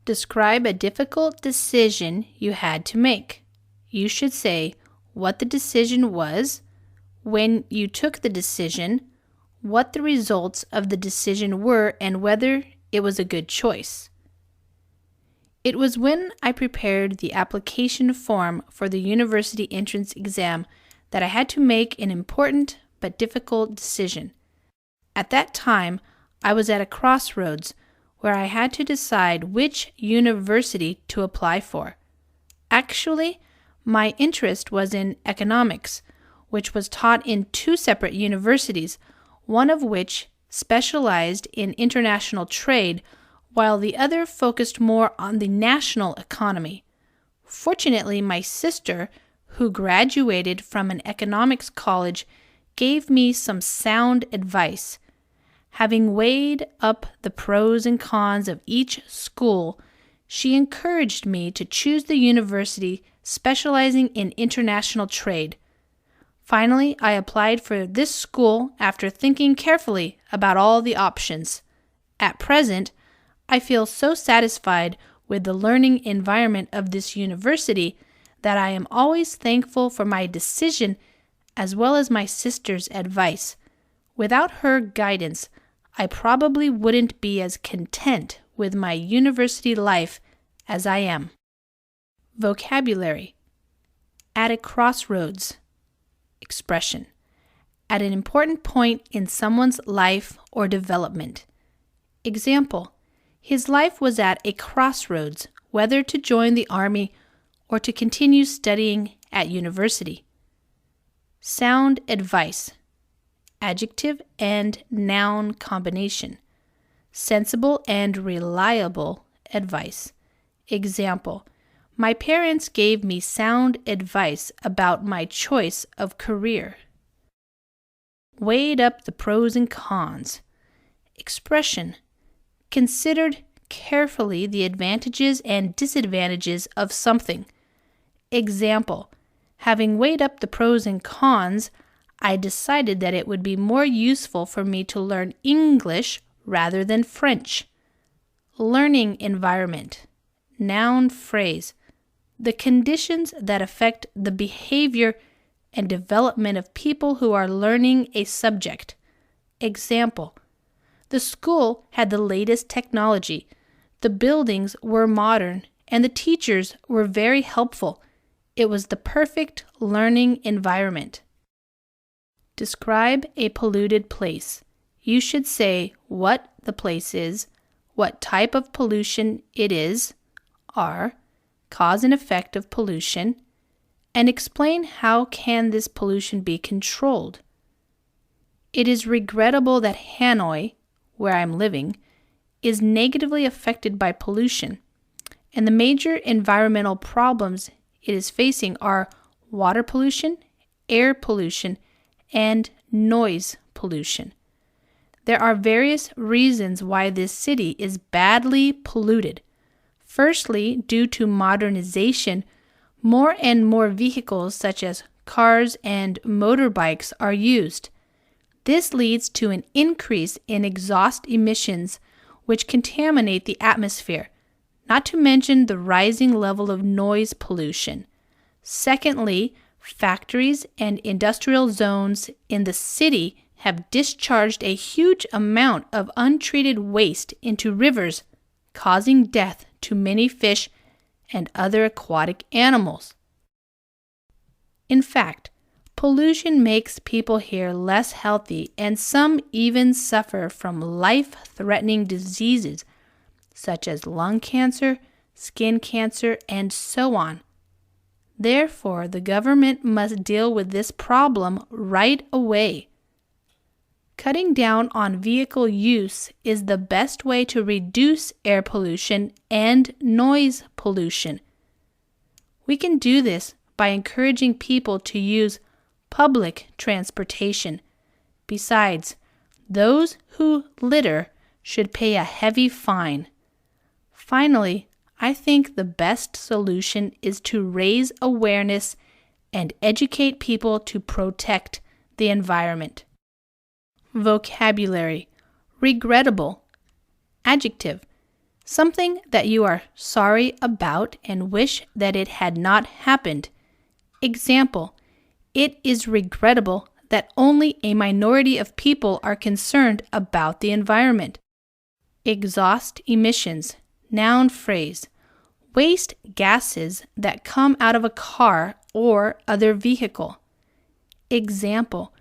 Describe a difficult decision you had to make. You should say what the decision was, when you took the decision, what the results of the decision were, and whether it was a good choice. It was when I prepared the application form for the university entrance exam that I had to make an important but difficult decision. At that time, I was at a crossroads where I had to decide which university to apply for. Actually, my interest was in economics, which was taught in two separate universities, one of which specialized in international trade, while the other focused more on the national economy. Fortunately, my sister, who graduated from an economics college, gave me some sound advice. Having weighed up the pros and cons of each school, she encouraged me to choose the university specializing in international trade. Finally, I applied for this school after thinking carefully about all the options. At present, I feel so satisfied with the learning environment of this university that I am always thankful for my decision as well as my sister's advice. Without her guidance, I probably wouldn't be as content with my university life as I am. Vocabulary. At a crossroads. Expression. At an important point in someone's life or development. Example. His life was at a crossroads, whether to join the army or to continue studying at university. Sound advice. Adjective and noun combination. Sensible and reliable advice. Example. My parents gave me sound advice about my choice of career. Weighed up the pros and cons. Expression. Considered carefully the advantages and disadvantages of something. Example. Having weighed up the pros and cons, I decided that it would be more useful for me to learn English rather than French. Learning environment. Noun phrase. The conditions that affect the behavior and development of people who are learning a subject. Example. The school had the latest technology. The buildings were modern, and the teachers were very helpful. It was the perfect learning environment. Describe a polluted place. You should say what the place is, what type of pollution it is, cause and effect of pollution, and explain how can this pollution be controlled. It is regrettable that Hanoi, where I'm living, is negatively affected by pollution, and the major environmental problems it is facing are water pollution, air pollution, and noise pollution. There are various reasons why this city is badly polluted. Firstly, due to modernization, more and more vehicles such as cars and motorbikes are used. This leads to an increase in exhaust emissions, which contaminate the atmosphere, not to mention the rising level of noise pollution. Secondly, factories and industrial zones in the city have discharged a huge amount of untreated waste into rivers, causing death to many fish and other aquatic animals. In fact, pollution makes people here less healthy, and some even suffer from life-threatening diseases such as lung cancer, skin cancer, and so on. Therefore, the government must deal with this problem right away. Cutting down on vehicle use is the best way to reduce air pollution and noise pollution. We can do this by encouraging people to use public transportation. Besides, those who litter should pay a heavy fine. Finally, I think the best solution is to raise awareness and educate people to protect the environment. Vocabulary. Regrettable. Adjective. Something that you are sorry about and wish that it had not happened. Example, it is regrettable that only a minority of people are concerned about the environment. Exhaust emissions, noun phrase, waste gases that come out of a car or other vehicle. Example,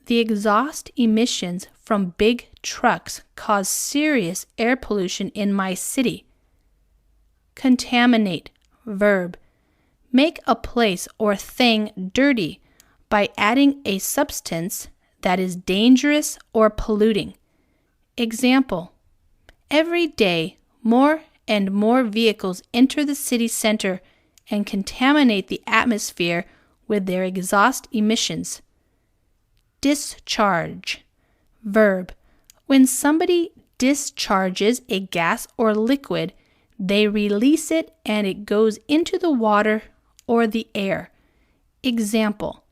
the exhaust emissions from big trucks cause serious air pollution in my city. Contaminate, verb, make a place or thing dirty by adding a substance that is dangerous or polluting. Example, every day more and more vehicles enter the city center and contaminate the atmosphere with their exhaust emissions. Discharge, verb, when somebody discharges a gas or liquid, they release it and it goes into the water or the air. Example,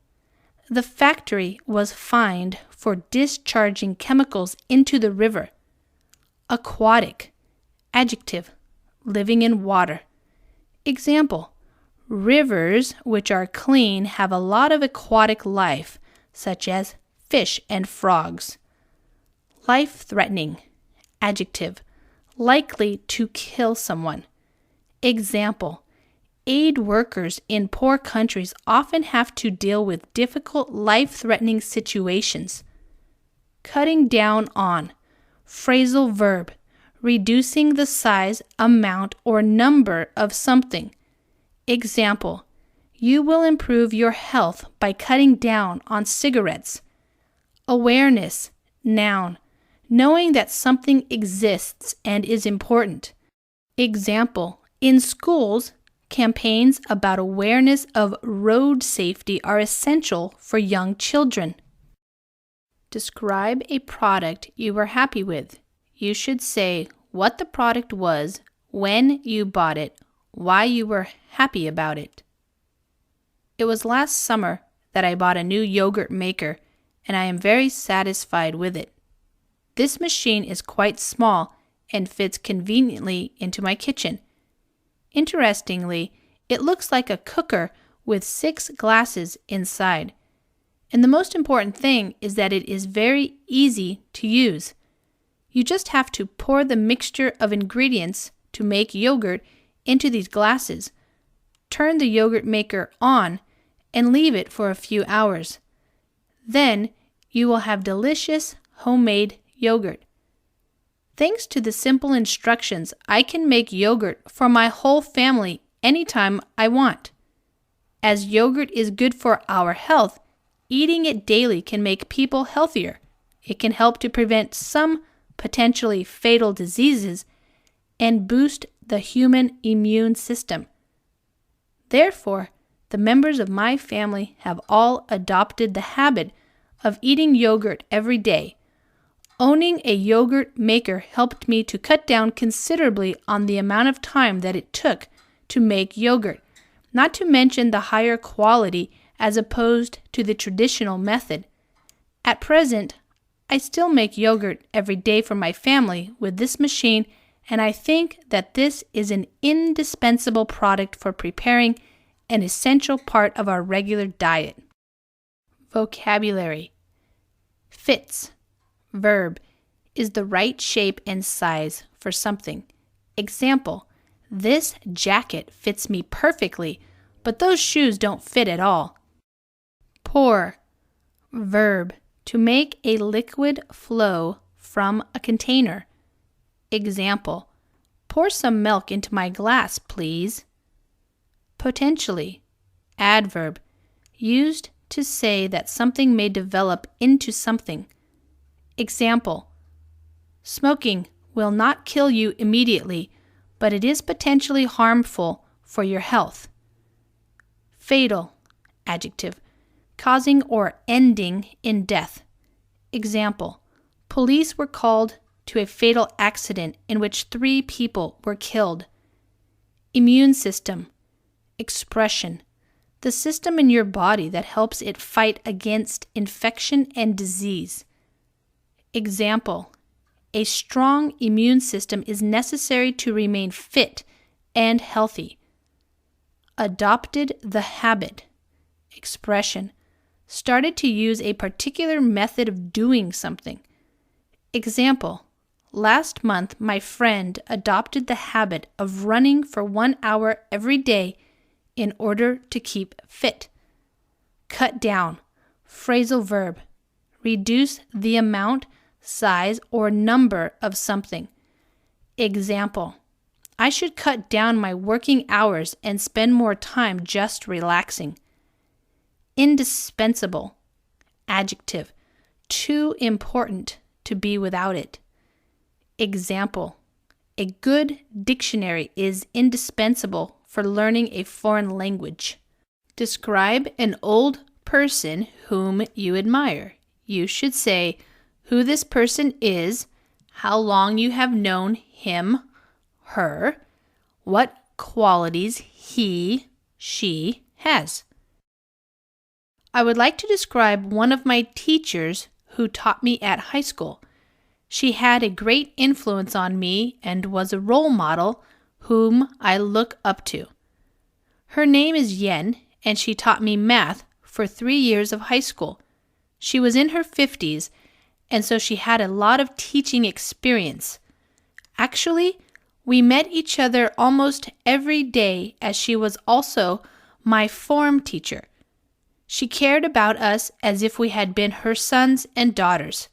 the factory was fined for discharging chemicals into the river. Aquatic, adjective, living in water. Example, rivers which are clean have a lot of aquatic life, such as fish and frogs. Life-threatening, adjective, likely to kill someone. Example, aid workers in poor countries often have to deal with difficult life-threatening situations. Cutting down on, phrasal verb, reducing the size, amount, or number of something. Example, you will improve your health by cutting down on cigarettes. Awareness, noun, knowing that something exists and is important. Example, in schools, campaigns about awareness of road safety are essential for young children. Describe a product you were happy with. You should say what the product was, when you bought it, why you were happy about it. It was last summer that I bought a new yogurt maker, and I am very satisfied with it. This machine is quite small and fits conveniently into my kitchen. Interestingly, it looks like a cooker with 6 glasses inside. And the most important thing is that it is very easy to use. You just have to pour the mixture of ingredients to make yogurt into these glasses, turn the yogurt maker on, and leave it for a few hours. Then you will have delicious homemade yogurt. Thanks to the simple instructions, I can make yogurt for my whole family anytime I want. As yogurt is good for our health, eating it daily can make people healthier. It can help to prevent some potentially fatal diseases and boost the human immune system. Therefore, the members of my family have all adopted the habit of eating yogurt every day. Owning a yogurt maker helped me to cut down considerably on the amount of time that it took to make yogurt, not to mention the higher quality as opposed to the traditional method. At present, I still make yogurt every day for my family with this machine, and I think that this is an indispensable product for preparing an essential part of our regular diet. Vocabulary. Fits, verb, is the right shape and size for something. Example, this jacket fits me perfectly, but those shoes don't fit at all. Pour, verb, to make a liquid flow from a container. Example, pour some milk into my glass, please. Potentially, adverb, used to say that something may develop into something. Example, smoking will not kill you immediately, but it is potentially harmful for your health. Fatal, adjective, causing or ending in death. Example, police were called to a fatal accident in which 3 people were killed. Immune system, expression, the system in your body that helps it fight against infection and disease. Example, A strong immune system is necessary to remain fit and healthy. Adopted the habit. Expression. Started to use a particular method of doing something. Example. Last month, my friend adopted the habit of running for 1 hour every day in order to keep fit. Cut down. Phrasal verb. Reduce the amount, size, or number of something. Example. I should cut down my working hours and spend more time just relaxing. Indispensable. Adjective. Too important to be without it. Example. A good dictionary is indispensable for learning a foreign language. Describe an old person whom you admire. You should say who this person is, how long you have known him, her, what qualities he, she has. I would like to describe one of my teachers who taught me at high school. She had a great influence on me and was a role model whom I look up to. Her name is Yen, and she taught me math for 3 years of high school. She was in her 50s, and so she had a lot of teaching experience. Actually, we met each other almost every day as she was also my form teacher. She cared about us as if we had been her sons and daughters.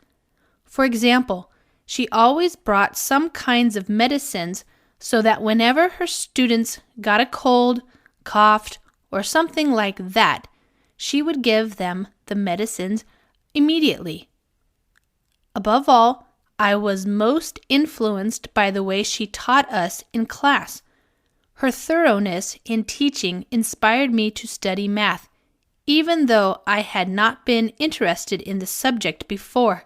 For example, she always brought some kinds of medicines so that whenever her students got a cold, coughed, or something like that, she would give them the medicines immediately. Above all, I was most influenced by the way she taught us in class. Her thoroughness in teaching inspired me to study math, even though I had not been interested in the subject before.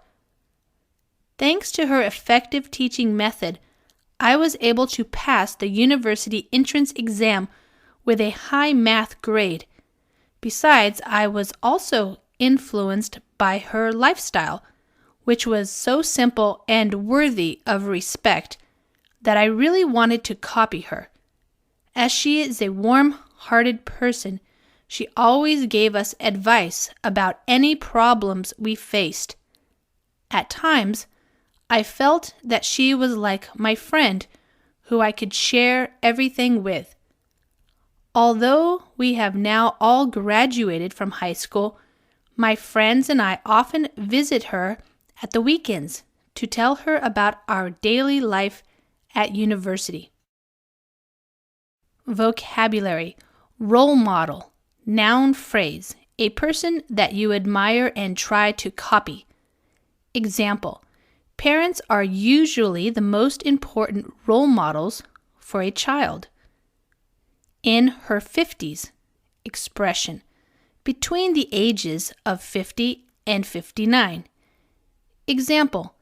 Thanks to her effective teaching method, I was able to pass the university entrance exam with a high math grade. Besides, I was also influenced by her lifestyle, which was so simple and worthy of respect that I really wanted to copy her. As she is a warm-hearted person, she always gave us advice about any problems we faced. At times, I felt that she was like my friend who I could share everything with. Although we have now all graduated from high school, my friends and I often visit her at the weekends to tell her about our daily life at university. Vocabulary. Role model. Noun phrase. A person that you admire and try to copy. Example. Parents are usually the most important role models for a child. In her 50s. Expression. Between the ages of 50 and 59. Example.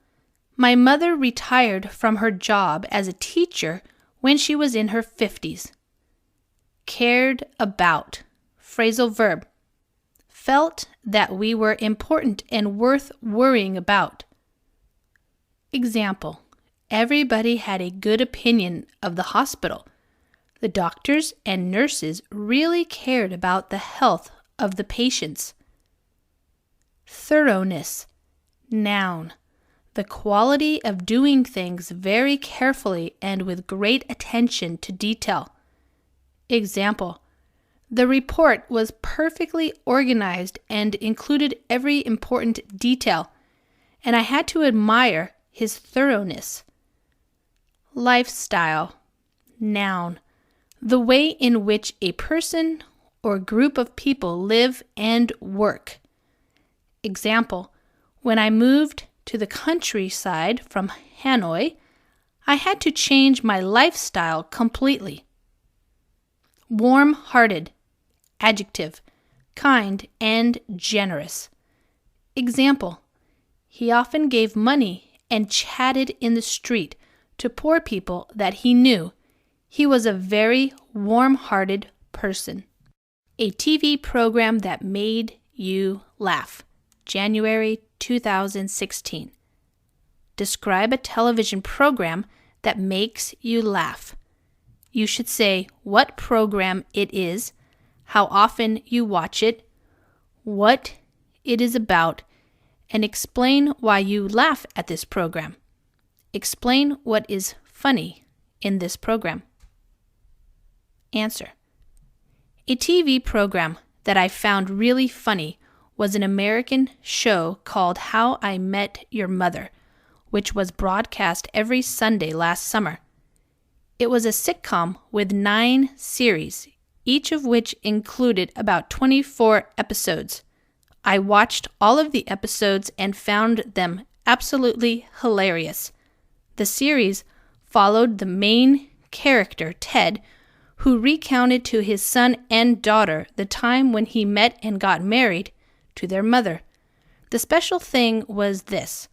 My mother retired from her job as a teacher when she was in her 50s. Cared about. Phrasal verb. Felt that we were important and worth worrying about. Example. Everybody had a good opinion of the hospital. The doctors and nurses really cared about the health of the patients. Thoroughness. Noun. The quality of doing things very carefully and with great attention to detail. Example. The report was perfectly organized and included every important detail, and I had to admire his thoroughness. Lifestyle. Noun. The way in which a person or group of people live and work. Example. When I moved to the countryside from Hanoi, I had to change my lifestyle completely. Warm-hearted. Adjective. Kind and generous. Example. He often gave money and chatted in the street to poor people that he knew. He was a very warm-hearted person. A TV program that made you laugh. January 2016. describe a television program that makes you laugh. You should say what program it is, how often you watch it, what it is about, and explain why you laugh at this program. Explain what is funny in this program. Answer. A TV program that I found really funny was an American show called How I Met Your Mother, which was broadcast every Sunday last summer. It was a sitcom with 9 series, each of which included about 24 episodes. I watched all of the episodes and found them absolutely hilarious. The series followed the main character, Ted, who recounted to his son and daughter the time when he met and got married to their mother. The special thing was this: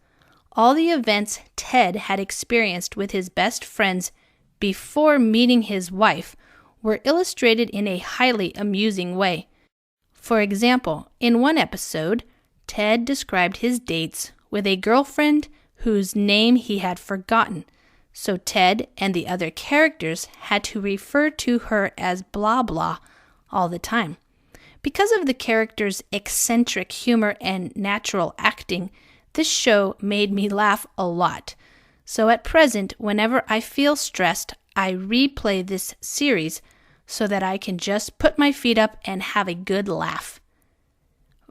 all the events Ted had experienced with his best friends before meeting his wife were illustrated in a highly amusing way. For example, in one episode, Ted described his dates with a girlfriend whose name he had forgotten, so Ted and the other characters had to refer to her as blah blah all the time. Because of the character's eccentric humor and natural acting, this show made me laugh a lot. So at present, whenever I feel stressed, I replay this series so that I can just put my feet up and have a good laugh.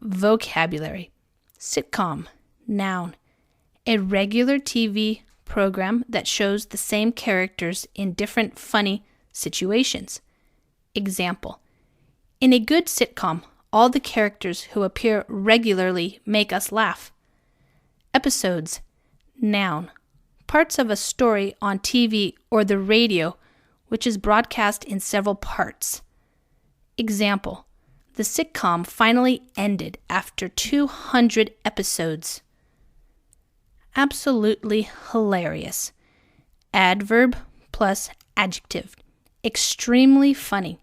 Vocabulary. Sitcom. Noun. A regular TV program that shows the same characters in different funny situations. Example. In a good sitcom, all the characters who appear regularly make us laugh. Episodes. Noun. Parts of a story on TV or the radio, which is broadcast in several parts. Example. The sitcom finally ended after 200 episodes. Absolutely hilarious. Adverb plus adjective. Extremely funny.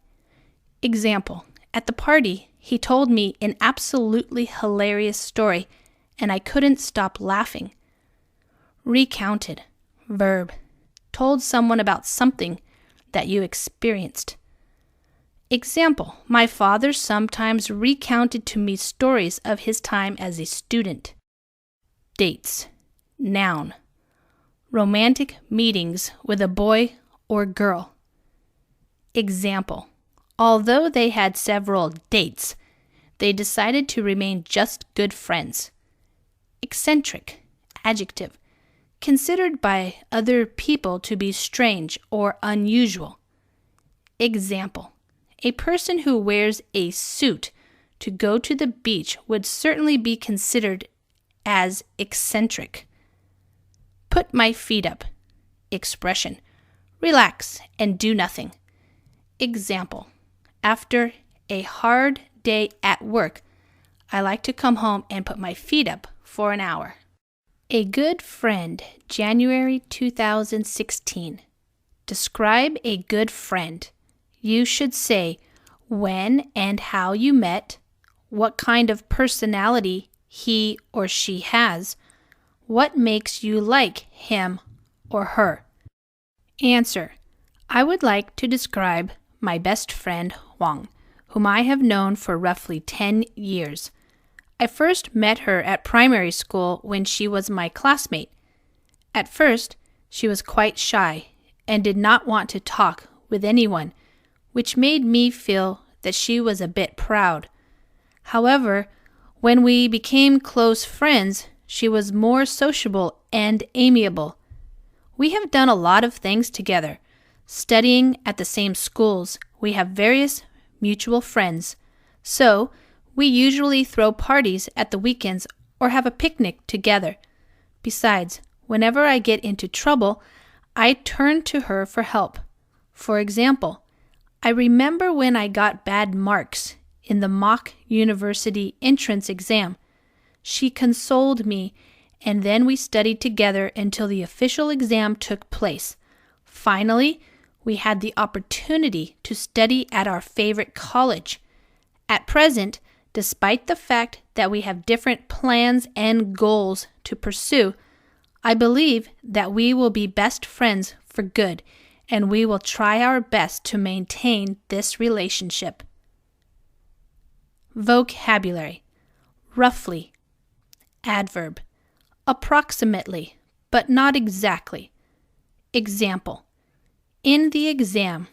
Example. At the party, he told me an absolutely hilarious story, and I couldn't stop laughing. Recounted. Verb. Told someone about something that you experienced. Example. My father sometimes recounted to me stories of his time as a student. Dates. Noun. Romantic meetings with a boy or girl. Example. Although they had several dates, they decided to remain just good friends. Eccentric. Adjective. Considered by other people to be strange or unusual. Example. A person who wears a suit to go to the beach would certainly be considered as eccentric. Put my feet up. Expression. Relax and do nothing. Example. After a hard day at work, I like to come home and put my feet up for an hour. A good friend, January 2016. Describe a good friend. You should say when and how you met, what kind of personality he or she has, what makes you like him or her. Answer. I would like to describe my best friend, Huang, whom I have known for roughly 10 years. I first met her at primary school when she was my classmate. At first, she was quite shy and did not want to talk with anyone, which made me feel that she was a bit proud. However, when we became close friends, she was more sociable and amiable. We have done a lot of things together. Studying at the same schools, we have various mutual friends. So, we usually throw parties at the weekends or have a picnic together. Besides, whenever I get into trouble, I turn to her for help. For example, I remember when I got bad marks in the mock university entrance exam. She consoled me, and then we studied together until the official exam took place. Finally, we had the opportunity to study at our favorite college. At present, despite the fact that we have different plans and goals to pursue, I believe that we will be best friends for good, and we will try our best to maintain this relationship. Vocabulary: roughly, adverb, approximately, but not exactly. Example: in the exam,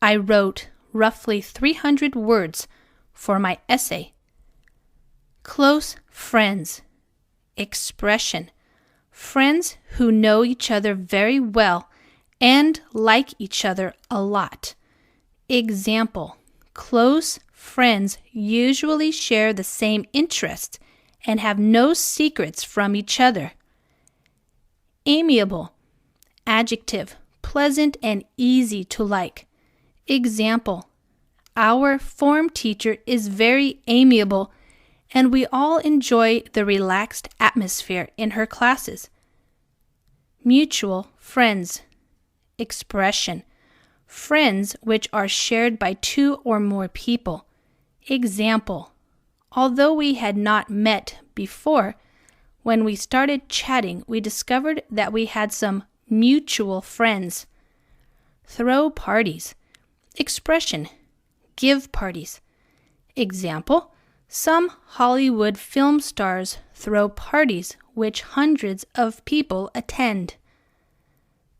I wrote roughly 300 words for my essay. Close friends. Expression: friends who know each other very well and like each other a lot. Example: close friends usually share the same interests and have no secrets from each other. Amiable. Adjective: pleasant and easy to like. Example: our form teacher is very amiable and we all enjoy the relaxed atmosphere in her classes. Mutual friends. Expression: friends which are shared by two or more people. Example: although we had not met before, when we started chatting, we discovered that we had some mutual friends. Throw parties. Expression: give parties. Example: some Hollywood film stars throw parties which hundreds of people attend.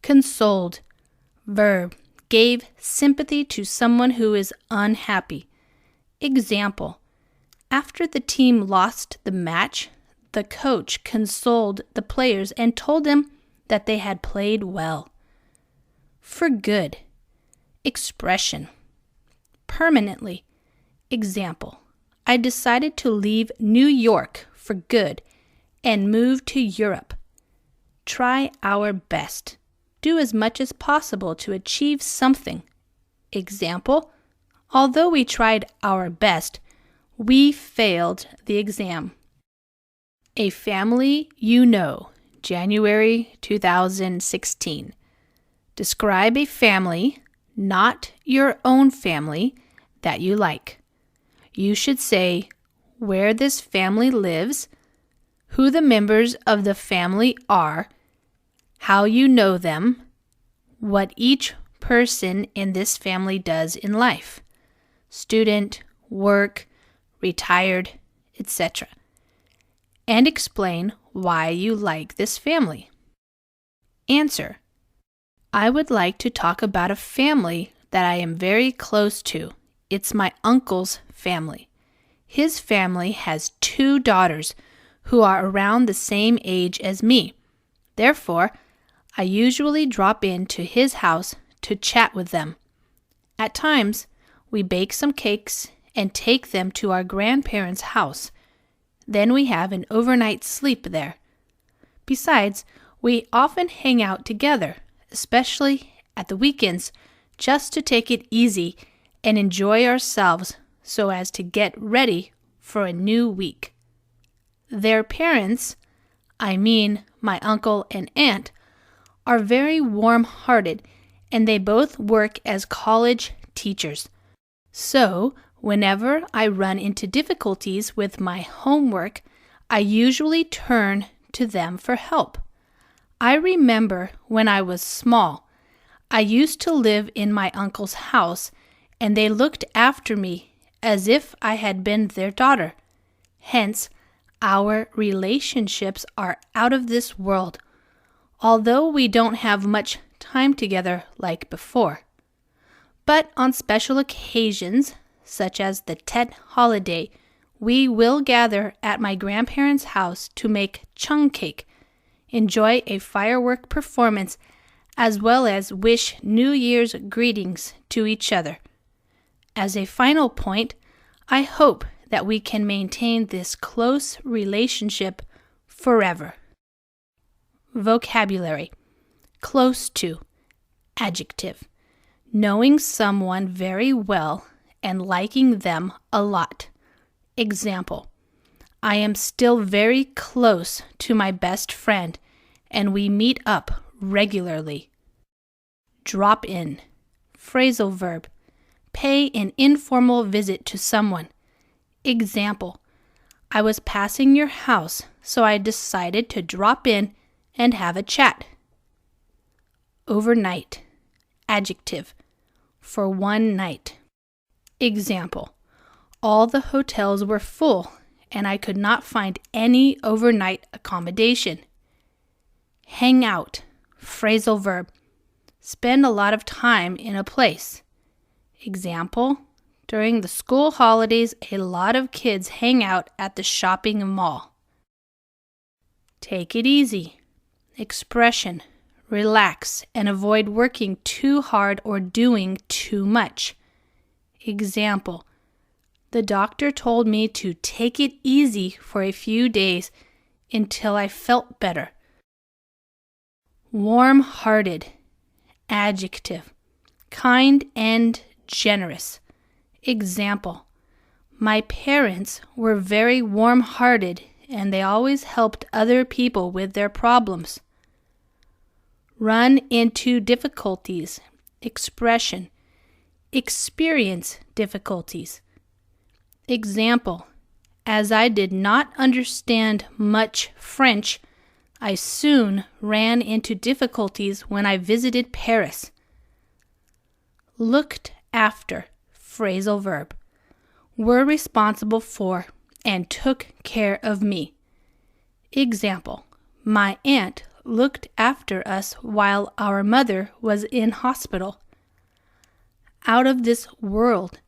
Consoled. Verb: gave sympathy to someone who is unhappy. Example: after the team lost the match, the coach consoled the players and told them that they had played well. For good. Expression: permanently. Example: I decided to leave New York for good and move to Europe. Try our best. Do as much as possible to achieve something. Example: although we tried our best, we failed the exam. A family you know, January 2016. Describe a family, not your own family, that you like. You should say where this family lives, who the members of the family are, how you know them, what each person in this family does in life, student, work, retired, etc., and explain why you like this family. Answer: I would like to talk about a family that I am very close to. It's my uncle's family. His family has 2 daughters who are around the same age as me. Therefore, I usually drop into his house to chat with them. At times, we bake some cakes and take them to our grandparents' house. Then we have an overnight sleep there. Besides, we often hang out together, especially at the weekends, just to take it easy and enjoy ourselves so as to get ready for a new week. Their parents, I mean my uncle and aunt, are very warm-hearted and they both work as college teachers. So, whenever I run into difficulties with my homework, I usually turn to them for help. I remember when I was small, I used to live in my uncle's house, and they looked after me as if I had been their daughter. Hence, our relationships are out of this world, although we don't have much time together like before. But on special occasions, such as the Tet holiday, we will gather at my grandparents' house to make chung cake, enjoy a firework performance, as well as wish New Year's greetings to each other. As a final point, I hope that we can maintain this close relationship forever. Vocabulary: close to. Adjective: knowing someone very well and liking them a lot. Example: I am still very close to my best friend, and we meet up regularly. Drop in. Phrasal verb: pay an informal visit to someone. Example: I was passing your house, so I decided to drop in and have a chat. Overnight. Adjective. For one night. Example. All the hotels were full, and I could not find any overnight accommodation. Hang out. Phrasal verb. Spend a lot of time in a place. Example. During the school holidays, a lot of kids hang out at the shopping mall. Take it easy. Expression. Relax and avoid working too hard or doing too much. Example. The doctor told me to take it easy for a few days until I felt better. Warm-hearted. Adjective. Kind and generous. Example. My parents were very warm-hearted and they always helped other people with their problems. Run into difficulties. Expression. Experience difficulties. Example. As I did not understand much French, I soon ran into difficulties when I visited Paris. Looked after. Phrasal verb. Were responsible for and took care of me. Example. My aunt looked after us while our mother was in hospital. Out of this world.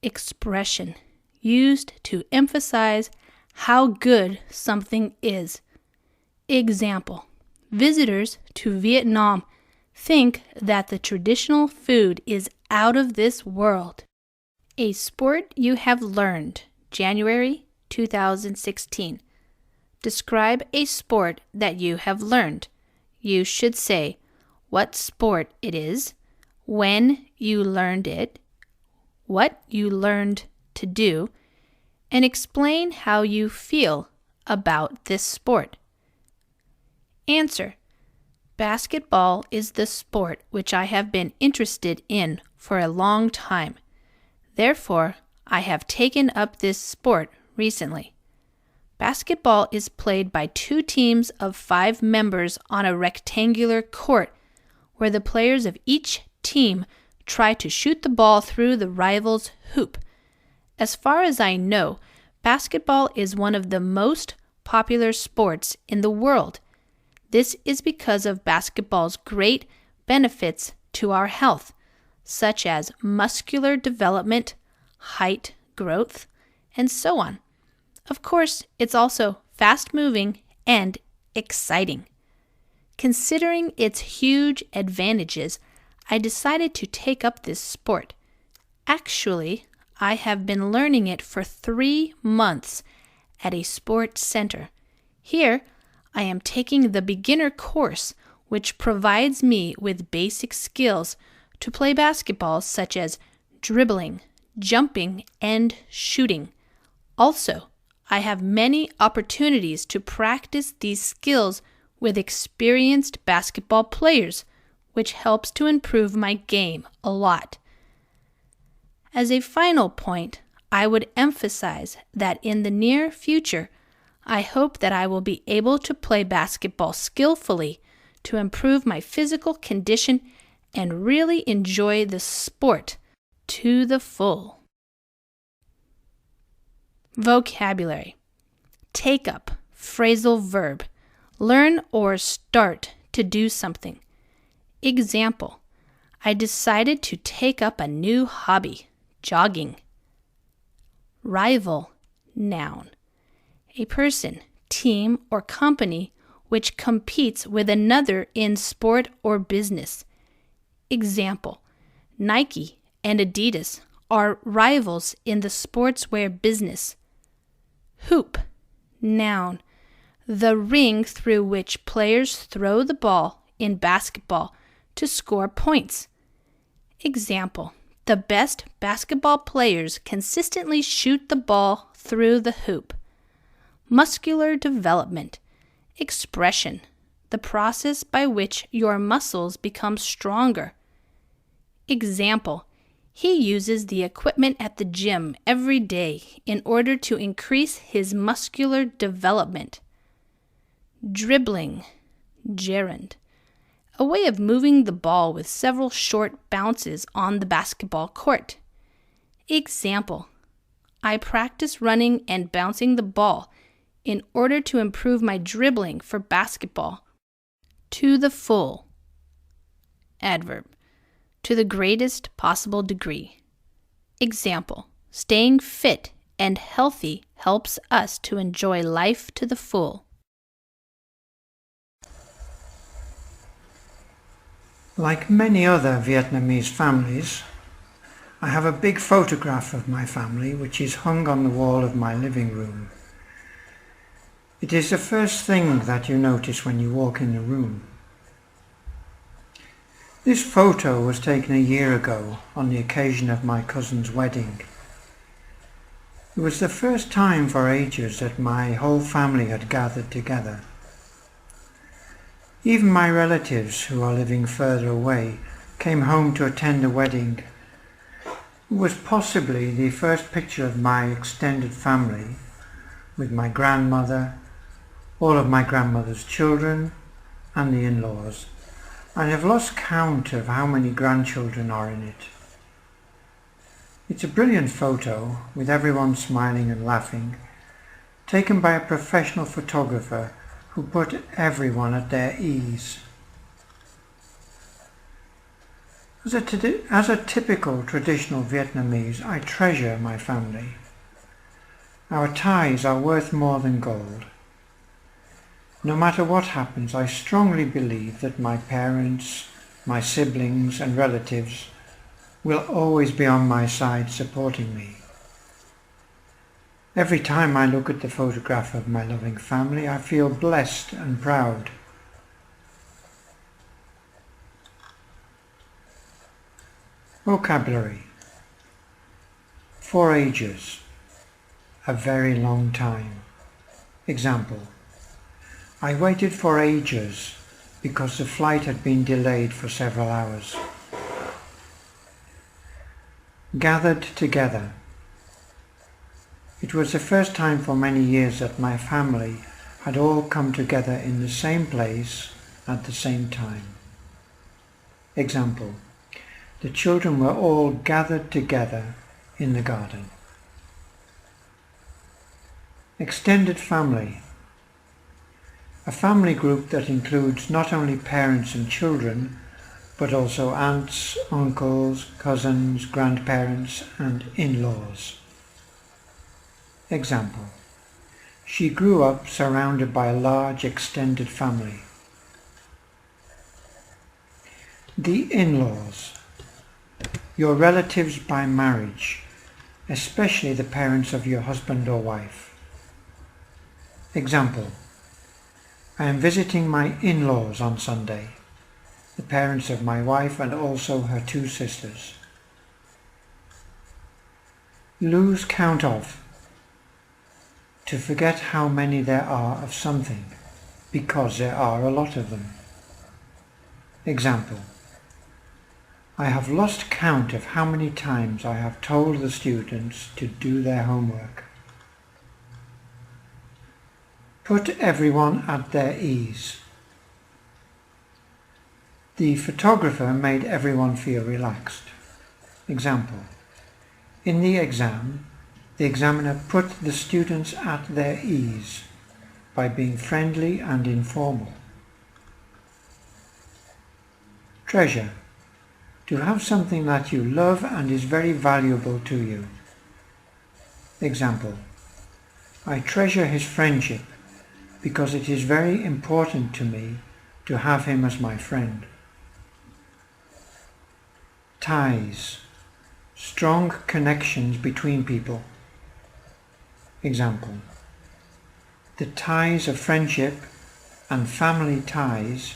Expression. Used to emphasize how good something is. Example. Visitors to Vietnam think that the traditional food is out of this world. A sport you have learned. January 2016. Describe a sport that you have learned. You should say what sport it is, when you learned it, what you learned to do, and explain how you feel about this sport. Answer. Basketball is the sport which I have been interested in for a long time. Therefore, I have taken up this sport recently. Basketball is played by 2 teams of 5 members on a rectangular court where the players of each team try to shoot the ball through the rival's hoop. As far as I know, basketball is one of the most popular sports in the world. This is because of basketball's great benefits to our health, such as muscular development, height growth, and so on. Of course, it's also fast-moving and exciting. Considering its huge advantages, I decided to take up this sport. Actually, I have been learning it for 3 months at a sports center. Here, I am taking the beginner course, which provides me with basic skills to play basketball such as dribbling, jumping, and shooting. Also, I have many opportunities to practice these skills with experienced basketball players, which helps to improve my game a lot. As a final point, I would emphasize that in the near future, I hope that I will be able to play basketball skillfully to improve my physical condition and really enjoy the sport to the full. Vocabulary. Take up, phrasal verb. Learn or start to do something. Example. I decided to take up a new hobby, jogging. Rival, noun. A person, team, or company which competes with another in sport or business. Example. Nike and Adidas are rivals in the sportswear business. Hoop, noun. The ring through which players throw the ball in basketball to score points. Example. The best basketball players consistently shoot the ball through the hoop. Muscular development. Expression. The process by which your muscles become stronger. Example. He uses the equipment at the gym every day in order to increase his muscular development. Dribbling, gerund, a way of moving the ball with several short bounces on the basketball court. Example: I practice running and bouncing the ball in order to improve my dribbling for basketball. To the full. Adverb: to the greatest possible degree. Example: staying fit and healthy helps us to enjoy life to the full. Like many other Vietnamese families, I have a big photograph of my family which is hung on the wall of my living room. It is the first thing that you notice when you walk in the room. This photo was taken a year ago on the occasion of my cousin's wedding. It was the first time for ages that my whole family had gathered together. Even my relatives, who are living further away, came home to attend the wedding. It was possibly the first picture of my extended family, with my grandmother, all of my grandmother's children, and the in-laws. I have lost count of how many grandchildren are in it. It's a brilliant photo, with everyone smiling and laughing, taken by a professional photographer who put everyone at their ease. As a typical traditional Vietnamese, I treasure my family. Our ties are worth more than gold. No matter what happens, I strongly believe that my parents, my siblings and relatives will always be on my side supporting me. Every time I look at the photograph of my loving family, I feel blessed and proud. Vocabulary: for ages, a very long time. Example: I waited for ages because the flight had been delayed for several hours. Gathered together. It was the first time for many years that my family had all come together in the same place at the same time. Example: the children were all gathered together in the garden. Extended family. A family group that includes not only parents and children, but also aunts, uncles, cousins, grandparents, and in-laws. Example: she grew up surrounded by a large extended family. The in-laws. Your relatives by marriage, especially the parents of your husband or wife. Example: I am visiting my in-laws on Sunday, the parents of my wife and also her two sisters. Lose count of. To forget how many there are of something, because there are a lot of them. Example: I have lost count of how many times I have told the students to do their homework. Put everyone at their ease. The photographer made everyone feel relaxed. Example: in the exam, the examiner put the students at their ease by being friendly and informal. Treasure. To have something that you love and is very valuable to you. Example: I treasure his friendship because it is very important to me to have him as my friend. Ties. Strong connections between people. Example: the ties of friendship and family ties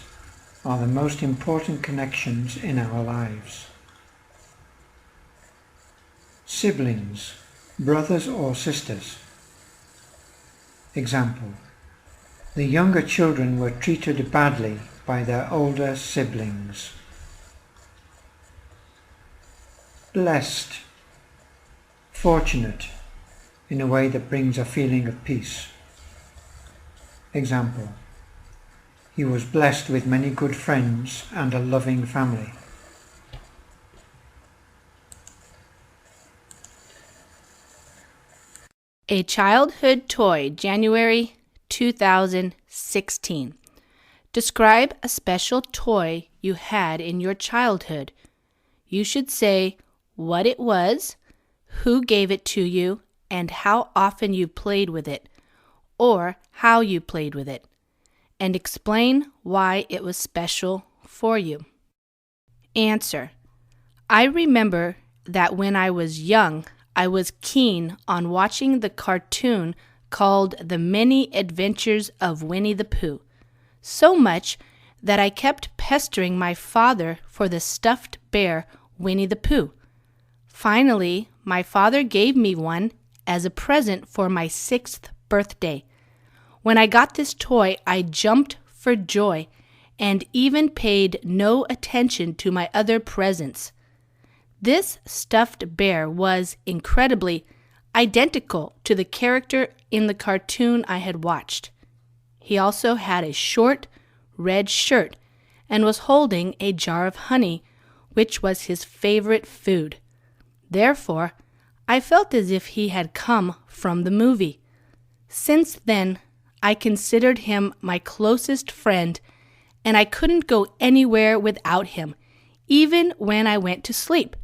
are the most important connections in our lives. Siblings, brothers or sisters. Example: the younger children were treated badly by their older siblings. Blessed, fortunate, in a way that brings a feeling of peace. Example: He was blessed with many good friends and a loving family. A childhood toy, January 2016. Describe a special toy you had in your childhood. You should say what it was, who gave it to you, and how often you played with it, or how you played with it, and explain why it was special for you. Answer. I remember that when I was young, I was keen on watching the cartoon called The Many Adventures of Winnie the Pooh, so much that I kept pestering my father for the stuffed bear Winnie the Pooh. Finally, my father gave me one as a present for my 6th birthday. When I got this toy, I jumped for joy and even paid no attention to my other presents. This stuffed bear was incredibly identical to the character in the cartoon I had watched. He also had a short red shirt and was holding a jar of honey, which was his favorite food. Therefore, I felt as if he had come from the movie. Since then, I considered him my closest friend, and I couldn't go anywhere without him, even when I went to sleep.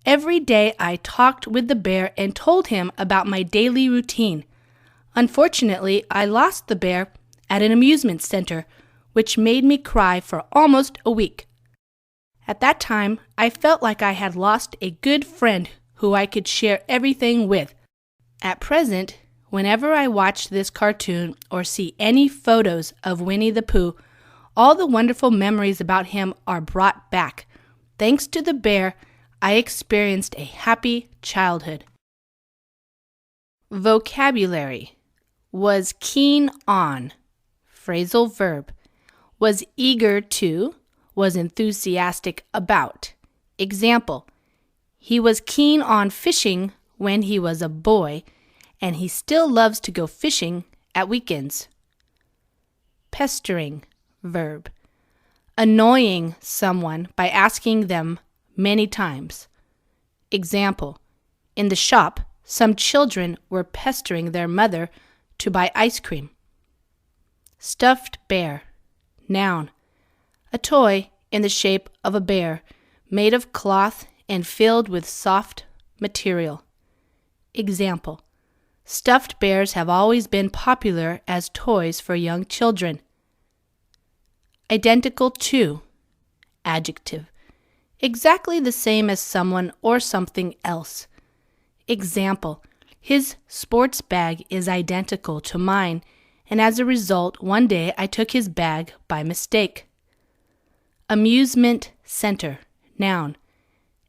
Every day I talked with the bear and told him about my daily routine. Unfortunately, I lost the bear at an amusement center, which made me cry for almost a week. At that time, I felt like I had lost a good friend who I could share everything with. At present, whenever I watch this cartoon or see any photos of Winnie the Pooh, all the wonderful memories about him are brought back. Thanks to the bear, I experienced a happy childhood. Vocabulary. Was keen on. Phrasal verb. Was eager to. Was enthusiastic about. Example. He was keen on fishing when he was a boy, and he still loves to go fishing at weekends. Pestering. Verb. Annoying someone by asking them many times. Example. In the shop, some children were pestering their mother to buy ice cream. Stuffed bear. Noun. A toy in the shape of a bear, made of cloth and filled with soft material. Example. Stuffed bears have always been popular as toys for young children. Identical to. Adjective. Exactly the same as someone or something else. Example. His sports bag is identical to mine, and as a result, one day I took his bag by mistake. Amusement center. Noun.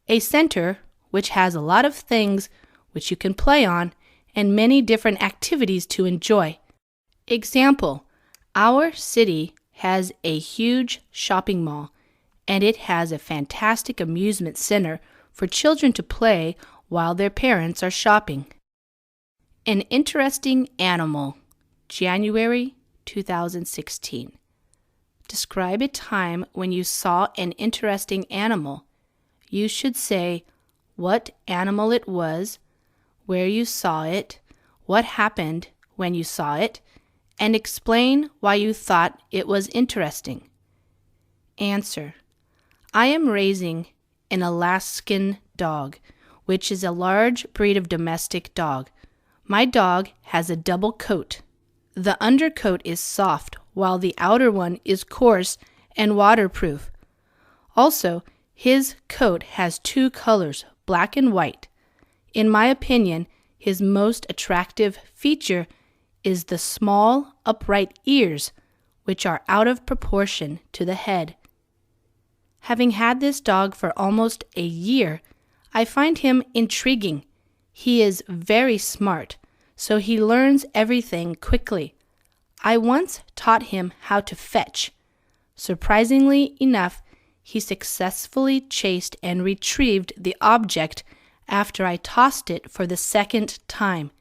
A center which has a lot of things which you can play on and many different activities to enjoy. Example. Our city has a huge shopping mall, and it has a fantastic amusement center for children to play while their parents are shopping. An interesting animal. January 2016. Describe a time when you saw an interesting animal. You should say what animal it was, where you saw it, what happened when you saw it, and explain why you thought it was interesting. Answer. I am raising an Alaskan dog, which is a large breed of domestic dog. My dog has a double coat. The undercoat is soft, while the outer one is coarse and waterproof. Also, his coat has 2 colors, black and white. In my opinion, his most attractive feature is the small, upright ears, which are out of proportion to the head. Having had this dog for almost a year, I find him intriguing. He is very smart, so he learns everything quickly. I once taught him how to fetch. Surprisingly enough, he successfully chased and retrieved the object after I tossed it for the 2nd time.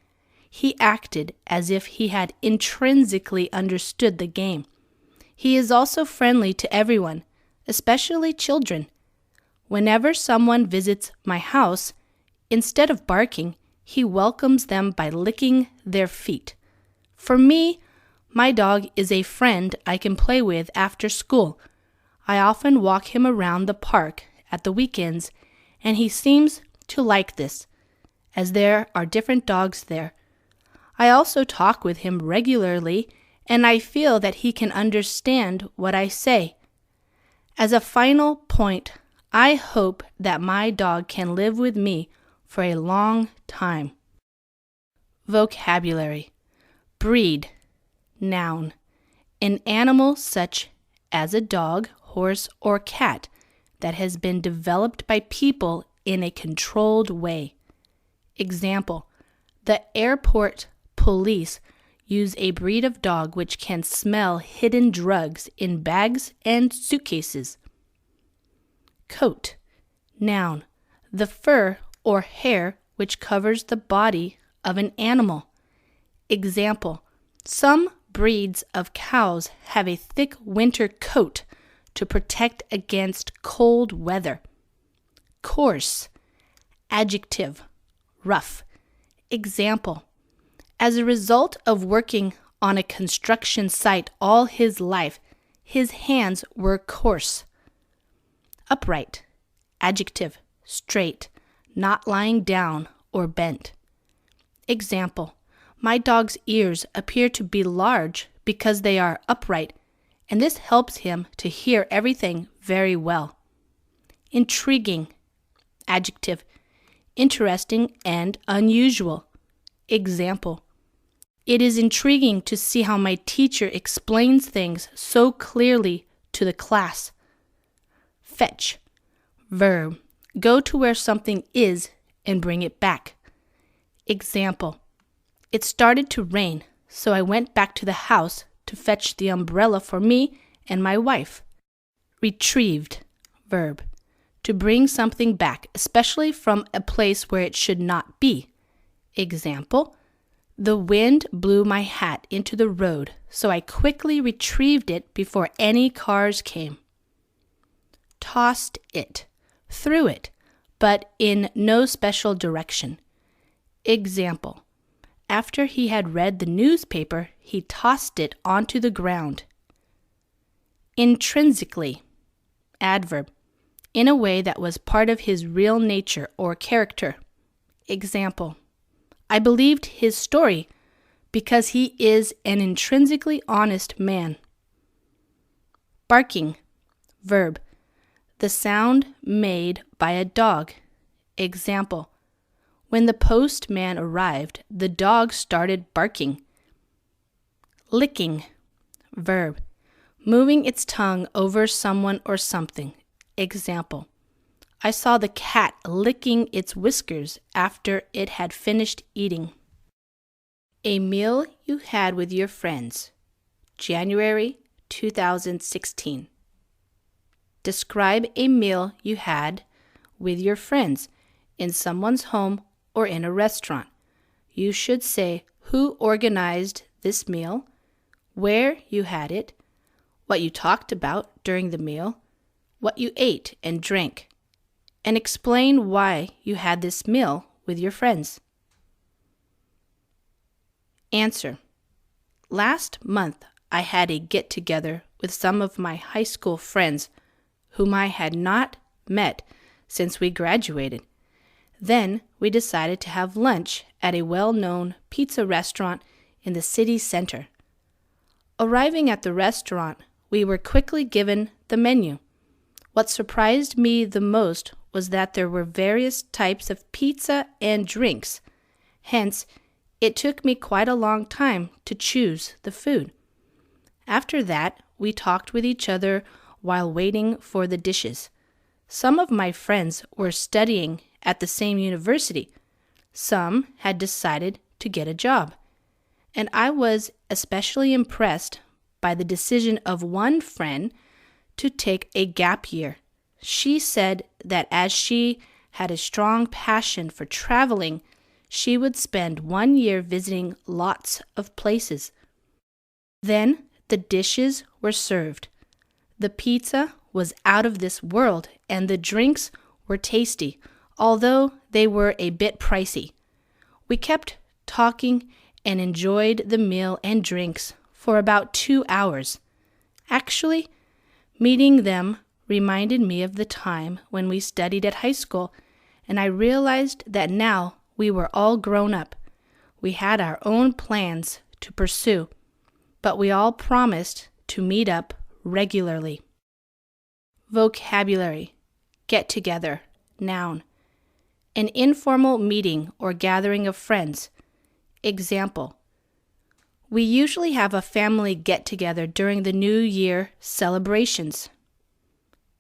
He acted as if he had intrinsically understood the game. He is also friendly to everyone, especially children. Whenever someone visits my house, instead of barking, he welcomes them by licking their feet. For me, my dog is a friend I can play with after school. I often walk him around the park at the weekends, and he seems to like this, as there are different dogs there. I also talk with him regularly, and I feel that he can understand what I say. As a final point, I hope that my dog can live with me for a long time. Vocabulary. Breed. Noun. An animal such as a dog, horse, or cat that has been developed by people in a controlled way. Example. The airport police use a breed of dog which can smell hidden drugs in bags and suitcases. Coat. Noun. The fur or hair which covers the body of an animal. Example. Some breeds of cows have a thick winter coat to protect against cold weather. Coarse. Adjective. Rough. Example. As a result of working on a construction site all his life, his hands were coarse. Upright. Adjective. Straight. Not lying down or bent. Example. My dog's ears appear to be large because they are upright, and this helps him to hear everything very well. Intriguing. Adjective. Interesting and unusual. Example. It is intriguing to see how my teacher explains things so clearly to the class. Fetch. Verb. Go to where something is and bring it back. Example. It started to rain, so I went back to the house to fetch the umbrella for me and my wife. Retrieved. Verb. To bring something back, especially from a place where it should not be. Example. The wind blew my hat into the road, so I quickly retrieved it before any cars came. Tossed it. Threw it, but in no special direction. Example. After he had read the newspaper, he tossed it onto the ground. Intrinsically. Adverb. In a way that was part of his real nature or character. Example. I believed his story because he is an intrinsically honest man. Barking. Verb. The sound made by a dog. Example. When the postman arrived, the dog started barking. Licking. Verb. Moving its tongue over someone or something. Example. I saw the cat licking its whiskers after it had finished eating. A meal you had with your friends. January 2016. Describe a meal you had with your friends in someone's home or in a restaurant. You should say who organized this meal, where you had it, what you talked about during the meal, what you ate and drank, and explain why you had this meal with your friends. Answer. Last month, I had a get-together with some of my high school friends whom I had not met since we graduated. Then we decided to have lunch at a well-known pizza restaurant in the city center. Arriving at the restaurant, we were quickly given the menu. What surprised me the most was that there were various types of pizza and drinks. Hence, it took me quite a long time to choose the food. After that, we talked with each other while waiting for the dishes. Some of my friends were studying at the same university. Some had decided to get a job. And I was especially impressed by the decision of one friend to take a gap year. She said that as she had a strong passion for traveling, she would spend 1 year visiting lots of places. Then the dishes were served. The pizza was out of this world, and the drinks were tasty, although they were a bit pricey. We kept talking and enjoyed the meal and drinks for about 2 hours. Actually, meeting them reminded me of the time when we studied at high school, and I realized that now we were all grown up. We had our own plans to pursue, but we all promised to meet up regularly. Vocabulary. Get together. Noun. An informal meeting or gathering of friends. Example. We usually have a family get-together during the New Year celebrations.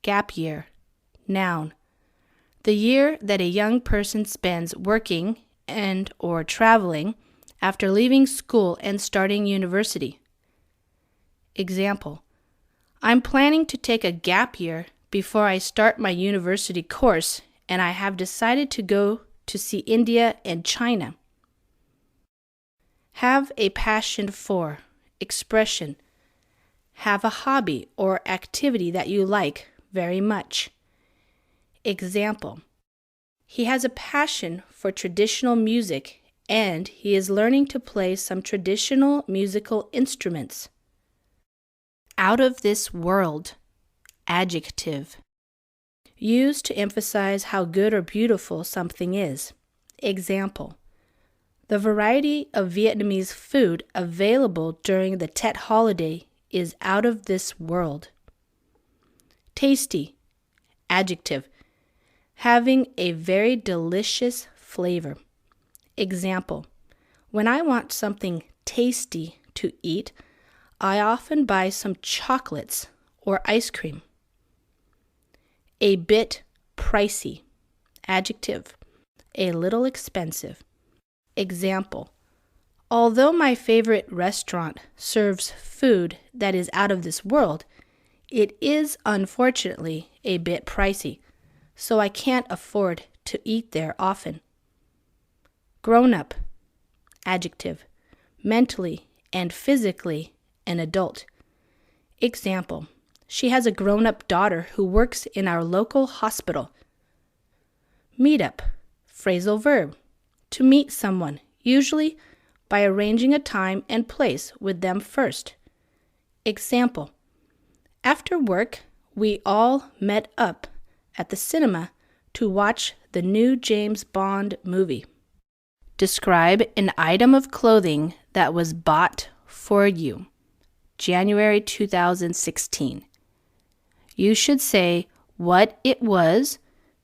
Gap year. Noun. The year that a young person spends working and or traveling after leaving school and starting university. Example. I'm planning to take a gap year before I start my university course, and I have decided to go to see India and China. Have a passion for. Expression. Have a hobby or activity that you like very much. Example. He has a passion for traditional music, and he is learning to play some traditional musical instruments. Out of this world. Adjective. Used to emphasize how good or beautiful something is. Example. The variety of Vietnamese food available during the Tet holiday is out of this world. Tasty. Adjective. Having a very delicious flavor. Example. When I want something tasty to eat, I often buy some chocolates or ice cream. A bit pricey. Adjective. A little expensive. Example. Although my favorite restaurant serves food that is out of this world, it is unfortunately a bit pricey, so I can't afford to eat there often. Grown up. Adjective. Mentally and physically an adult. Example. She has a grown-up daughter who works in our local hospital. Meet up. Phrasal verb. To meet someone, usually by arranging a time and place with them first. Example. After work, we all met up at the cinema to watch the new James Bond movie. Describe an item of clothing that was bought for you. January 2016. You should say what it was,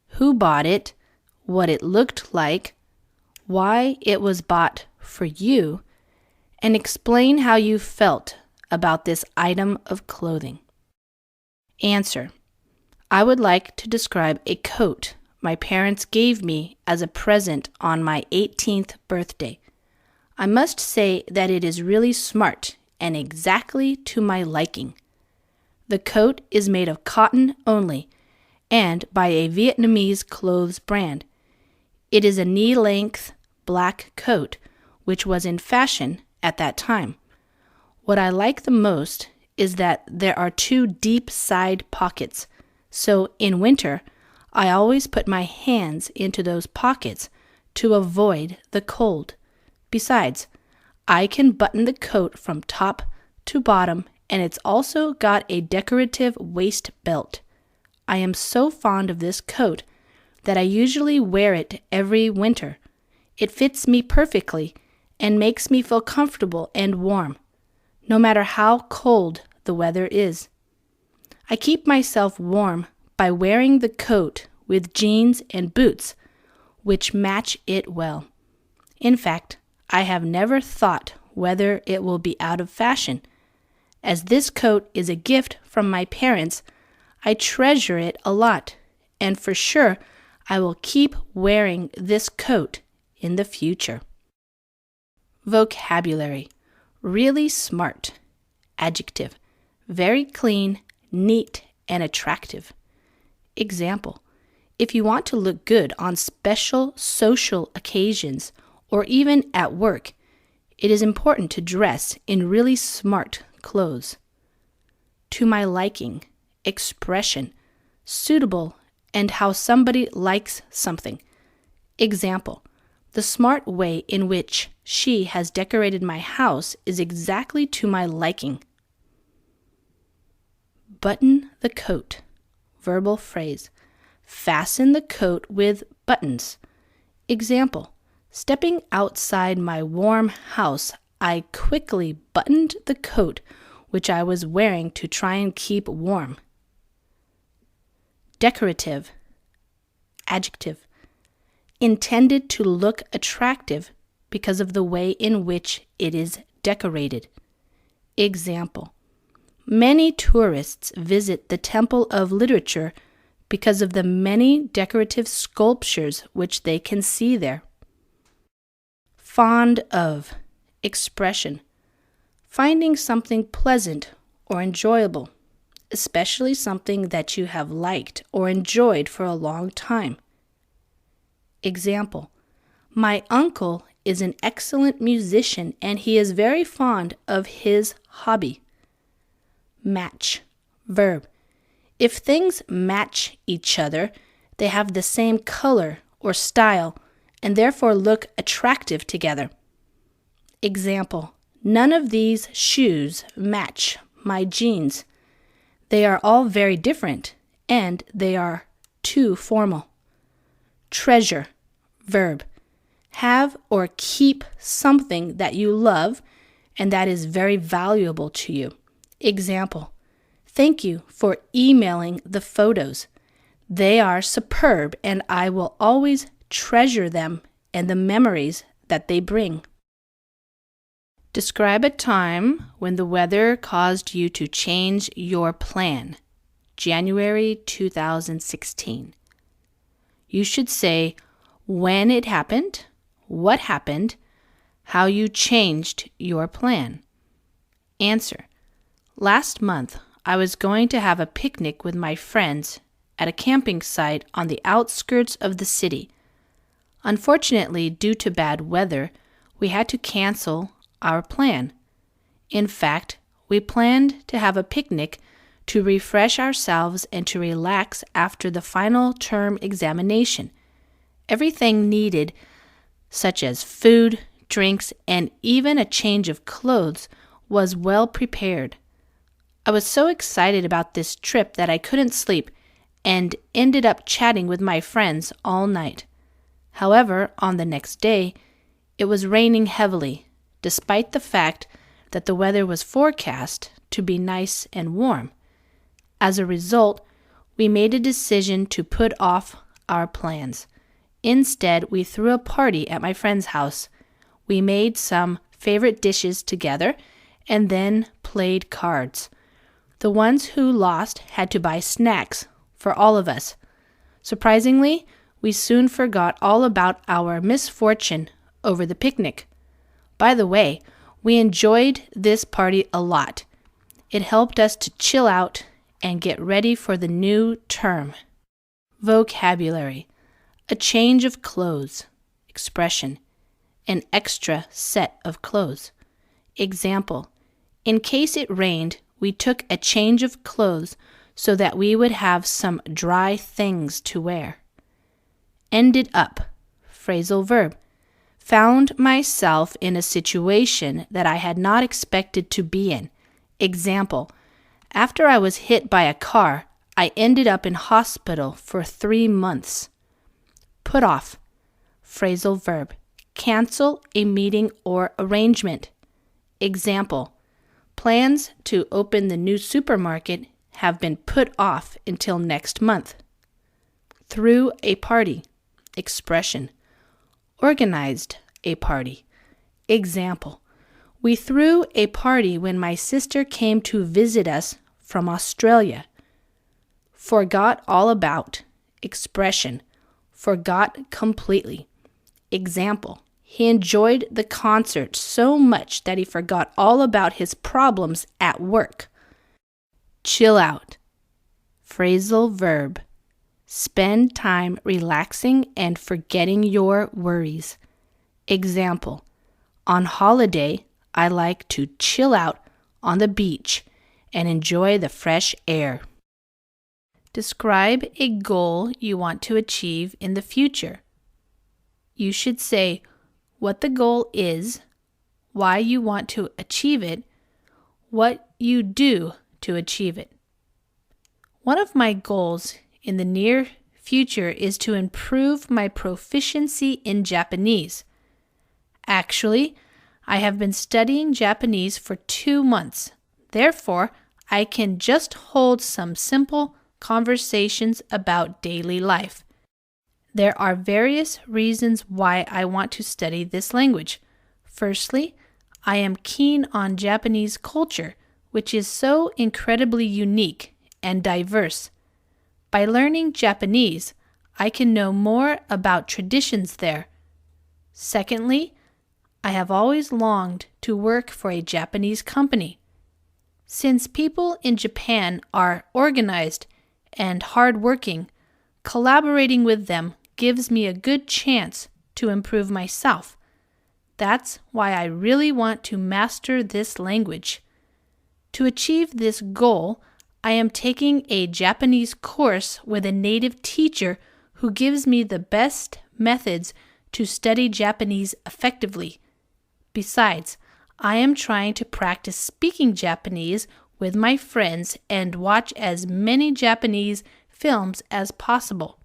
who bought it, what it looked like, why it was bought for you, and explain how you felt about this item of clothing. Answer. I would like to describe a coat my parents gave me as a present on my 18th birthday. I must say that it is really smart and exactly to my liking. The coat is made of cotton only and by a Vietnamese clothes brand. It is a knee-length black coat, which was in fashion at that time. What I like the most is that there are 2 deep side pockets, so in winter, I always put my hands into those pockets to avoid the cold. Besides, I can button the coat from top to bottom, and it's also got a decorative waist belt. I am so fond of this coat that I usually wear it every winter. It fits me perfectly and makes me feel comfortable and warm, no matter how cold the weather is. I keep myself warm by wearing the coat with jeans and boots, which match it well. In fact, I have never thought whether it will be out of fashion. As this coat is a gift from my parents, I treasure it a lot, and for sure I will keep wearing this coat in the future. Vocabulary. Really smart. Adjective. Very clean, neat, and attractive. Example. If you want to look good on special social occasions or even at work, it is important to dress in really smart clothes. To my liking, expression, suitable, and how somebody likes something. Example, the smart way in which she has decorated my house is exactly to my liking. Button the coat. Verbal phrase. Fasten the coat with buttons. Example, stepping outside my warm house, I quickly buttoned the coat which I was wearing to try and keep warm. Decorative. Adjective. Intended to look attractive because of the way in which it is decorated. Example, many tourists visit the Temple of Literature because of the many decorative sculptures which they can see there. Fond of. Expression. Finding something pleasant or enjoyable, especially something that you have liked or enjoyed for a long time. Example, my uncle is an excellent musician and he is very fond of his hobby. Match. Verb. If things match each other, they have the same color or style and therefore look attractive together. Example, none of these shoes match my jeans. They are all very different and they are too formal. Treasure. Verb. Have or keep something that you love and that is very valuable to you. Example, thank you for emailing the photos. They are superb and I will always treasure them and the memories that they bring. Describe a time when the weather caused you to change your plan. January 2016. You should say when it happened, what happened, how you changed your plan. Answer. Last month, I was going to have a picnic with my friends at a camping site on the outskirts of the city. Unfortunately, due to bad weather, we had to cancel our plan. In fact, we planned to have a picnic to refresh ourselves and to relax after the final term examination. Everything needed, such as food, drinks, and even a change of clothes, was well prepared. I was so excited about this trip that I couldn't sleep and ended up chatting with my friends all night. However, on the next day, it was raining heavily, despite the fact that the weather was forecast to be nice and warm. As a result, we made a decision to put off our plans. Instead, we threw a party at my friend's house. We made some favorite dishes together and then played cards. The ones who lost had to buy snacks for all of us. Surprisingly, we soon forgot all about our misfortune over the picnic. By the way, we enjoyed this party a lot. It helped us to chill out and get ready for the new term. Vocabulary. A change of clothes. Expression. An extra set of clothes. Example. In case it rained, we took a change of clothes so that we would have some dry things to wear. Ended up. Phrasal verb. Found myself in a situation that I had not expected to be in. Example, after I was hit by a car, I ended up in hospital for 3 months. Put off. Phrasal verb. Cancel a meeting or arrangement. Example, plans to open the new supermarket have been put off until next month. Threw a party. Expression. Organized a party. Example, we threw a party when my sister came to visit us from Australia. Forgot all about. Expression, forgot completely. Example, he enjoyed the concert so much that he forgot all about his problems at work. Chill out. Phrasal verb. Spend time relaxing and forgetting your worries. Example, on holiday, I like to chill out on the beach and enjoy the fresh air. Describe a goal you want to achieve in the future. You should say what the goal is, why you want to achieve it, what you do to achieve it. One of my goals in the near future is to improve my proficiency in Japanese. Actually, I have been studying Japanese for 2 months. Therefore, I can just hold some simple conversations about daily life. There are various reasons why I want to study this language. Firstly, I am keen on Japanese culture, which is so incredibly unique and diverse. By learning Japanese, I can know more about traditions there. Secondly, I have always longed to work for a Japanese company. Since people in Japan are organized and hardworking, collaborating with them gives me a good chance to improve myself. That's why I really want to master this language. To achieve this goal, I am taking a Japanese course with a native teacher who gives me the best methods to study Japanese effectively. Besides, I am trying to practice speaking Japanese with my friends and watch as many Japanese films as possible,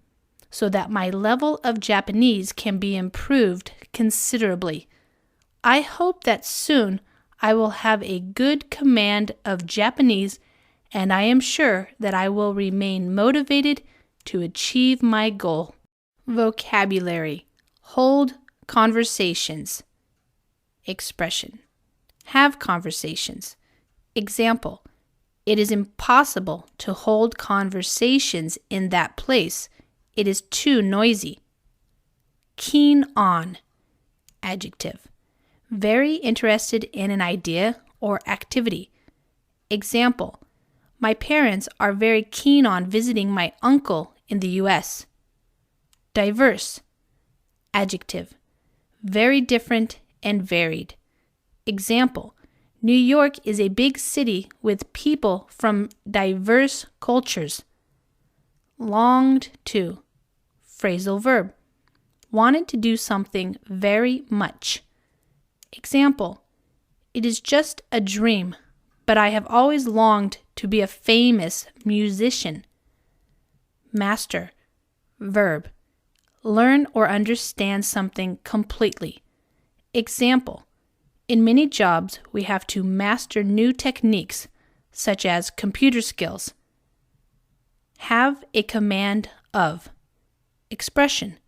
so that my level of Japanese can be improved considerably. I hope that soon I will have a good command of Japanese, and I am sure that I will remain motivated to achieve my goal. Vocabulary. Hold conversations. Expression. Have conversations. Example. It is impossible to hold conversations in that place. It is too noisy. Keen on. Adjective. Very interested in an idea or activity. Example. My parents are very keen on visiting my uncle in the U.S. Diverse. Adjective. Very different and varied. Example. New York is a big city with people from diverse cultures. Longed to. Phrasal verb. Wanted to do something very much. Example. It is just a dream, but I have always longed to be a famous musician. Master. Verb. Learn or understand something completely. Example. In many jobs, we have to master new techniques, such as computer skills. Have a command of. Expression.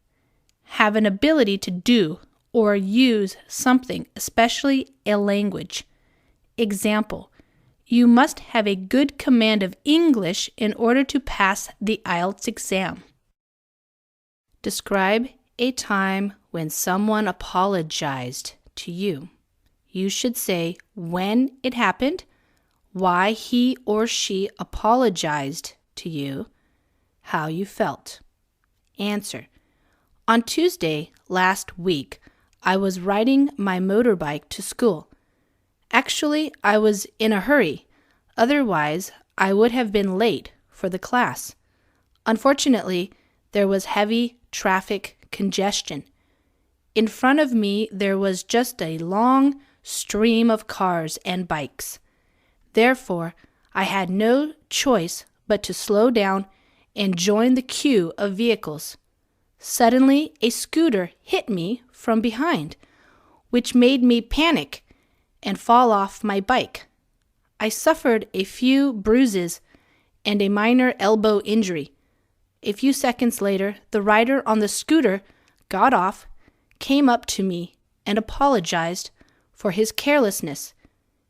Have an ability to do or use something, especially a language. Example. You must have a good command of English in order to pass the Ielts exam. Describe a time when someone apologized to you. You should say when it happened, why he or she apologized to you, how you felt. Answer. On Tuesday last week, I was riding my motorbike to school. Actually, I was in a hurry. Otherwise, I would have been late for the class. Unfortunately, there was heavy traffic congestion. In front of me, there was just a long stream of cars and bikes. Therefore, I had no choice but to slow down and join the queue of vehicles. Suddenly, a scooter hit me from behind, which made me panic and fall off my bike. I suffered a few bruises and a minor elbow injury. A few seconds later, the rider on the scooter got off, came up to me, and apologized for his carelessness.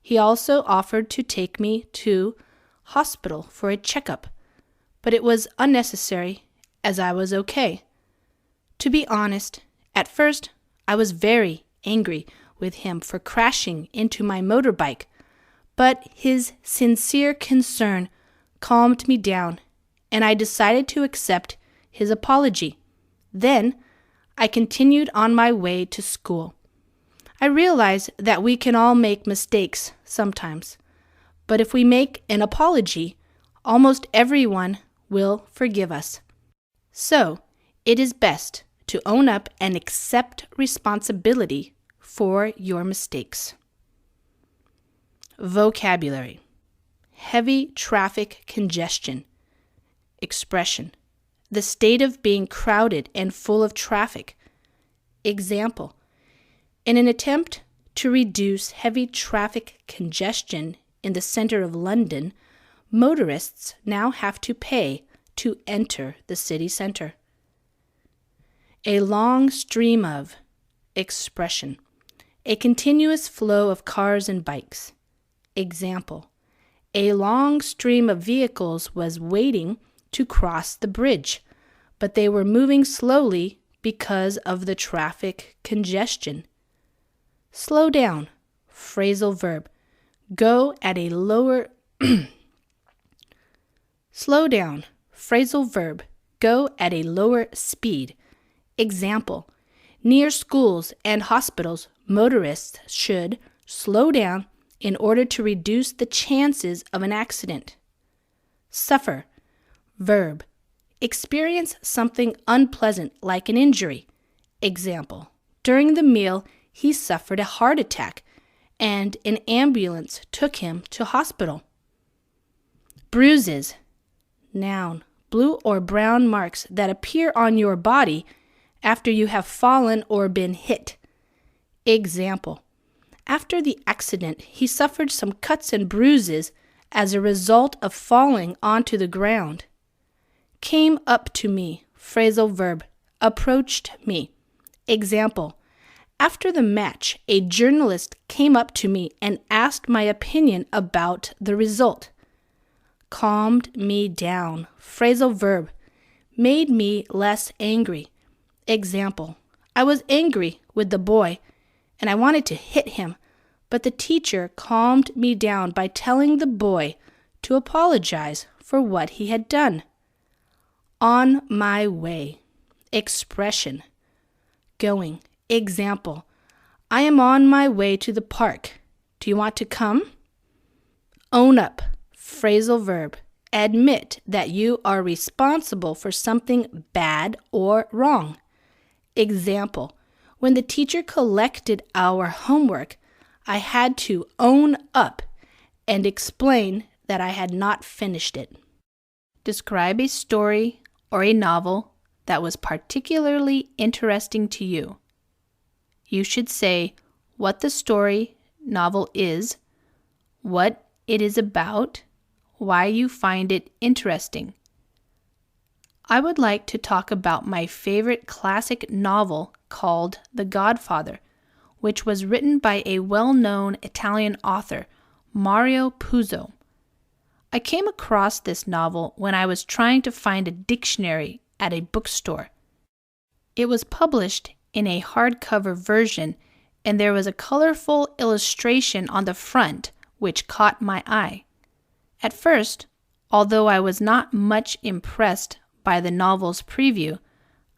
He also offered to take me to hospital for a checkup, but it was unnecessary as I was okay. To be honest, at first I was very angry with him for crashing into my motorbike, but his sincere concern calmed me down, and I decided to accept his apology. Then I continued on my way to school. I realize that we can all make mistakes sometimes, But if we make an apology, almost everyone will forgive us. So, it is best to own up and accept responsibility for your mistakes. Vocabulary: heavy traffic congestion. Expression: the state of being crowded and full of traffic. Example: in an attempt to reduce heavy traffic congestion in the center of London, motorists now have to pay to enter the city center. A long stream of. Expression: a continuous flow of cars and bikes. Example: a long stream of vehicles was waiting to cross the bridge, but they were moving slowly because of the traffic congestion. Slow down. Phrasal verb: go at a lower Slow down. Phrasal verb: go at a lower speed. Example: near schools and hospitals, motorists should slow down in order to reduce the chances of an accident. Suffer. Verb: experience something unpleasant like an injury. Example: during the meal, he suffered a heart attack and an ambulance took him to hospital. Bruises. Noun: blue or brown marks that appear on your body after you have fallen or been hit. Example: after the accident, he suffered some cuts and bruises as a result of falling onto the ground. Came up to me. Phrasal verb: approached me. Example: after the match, a journalist came up to me and asked my opinion about the result. Calmed me down. Phrasal verb: made me less angry. Example: I was angry with the boy and I wanted to hit him, but the teacher calmed me down by telling the boy to apologize for what he had done. On my way. Expression: going. Example: I am on my way to the park. Do you want to come? Own up. Phrasal verb: admit that you are responsible for something bad or wrong. Example: when the teacher collected our homework, I had to own up and explain that I had not finished it. Describe a story or a novel that was particularly interesting to you. You should say what the story, novel is, what it is about, why you find it interesting. I would like to talk about my favorite classic novel called The Godfather, which was written by a well-known Italian author, Mario Puzo. I came across this novel when I was trying to find a dictionary at a bookstore. It was published in a hardcover version, and there was a colorful illustration on the front which caught my eye. At first, although I was not much impressed by the novel's preview,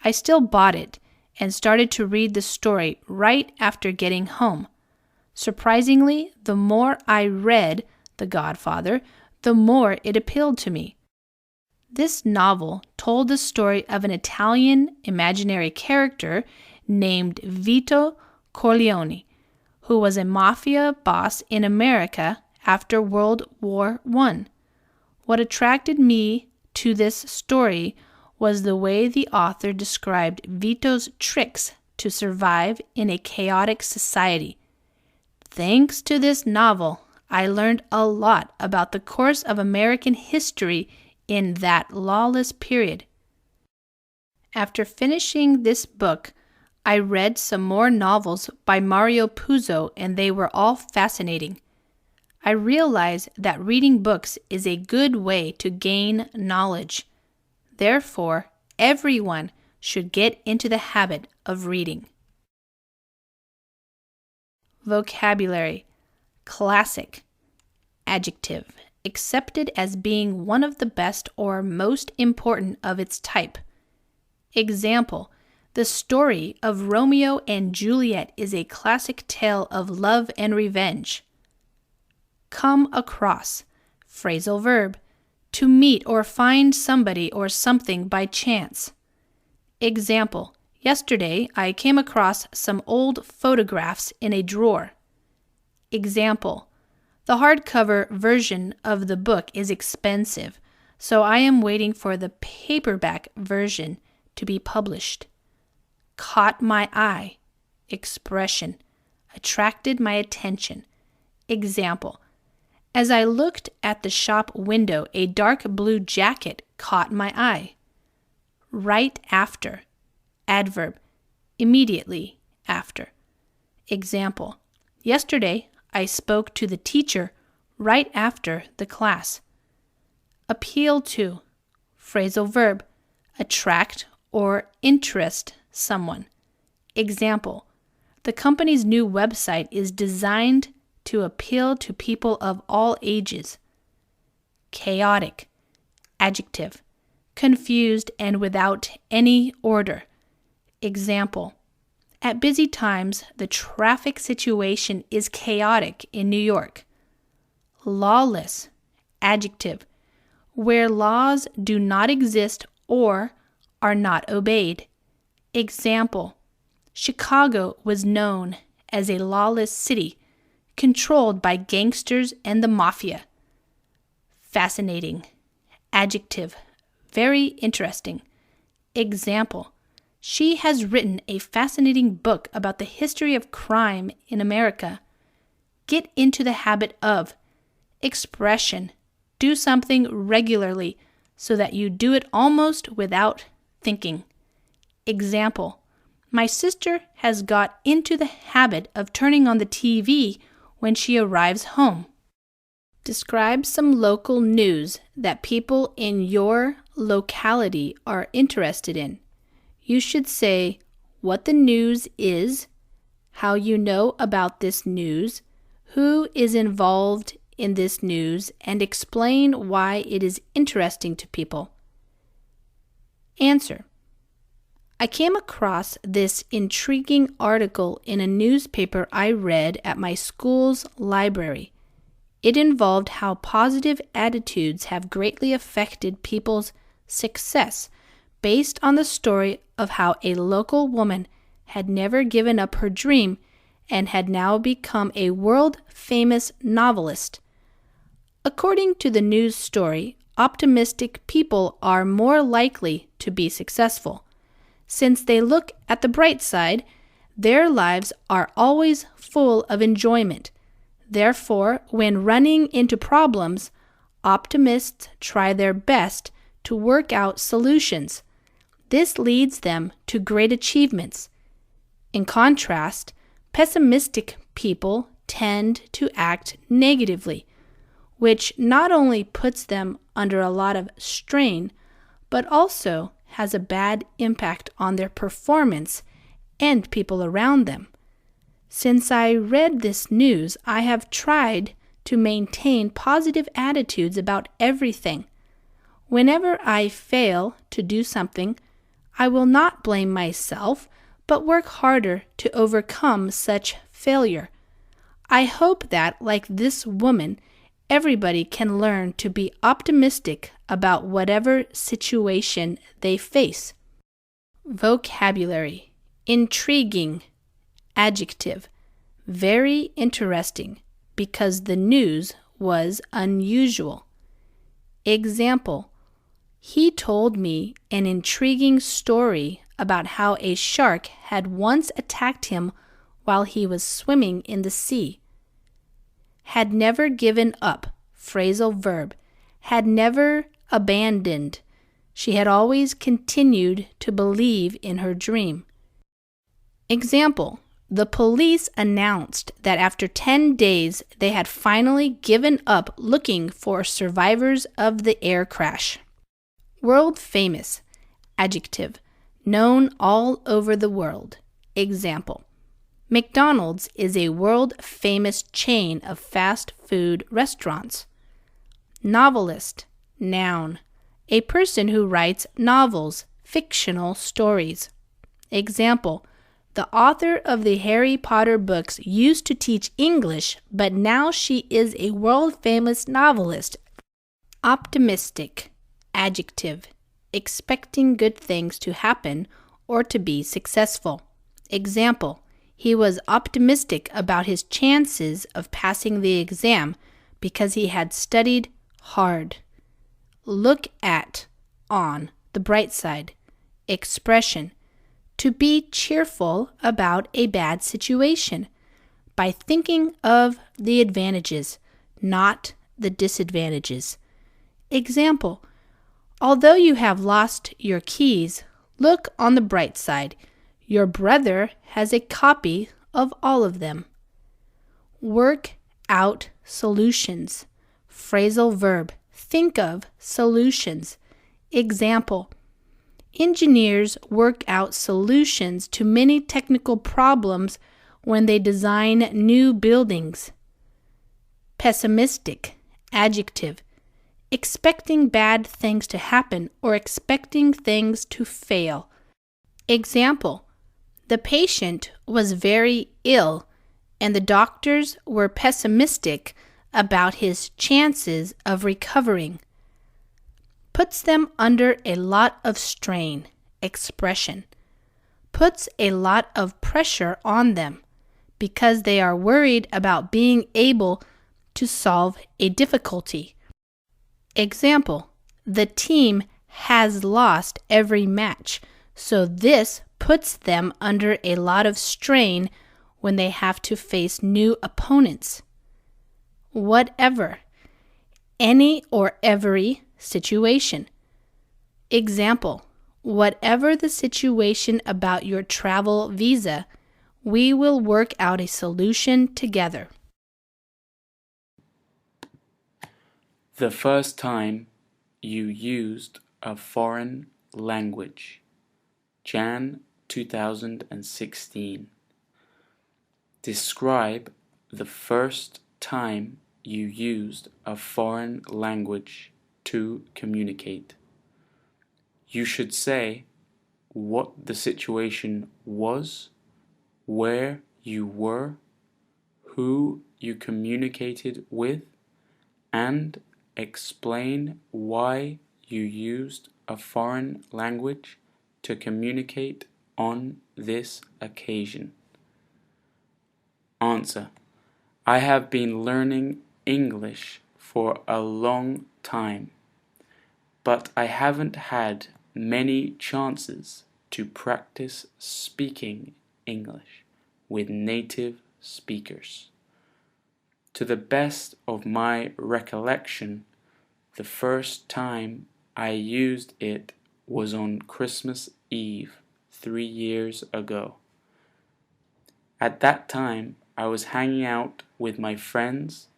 I still bought it and started to read the story right after getting home. Surprisingly, the more I read The Godfather, the more it appealed to me. This novel told the story of an Italian imaginary character named Vito Corleone, who was a mafia boss in America after World War I. What attracted me to this story was the way the author described Vito's tricks to survive in a chaotic society. Thanks to this novel, I learned a lot about the course of American history in that lawless period. After finishing this book, I read some more novels by Mario Puzo, and they were all fascinating. I realized that reading books is a good way to gain knowledge. Therefore, everyone should get into the habit of reading. Vocabulary: classic. Adjective: accepted as being one of the best or most important of its type. Example: the story of Romeo and Juliet is a classic tale of love and revenge. come across. Phrasal verb. To meet or find somebody or something by chance. Example. Yesterday, I came across some old photographs in a drawer. Example. The hardcover version of the book is expensive, so I am waiting for the paperback version to be published. Caught my eye. Expression. Attracted my attention. Example. As I looked at the shop window, a dark blue jacket caught my eye. Right after. Adverb. Immediately after. Example. Yesterday, I spoke to the teacher right after the class. Appeal to. Phrasal verb. Attract or interest someone. Example. The company's new website is designed to appeal to people of all ages. Chaotic. Adjective. Confused and without any order. Example. At busy times, the traffic situation is chaotic in New York. Lawless. Adjective. Where laws do not exist or are not obeyed. Example. Chicago was known as a lawless city, controlled by gangsters and the mafia. Fascinating. Adjective. Very interesting. Example. She has written a fascinating book about the history of crime in America. Get into the habit of. Expression. Do something regularly so that you do it almost without thinking. Example. My sister has got into the habit of turning on the TV when she arrives home. Describe some local news that people in your locality are interested in. You should say what the news is, how you know about this news, who is involved in this news, and explain why it is interesting to people. Answer. I came across this intriguing article in a newspaper I read at my school's library. It involved how positive attitudes have greatly affected people's success based on the story of how a local woman had never given up her dream and had now become a world-famous novelist. According to the news story, optimistic people are more likely to be successful. Since they look at the bright side, their lives are always full of enjoyment. Therefore, when running into problems, optimists try their best to work out solutions. This leads them to great achievements. In contrast, pessimistic people tend to act negatively, which not only puts them under a lot of strain, but also has a bad impact on their performance and people around them. Since I read this news, I have tried to maintain positive attitudes about everything. Whenever I fail to do something, I will not blame myself, but work harder to overcome such failure. I hope that, like this woman, everybody can learn to be optimistic about whatever situation they face. Vocabulary. Intriguing. Adjective. Very interesting, because the news was unusual. Example. He told me an intriguing story about how a shark had once attacked him while he was swimming in the sea. Had never given up. Phrasal verb. Had never abandoned. She had always continued to believe in her dream. Example. The police announced that after 10 days they had finally given up looking for survivors of the air crash. World famous. Adjective. Known all over the world. Example. McDonald's is a world-famous chain of fast food restaurants. Novelist. Noun. A person who writes novels, fictional stories. Example. The author of the Harry Potter books used to teach English, but now she is a world-famous novelist. Optimistic, adjective, expecting good things to happen or to be successful. Example, he was optimistic about his chances of passing the exam because he had studied hard. Look at, on the bright side. Expression, to be cheerful about a bad situation by thinking of the advantages, not the disadvantages. Example, although you have lost your keys, look on the bright side. Your brother has a copy of all of them. Work out solutions. Phrasal verb, think of solutions. Example, engineers work out solutions to many technical problems when they design new buildings. Pessimistic, adjective, expecting bad things to happen or expecting things to fail. Example, the patient was very ill and the doctors were pessimistic about his chances of recovering. Puts them under a lot of strain. Expression, puts a lot of pressure on them because they are worried about being able to solve a difficulty. Example, the team has lost every match, so this puts them under a lot of strain when they have to face new opponents. Whatever, any or every situation. Example, whatever the situation about your travel visa, we will work out a solution together. The first time you used a foreign language. Jan 2016. Describe the first time you used a foreign language to communicate. You should say what the situation was, where you were, who you communicated with, and explain why you used a foreign language to communicate on this occasion. Answer: I have been learning English for a long time, but I haven't had many chances to practice speaking English with native speakers. To the best of my recollection, the first time I used it was on Christmas Eve 3 years ago. At that time, I was hanging out with my friends.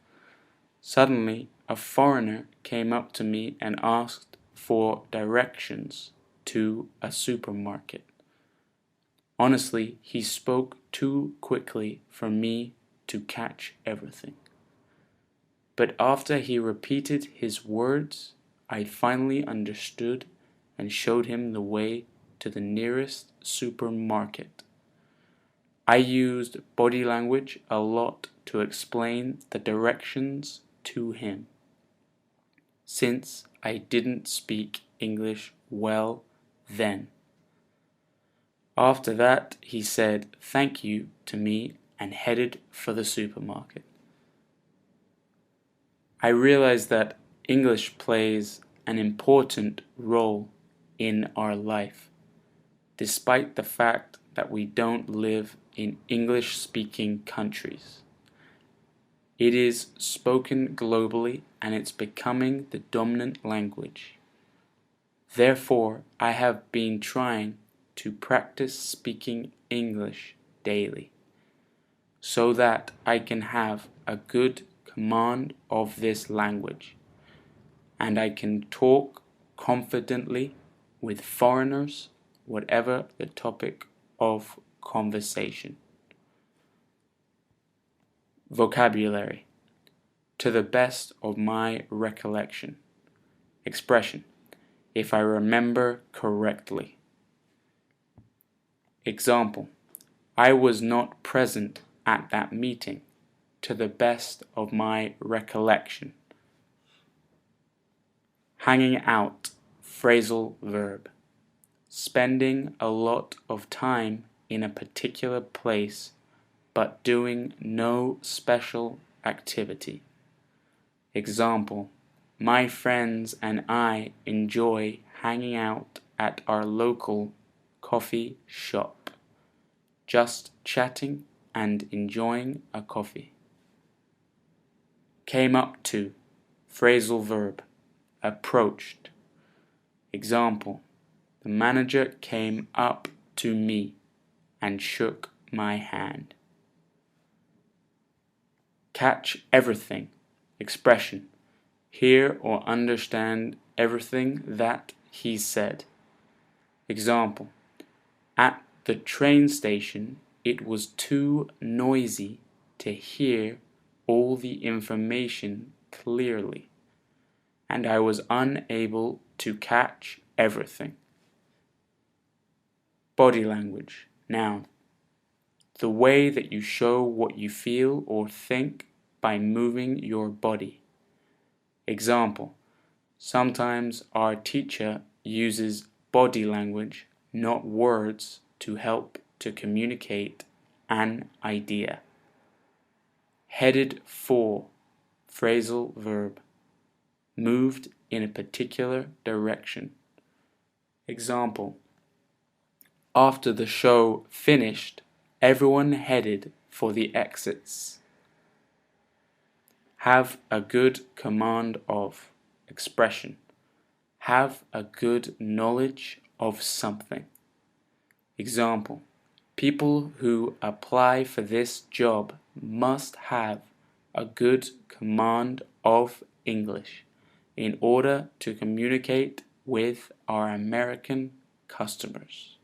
Suddenly, a foreigner came up to me and asked for directions to a supermarket. Honestly, he spoke too quickly for me to catch everything. But after he repeated his words, I finally understood and showed him the way to the nearest supermarket. I used body language a lot to explain the directions to him, since I didn't speak English well then. After that, he said thank you to me and headed for the supermarket. I realized that English plays an important role in our life, despite the fact that we don't live in English-speaking countries. It is spoken globally and it's becoming the dominant language. Therefore, I have been trying to practice speaking English daily, so that I can have a good command of this language, and I can talk confidently with foreigners, whatever the topic of conversation. Vocabulary. To the best of my recollection. Expression. If I remember correctly. Example. I was not present at that meeting, to the best of my recollection. Hanging out, phrasal verb. Spending a lot of time in a particular place but doing no special activity. Example, my friends and I enjoy hanging out at our local coffee shop, just chatting and enjoying a coffee. Came up to, phrasal verb, approached. Example, the manager came up to me and shook my hand. Catch everything, expression, hear or understand everything that he said. Example, at the train station it was too noisy to hear all the information clearly, and I was unable to catch everything. Body language, noun. The way that you show what you feel or think by moving your body. Example, sometimes our teacher uses body language, not words, to help to communicate an idea. Headed for, phrasal verb, moved in a particular direction. Example, after the show finished, everyone headed for the exits. Have a good command of, expression. Have a good knowledge of something. Example, people who apply for this job must have a good command of English in order to communicate with our American customers.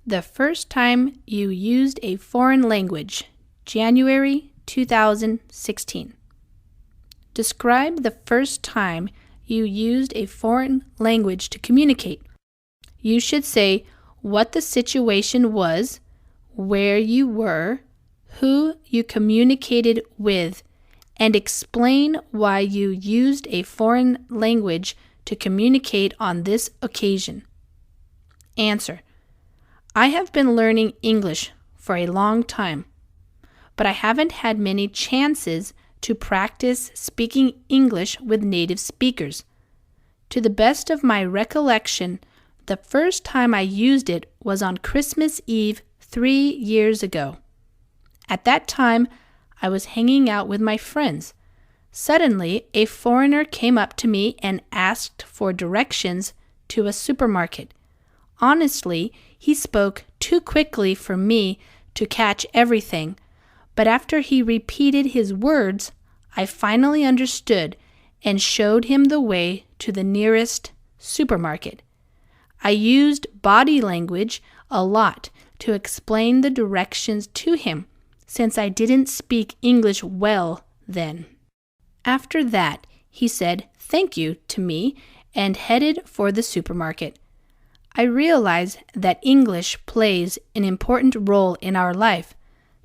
The first time you used a foreign language, January 2016. Describe the first time you used a foreign language to communicate. You should say what the situation was, where you were, who you communicated with, and explain why you used a foreign language to communicate on this occasion. Answer: I have been learning English for a long time, but I haven't had many chances to practice speaking English with native speakers. To the best of my recollection, the first time I used it was on Christmas Eve 3 years ago. At that time, I was hanging out with my friends. Suddenly, a foreigner came up to me and asked for directions to a supermarket. Honestly, he spoke too quickly for me to catch everything, but after he repeated his words, I finally understood and showed him the way to the nearest supermarket. I used body language a lot to explain the directions to him, since I didn't speak English well then. After that, he said thank you to me and headed for the supermarket. I realize that English plays an important role in our life,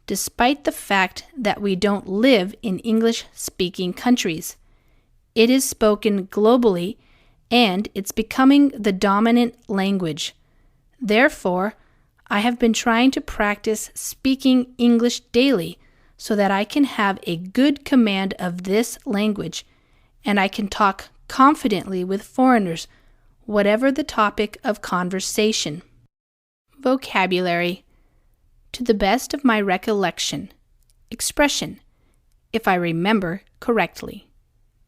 despite the fact that we don't live in English-speaking countries. It is spoken globally, and it's becoming the dominant language. Therefore, I have been trying to practice speaking English daily so that I can have a good command of this language, and I can talk confidently with foreigners, whatever the topic of conversation. Vocabulary. To the best of my recollection. Expression. If I remember correctly.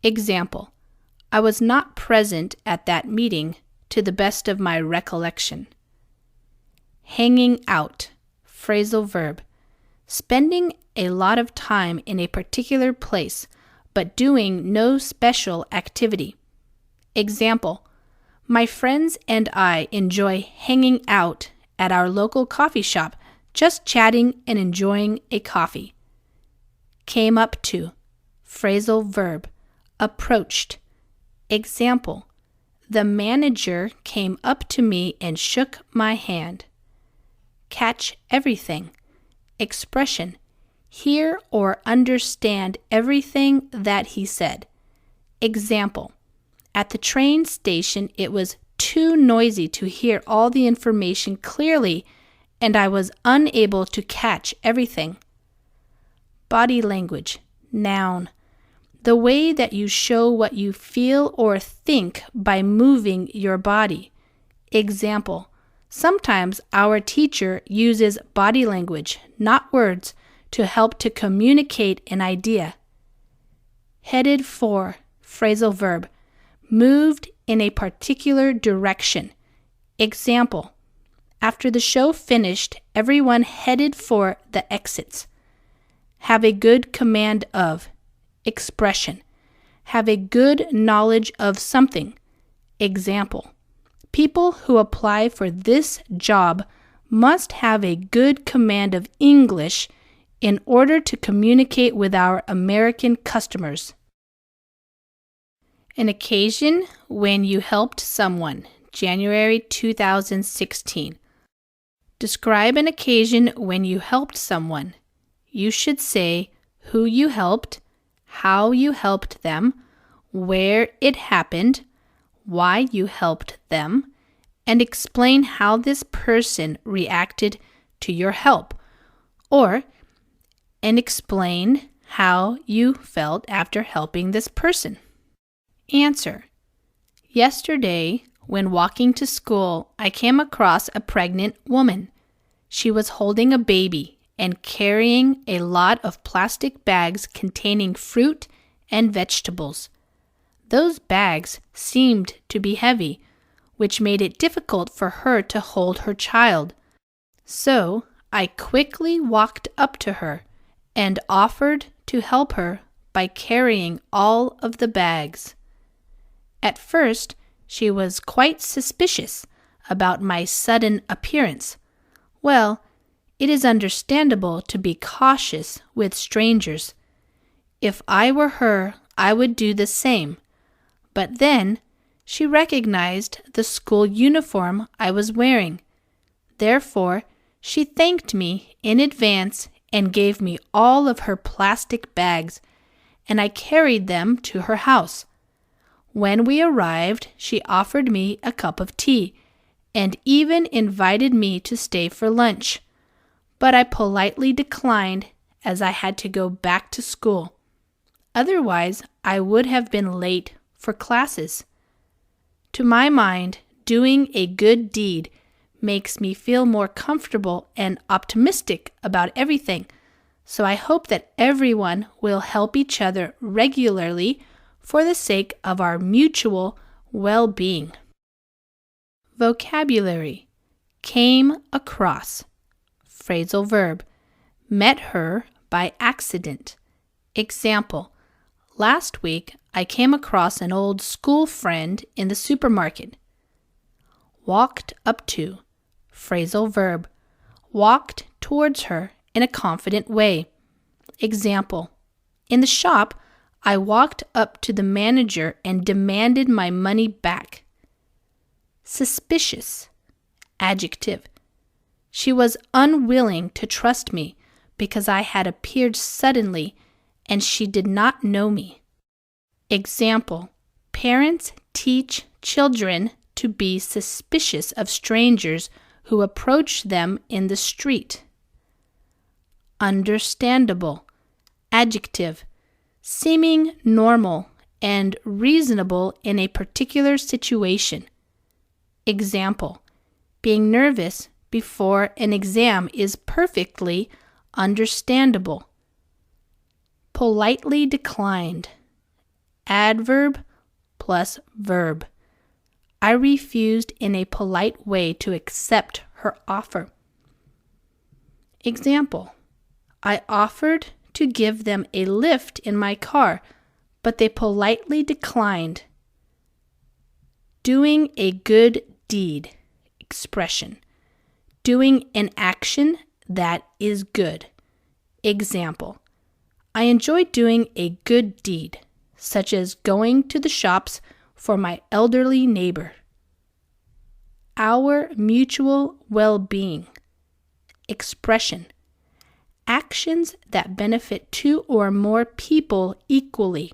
Example. I was not present at that meeting, to the best of my recollection. Hanging out. Phrasal verb. Spending a lot of time in a particular place, but doing no special activity. Example. My friends and I enjoy hanging out at our local coffee shop, just chatting and enjoying a coffee. Came up to. Phrasal verb. Approached. Example. The manager came up to me and shook my hand. Catch everything. Expression: hear or understand everything that he said. Example: at the train station, it was too noisy to hear all the information clearly, and I was unable to catch everything. Body language. Noun: the way that you show what you feel or think by moving your body. Example: sometimes our teacher uses body language, not words, to help to communicate an idea. Headed for, phrasal verb, moved in a particular direction. Example: after the show finished, everyone headed for the exits. Have a good command of. Expression: have a good knowledge of something. Example: people who apply for this job must have a good command of English in order to communicate with our American customers. An occasion when you helped someone. January 2016. Describe an occasion when you helped someone. You should say who you helped, how you helped them, where it happened, why you helped them, and explain how this person reacted to your help, and explain how you felt after helping this person. Answer: yesterday, when walking to school, I came across a pregnant woman. She was holding a baby and carrying a lot of plastic bags containing fruit and vegetables. Those bags seemed to be heavy, which made it difficult for her to hold her child. So I quickly walked up to her and offered to help her by carrying all of the bags. At first, she was quite suspicious about my sudden appearance. Well, it is understandable to be cautious with strangers. If I were her, I would do the same. But then, she recognized the school uniform I was wearing. Therefore, she thanked me in advance and gave me all of her plastic bags, and I carried them to her house. When we arrived, she offered me a cup of tea and even invited me to stay for lunch. But I politely declined as I had to go back to school. Otherwise, I would have been late for classes. To my mind, doing a good deed makes me feel more comfortable and optimistic about everything, so I hope that everyone will help each other regularly for the sake of our mutual well-being. Vocabulary. Came across. Phrasal verb. Met her by accident. Example: last week I came across an old school friend in the supermarket. Walked up to. Phrasal verb. Walked towards her in a confident way. Example: in the shop, I walked up to the manager and demanded my money back. Suspicious. Adjective: she was unwilling to trust me because I had appeared suddenly and she did not know me. Example: parents teach children to be suspicious of strangers who approach them in the street. Understandable. Adjective: seeming normal and reasonable in a particular situation. Example: being nervous before an exam is perfectly understandable. Politely declined. Adverb plus verb. I refused in a polite way to accept her offer. Example: I offered to give them a lift in my car, but they politely declined. Doing a good deed. Expression: doing an action that is good. Example: I enjoy doing a good deed, such as going to the shops for my elderly neighbor. Our mutual well-being. Expression. Actions that benefit two or more people equally.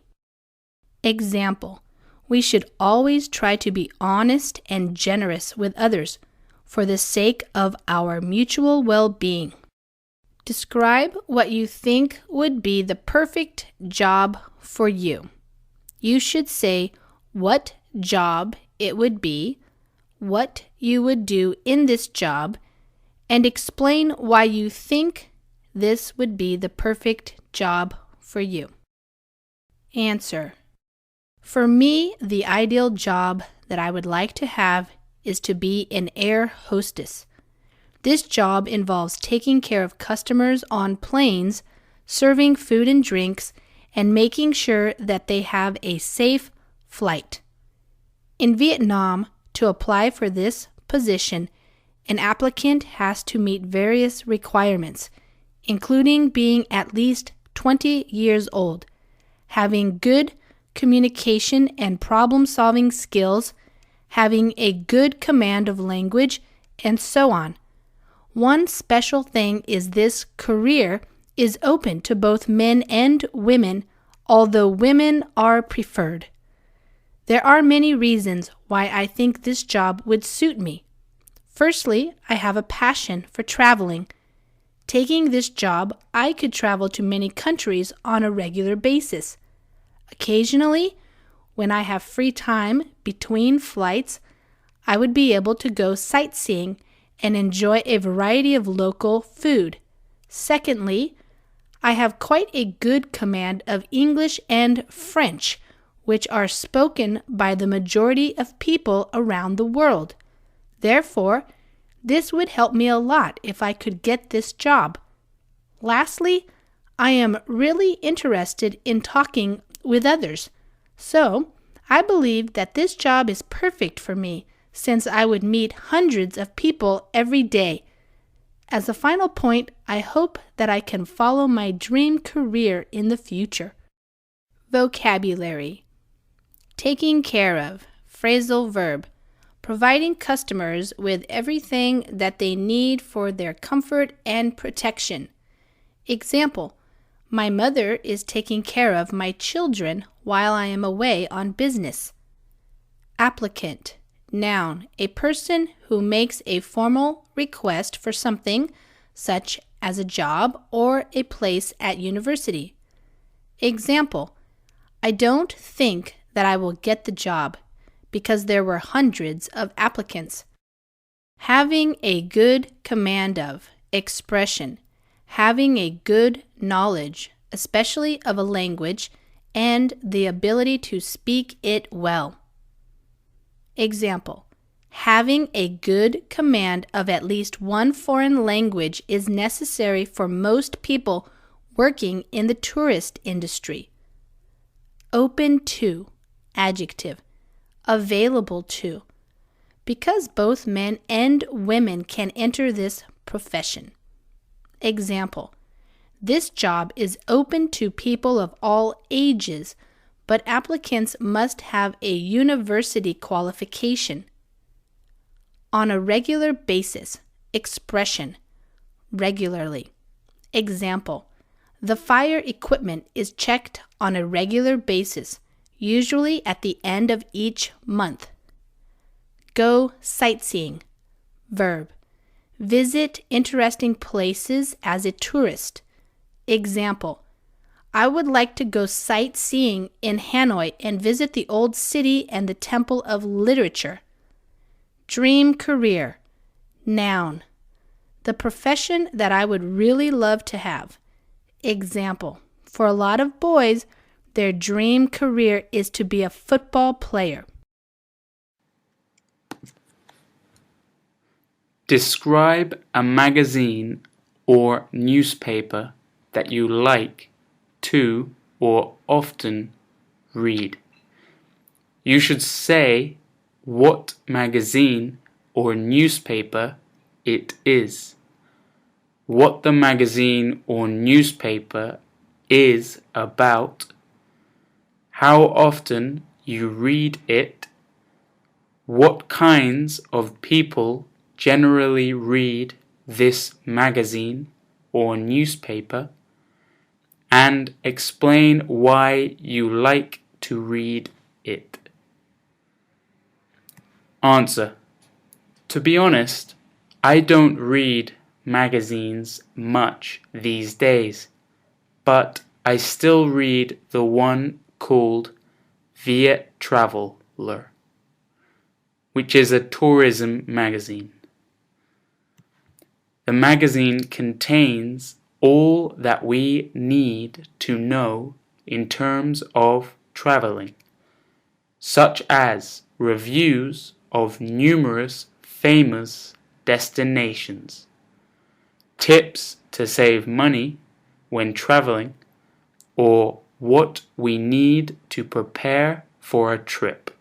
Example. We should always try to be honest and generous with others for the sake of our mutual well-being. Describe what you think would be the perfect job for you. You should say what job it would be, what you would do in this job, and explain why you think this would be the perfect job for you. Answer. For me, the ideal job that I would like to have is to be an air hostess. This job involves taking care of customers on planes, serving food and drinks, and making sure that they have a safe flight. In Vietnam, to apply for this position, an applicant has to meet various requirements, including being at least 20 years old, having good communication and problem-solving skills, having a good command of language, and so on. One special thing is this career is open to both men and women, although women are preferred. There are many reasons why I think this job would suit me. Firstly, I have a passion for traveling. Taking this job, I could travel to many countries on a regular basis. Occasionally, when I have free time between flights, I would be able to go sightseeing and enjoy a variety of local food. Secondly, I have quite a good command of English and French, which are spoken by the majority of people around the world. Therefore, this would help me a lot if I could get this job. Lastly, I am really interested in talking with others. So, I believe that this job is perfect for me since I would meet hundreds of people every day. As a final point, I hope that I can follow my dream career in the future. Vocabulary. Taking care of, phrasal verb. Providing customers with everything that they need for their comfort and protection. Example, my mother is taking care of my children while I am away on business. Applicant, noun, a person who makes a formal request for something, such as a job or a place at university. Example, I don't think that I will get the job because there were hundreds of applicants. Having a good command of, expression, having a good knowledge, especially of a language, and the ability to speak it well. Example, having a good command of at least one foreign language is necessary for most people working in the tourist industry. Open to, adjective, available to, because both men and women can enter this profession. Example, this job is open to people of all ages, but applicants must have a university qualification. On a regular basis, expression, regularly. Example, the fire equipment is checked on a regular basis, usually at the end of each month. Go sightseeing, verb. Visit interesting places as a tourist. Example, I would like to go sightseeing in Hanoi and visit the old city and the Temple of Literature. Dream career, noun. The profession that I would really love to have. Example, for a lot of boys, their dream career is to be a football player. Describe a magazine or newspaper that you like to or often read. You should say what magazine or newspaper it is, what the magazine or newspaper is about, how often you read it, What kinds of people generally read this magazine or newspaper, and explain why you like to read it. Answer: to be honest, I don't read magazines much these days, but I still read the one called Via Traveler, which is a tourism magazine. The magazine contains all that we need to know in terms of traveling, such as reviews of numerous famous destinations, tips to save money when traveling, or what we need to prepare for a trip.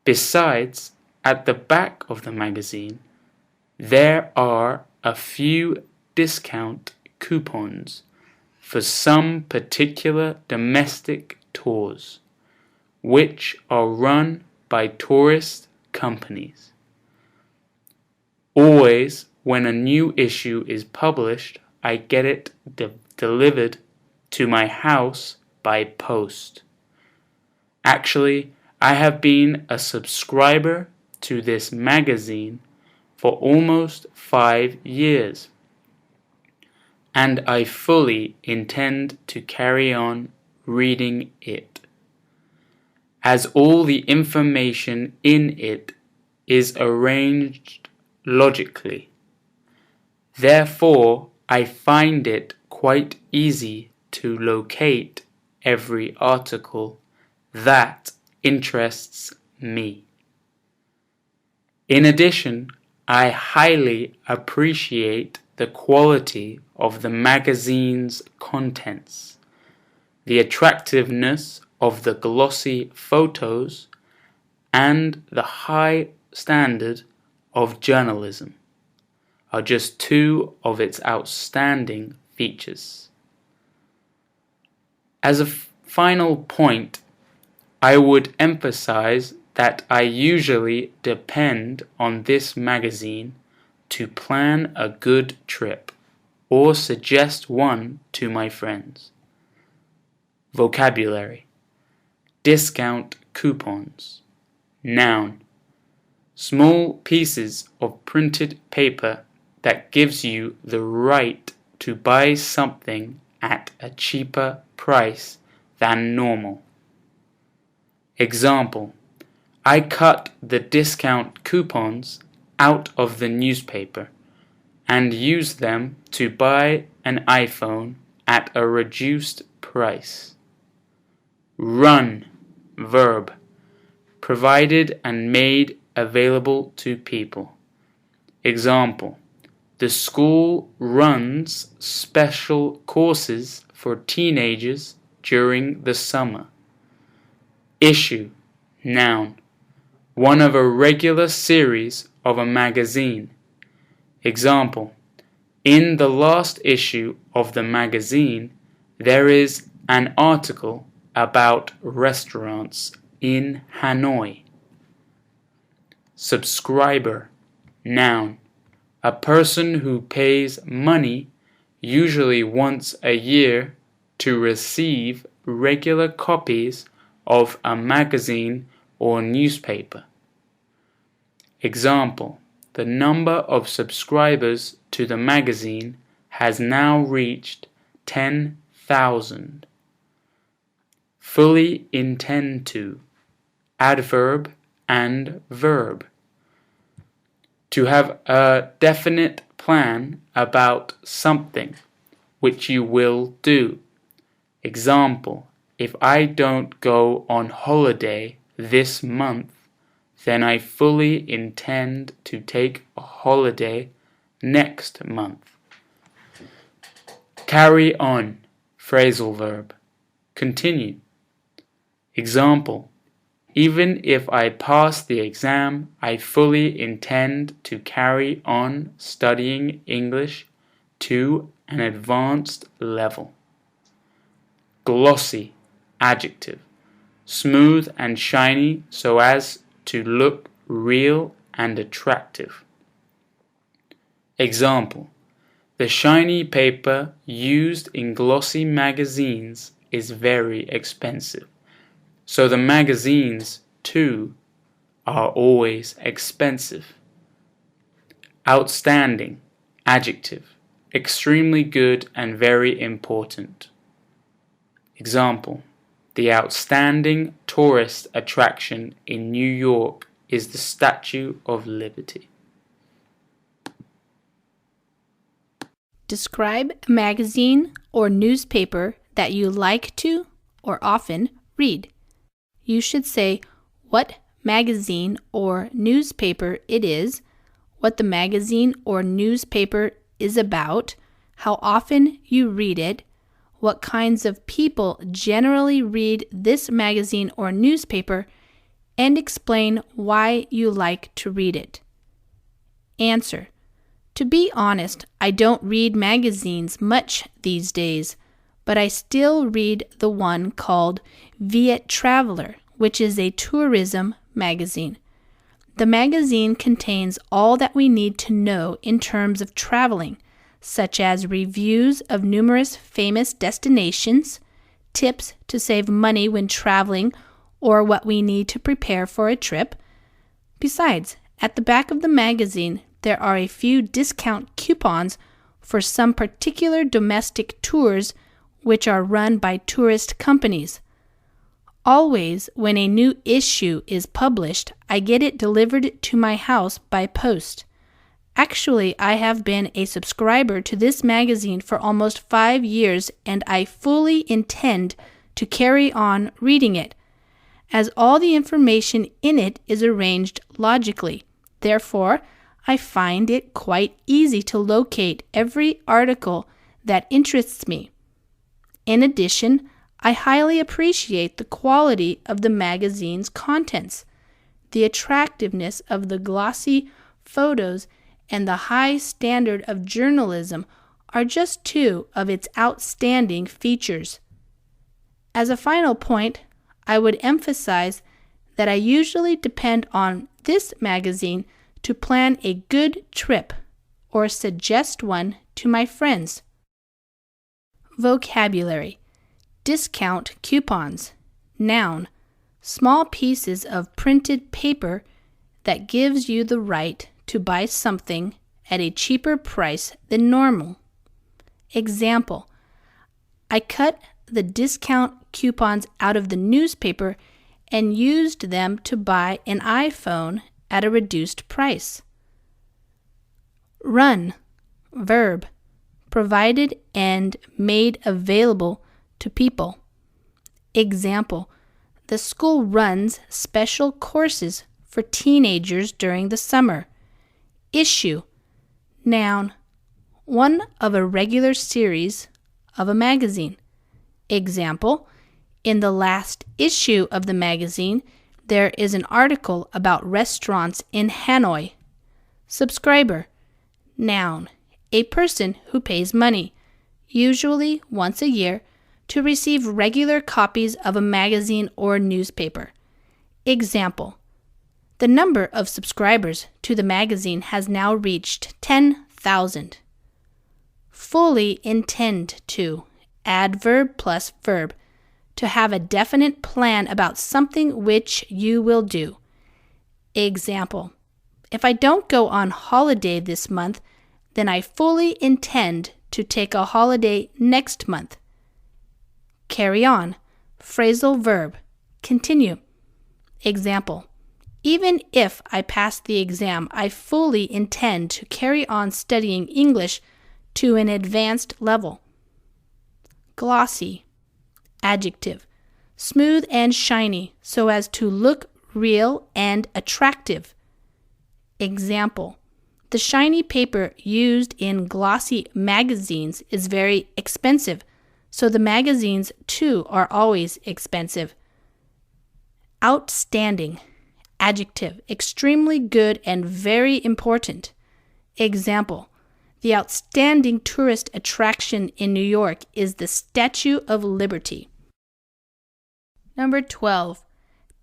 Besides, at the back of the magazine, there are a few discount coupons for some particular domestic tours, which are run by tourist companies. Always, when a new issue is published, I get it delivered to my house by post. Actually, I have been a subscriber to this magazine for almost 5 years, and I fully intend to carry on reading it, as all the information in it is arranged logically. Therefore, I find it quite easy to locate every article that interests me. In addition, I highly appreciate the quality of the magazine's contents, the attractiveness of the glossy photos, and the high standard of journalism are just two of its outstanding features. As a final point, I would emphasize that I usually depend on this magazine to plan a good trip or suggest one to my friends. Vocabulary: discount coupons. Noun: small pieces of printed paper that gives you the right to buy something at a cheaper price than normal. Example: I cut the discount coupons out of the newspaper and used them to buy an iPhone at a reduced price. Run, verb: provided and made available to people. Example: the school runs special courses for teenagers during the summer. Issue, noun: one of a regular series of a magazine. Example: in the last issue of the magazine, there is an article about restaurants in Hanoi. Subscriber, noun: a person who pays money, usually once a year, to receive regular copies of a magazine or newspaper. Example: the number of subscribers to the magazine has now reached 10,000. Fully intend to, adverb and verb: to have a definite plan about something which you will do. Example: if I don't go on holiday this month, then I fully intend to take a holiday next month. Carry on, phrasal verb: continue. Example: even if I pass the exam, I fully intend to carry on studying English to an advanced level. Glossy, adjective: smooth and shiny so as to look real and attractive. Example: the shiny paper used in glossy magazines is very expensive, so the magazines, too, are always expensive. Outstanding, adjective, extremely good and very important. Example: the outstanding tourist attraction in New York is the Statue of Liberty. Describe a magazine or newspaper that you like to or often read. You should say what magazine or newspaper it is, what the magazine or newspaper is about, how often you read it, what kinds of people generally read this magazine or newspaper, and explain why you like to read it. Answer: to be honest, I don't read magazines much these days, but I still read the one called Viet Traveler, which is a tourism magazine. The magazine contains all that we need to know in terms of traveling, such as reviews of numerous famous destinations, tips to save money when traveling, or what we need to prepare for a trip. Besides, at the back of the magazine, there are a few discount coupons for some particular domestic tours which are run by tourist companies. Always, when a new issue is published, I get it delivered to my house by post. Actually, I have been a subscriber to this magazine for almost 5 years, and I fully intend to carry on reading it, as all the information in it is arranged logically. Therefore, I find it quite easy to locate every article that interests me. In addition, I highly appreciate the quality of the magazine's contents. The attractiveness of the glossy photos and the high standard of journalism are just two of its outstanding features. As a final point, I would emphasize that I usually depend on this magazine to plan a good trip or suggest one to my friends. Vocabulary: discount coupons. Noun: small pieces of printed paper that gives you the right to buy something at a cheaper price than normal. Example: I cut the discount coupons out of the newspaper and used them to buy an iPhone at a reduced price. Run, verb, provided and made available to people. Example: the school runs special courses for teenagers during the summer. Issue, noun, one of a regular series of a magazine. Example: in the last issue of the magazine, there is an article about restaurants in Hanoi. Subscriber, noun, a person who pays money, usually once a year, to receive regular copies of a magazine or newspaper. Example: the number of subscribers to the magazine has now reached 10,000. Fully intend to, adverb plus verb, to have a definite plan about something which you will do. Example: if I don't go on holiday this month, then I fully intend to take a holiday next month. Carry on, phrasal verb, continue. Example: even if I pass the exam, I fully intend to carry on studying English to an advanced level. Glossy, adjective, smooth and shiny so as to look real and attractive. Example: the shiny paper used in glossy magazines is very expensive, so the magazines too are always expensive. Outstanding, adjective, extremely good and very important. Example: the outstanding tourist attraction in New York is the Statue of Liberty. Number 12.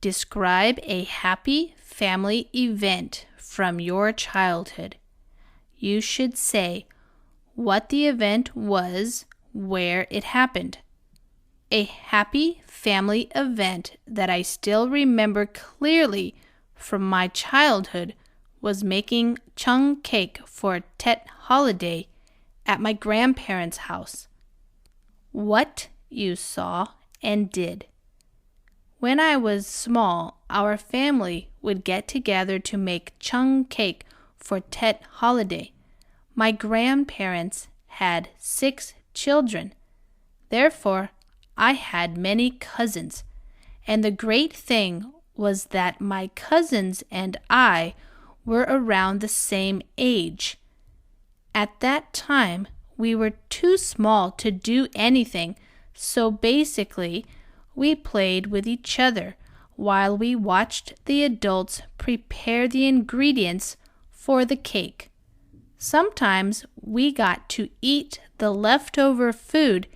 Describe a happy family event from your childhood. You should say what the event was, where it happened. A happy family event that I still remember clearly from my childhood was making chung cake for Tet holiday at my grandparents' house. What you saw and did. When I was small, our family would get together to make chung cake for Tet holiday. My grandparents had 6 children. Therefore, I had many cousins, and the great thing was that my cousins and I were around the same age. At that time, we were too small to do anything, so basically, we played with each other while we watched the adults prepare the ingredients for the cake. Sometimes we got to eat the leftover food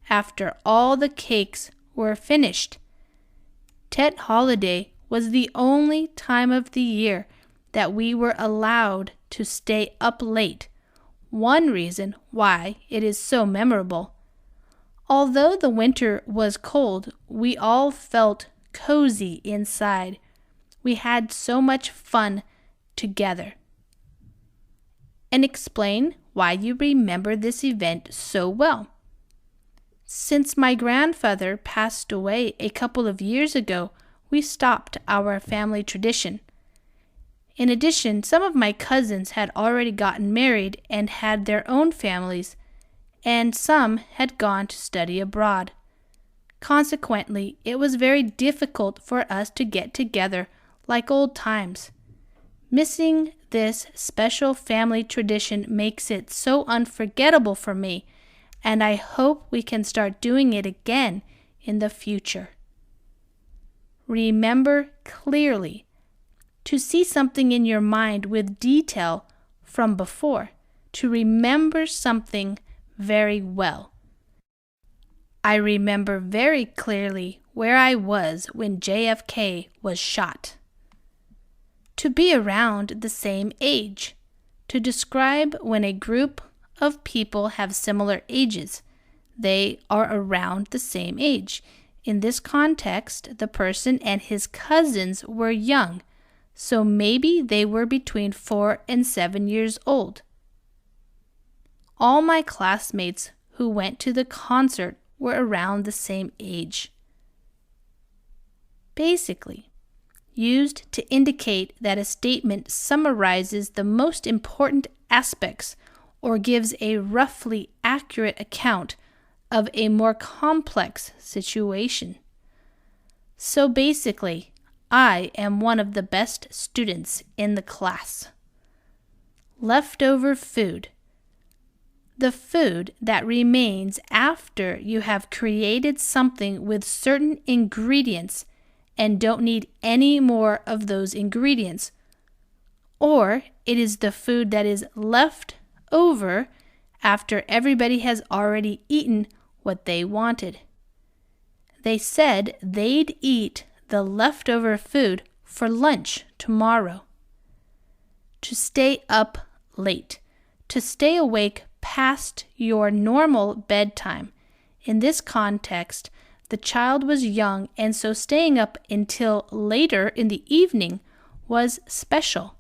after all the cakes were finished. Tet holiday was the only time of the year that we were allowed to stay up late. One reason why it is so memorable. Although the winter was cold, we all felt cozy inside. We had so much fun together. And explain why you remember this event so well. Since my grandfather passed away a couple of years ago, we stopped our family tradition. In addition, some of my cousins had already gotten married and had their own families, and some had gone to study abroad. Consequently, it was very difficult for us to get together like old times. Missing this special family tradition makes it so unforgettable for me, and I hope we can start doing it again in the future. Remember clearly. To see something in your mind with detail from before. To remember something very well. I remember very clearly where I was when JFK was shot. To be around the same age. To describe when a group of people have similar ages. They are around the same age. In this context, the person and his cousins were young, so maybe they were between 4 and 7 years old. All my classmates who went to the concert were around the same age. Basically, used to indicate that a statement summarizes the most important aspects or gives a roughly accurate account of a more complex situation. So basically, I am one of the best students in the class. Leftover food. The food that remains after you have created something with certain ingredients and don't need any more of those ingredients. Or it is the food that is left over after everybody has already eaten what they wanted. They said they'd eat the leftover food for lunch tomorrow. To stay up late. To stay awake past your normal bedtime. In this context, the child was young, and so staying up until later in the evening was special.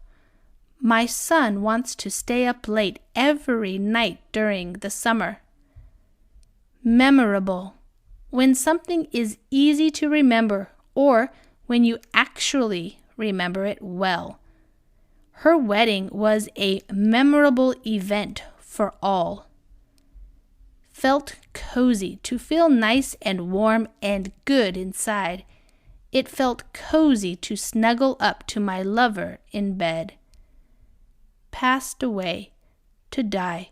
My son wants to stay up late every night during the summer. Memorable. When something is easy to remember, or when you actually remember it well. Her wedding was a memorable event for all. Felt cozy, to feel nice and warm and good inside. It felt cozy to snuggle up to my lover in bed. Passed away, to die.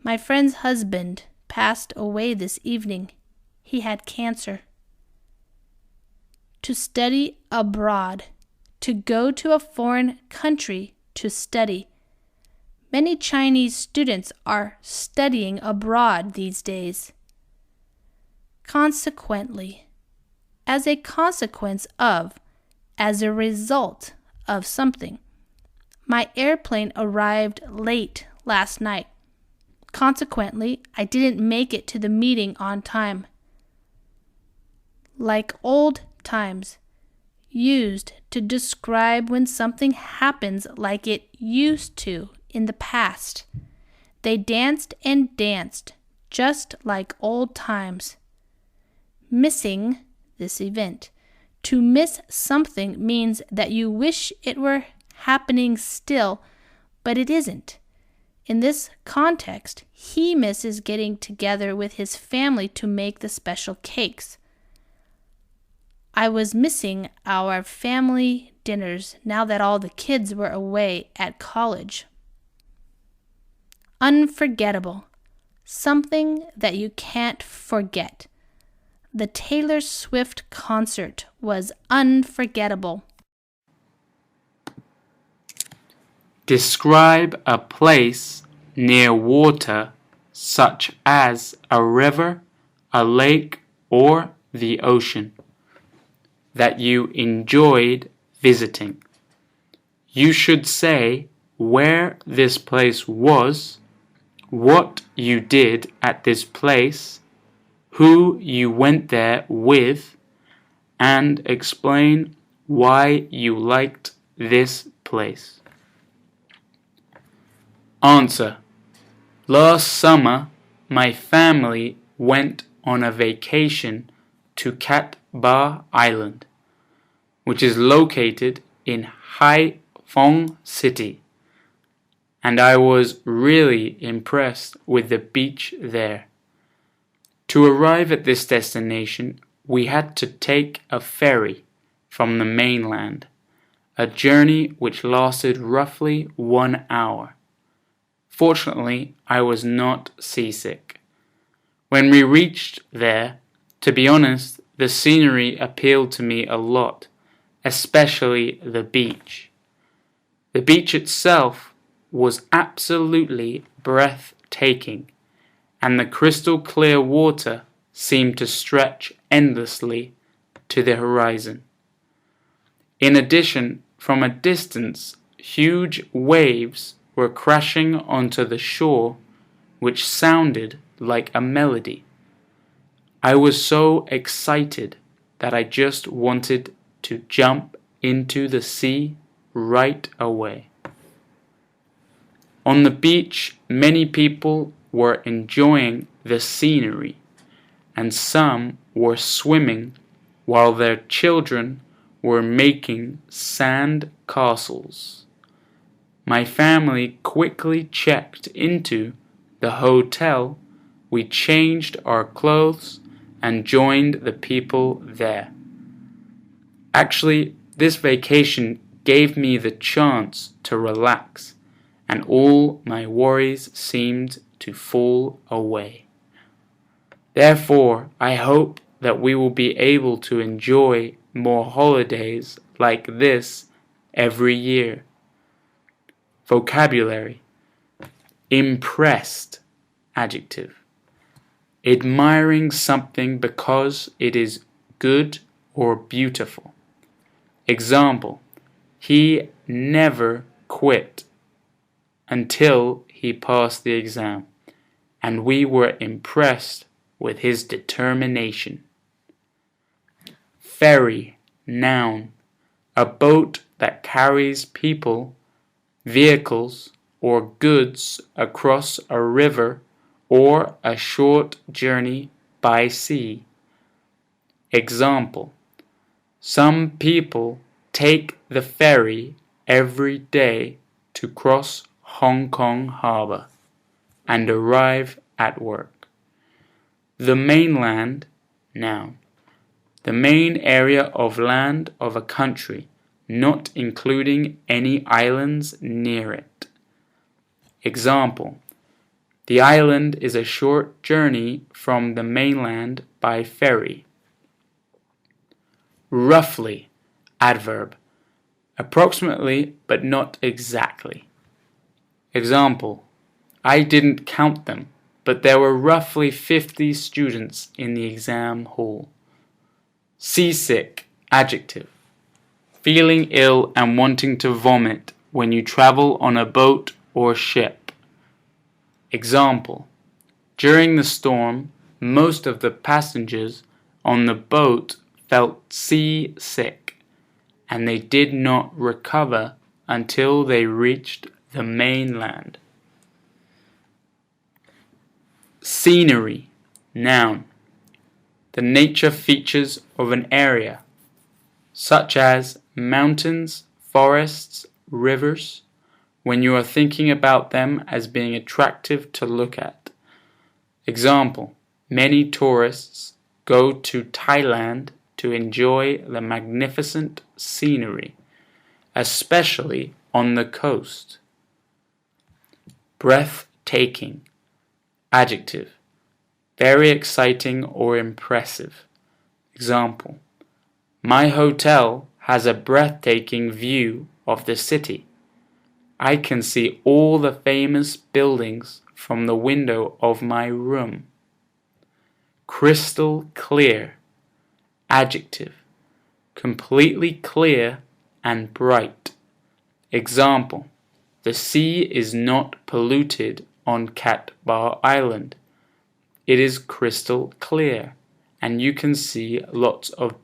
My friend's husband passed away this evening. He had cancer. To study abroad. To go to a foreign country to study. Many Chinese students are studying abroad these days. Consequently, as a consequence of, as a result of something. My airplane arrived late last night. Consequently, I didn't make it to the meeting on time. Like old times, used to describe when something happens like it used to in the past. They danced and danced, just like old times. Missing this event. To miss something means that you wish it were happening still, but it isn't. In this context, he misses getting together with his family to make the special cakes. I was missing our family dinners now that all the kids were away at college. Unforgettable. Something that you can't forget. The Taylor Swift concert was unforgettable. Describe a place near water, such as a river, a lake, or the ocean, that you enjoyed visiting. You should say where this place was, what you did at this place, who you went there with, and explain why you liked this place. Answer. Last summer, my family went on a vacation to Cat Ba Island, which is located in Hai Phong City, and I was really impressed with the beach there. To arrive at this destination, we had to take a ferry from the mainland, a journey which lasted roughly 1 hour. Fortunately, I was not seasick. When we reached there, to be honest, the scenery appealed to me a lot, especially the beach. The beach itself was absolutely breathtaking, and the crystal clear water seemed to stretch endlessly to the horizon. In addition, from a distance, huge waves were crashing onto the shore, which sounded like a melody. I was so excited that I just wanted to jump into the sea right away. On the beach, many people were enjoying the scenery, and some were swimming while their children were making sand castles. My family quickly checked into the hotel. We changed our clothes and joined the people there. Actually, this vacation gave me the chance to relax, and all my worries seemed to fall away. Therefore, I hope that we will be able to enjoy more holidays like this every year. Vocabulary. Impressed. Adjective. Admiring something because it is good or beautiful. Example. He never quit until he passed the exam, and we were impressed with his determination. Ferry. Noun. A boat that carries people, vehicles, or goods across a river or a short journey by sea. Example. Some people take the ferry every day to cross Hong Kong Harbor and arrive at work. The mainland. Noun. The main area of land of a country, not including any islands near it. Example. The island is a short journey from the mainland by ferry. Roughly. Adverb. Approximately, but not exactly. Example. I didn't count them, but there were roughly 50 students in the exam hall. Seasick. Adjective. feeling ill and wanting to vomit when you travel on a boat or ship. Example: during the storm, most of the passengers on the boat felt seasick, and they did not recover until they reached the mainland. Scenery, noun. The nature features of an area, such as mountains, forests, rivers, when you are thinking about them as being attractive to look at. Example: many tourists go to Thailand to enjoy the magnificent scenery, especially on the coast. Breathtaking, adjective, very exciting or impressive. Example: my hotel has a breathtaking view of the city. I can see all the famous buildings from the window of my room. Crystal clear, adjective, completely clear and bright. Example: the sea is not polluted on Cat Bar Island. It is crystal clear, and you can see lots of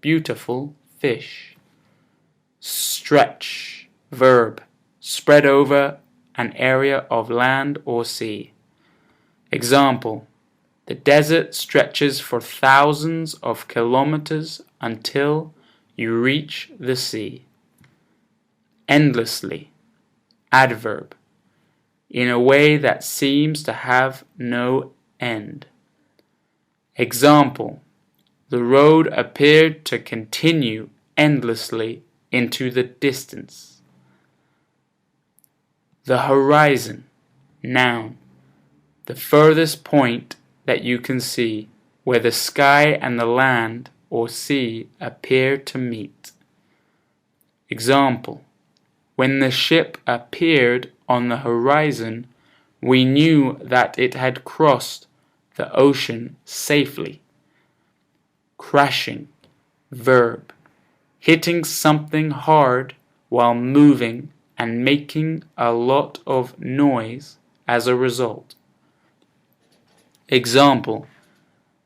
beautiful fish. Stretch, verb, spread over an area of land or sea. Example: the desert stretches for thousands of kilometers until you reach the sea. Endlessly, adverb, in a way that seems to have no end. Example: the road appeared to continue endlessly into the distance. The horizon, noun, the furthest point that you can see, where the sky and the land or sea appear to meet. Example: when the ship appeared on the horizon, we knew that it had crossed the ocean safely. Crashing, verb, hitting something hard while moving and making a lot of noise as a result. Example: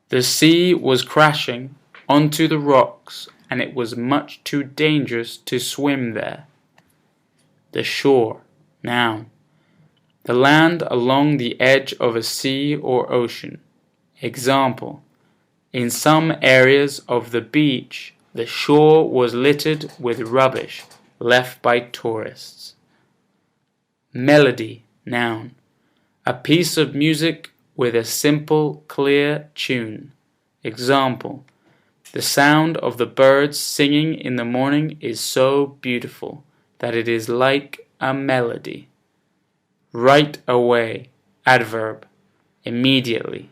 the sea was crashing onto the rocks and it was much too dangerous to swim there. The shore, noun, the land along the edge of a sea or ocean. Example: in some areas of the beach, the shore was littered with rubbish left by tourists. Melody, noun, a piece of music with a simple, clear tune. Example: the sound of the birds singing in the morning is so beautiful that it is like a melody. Right away, adverb, immediately.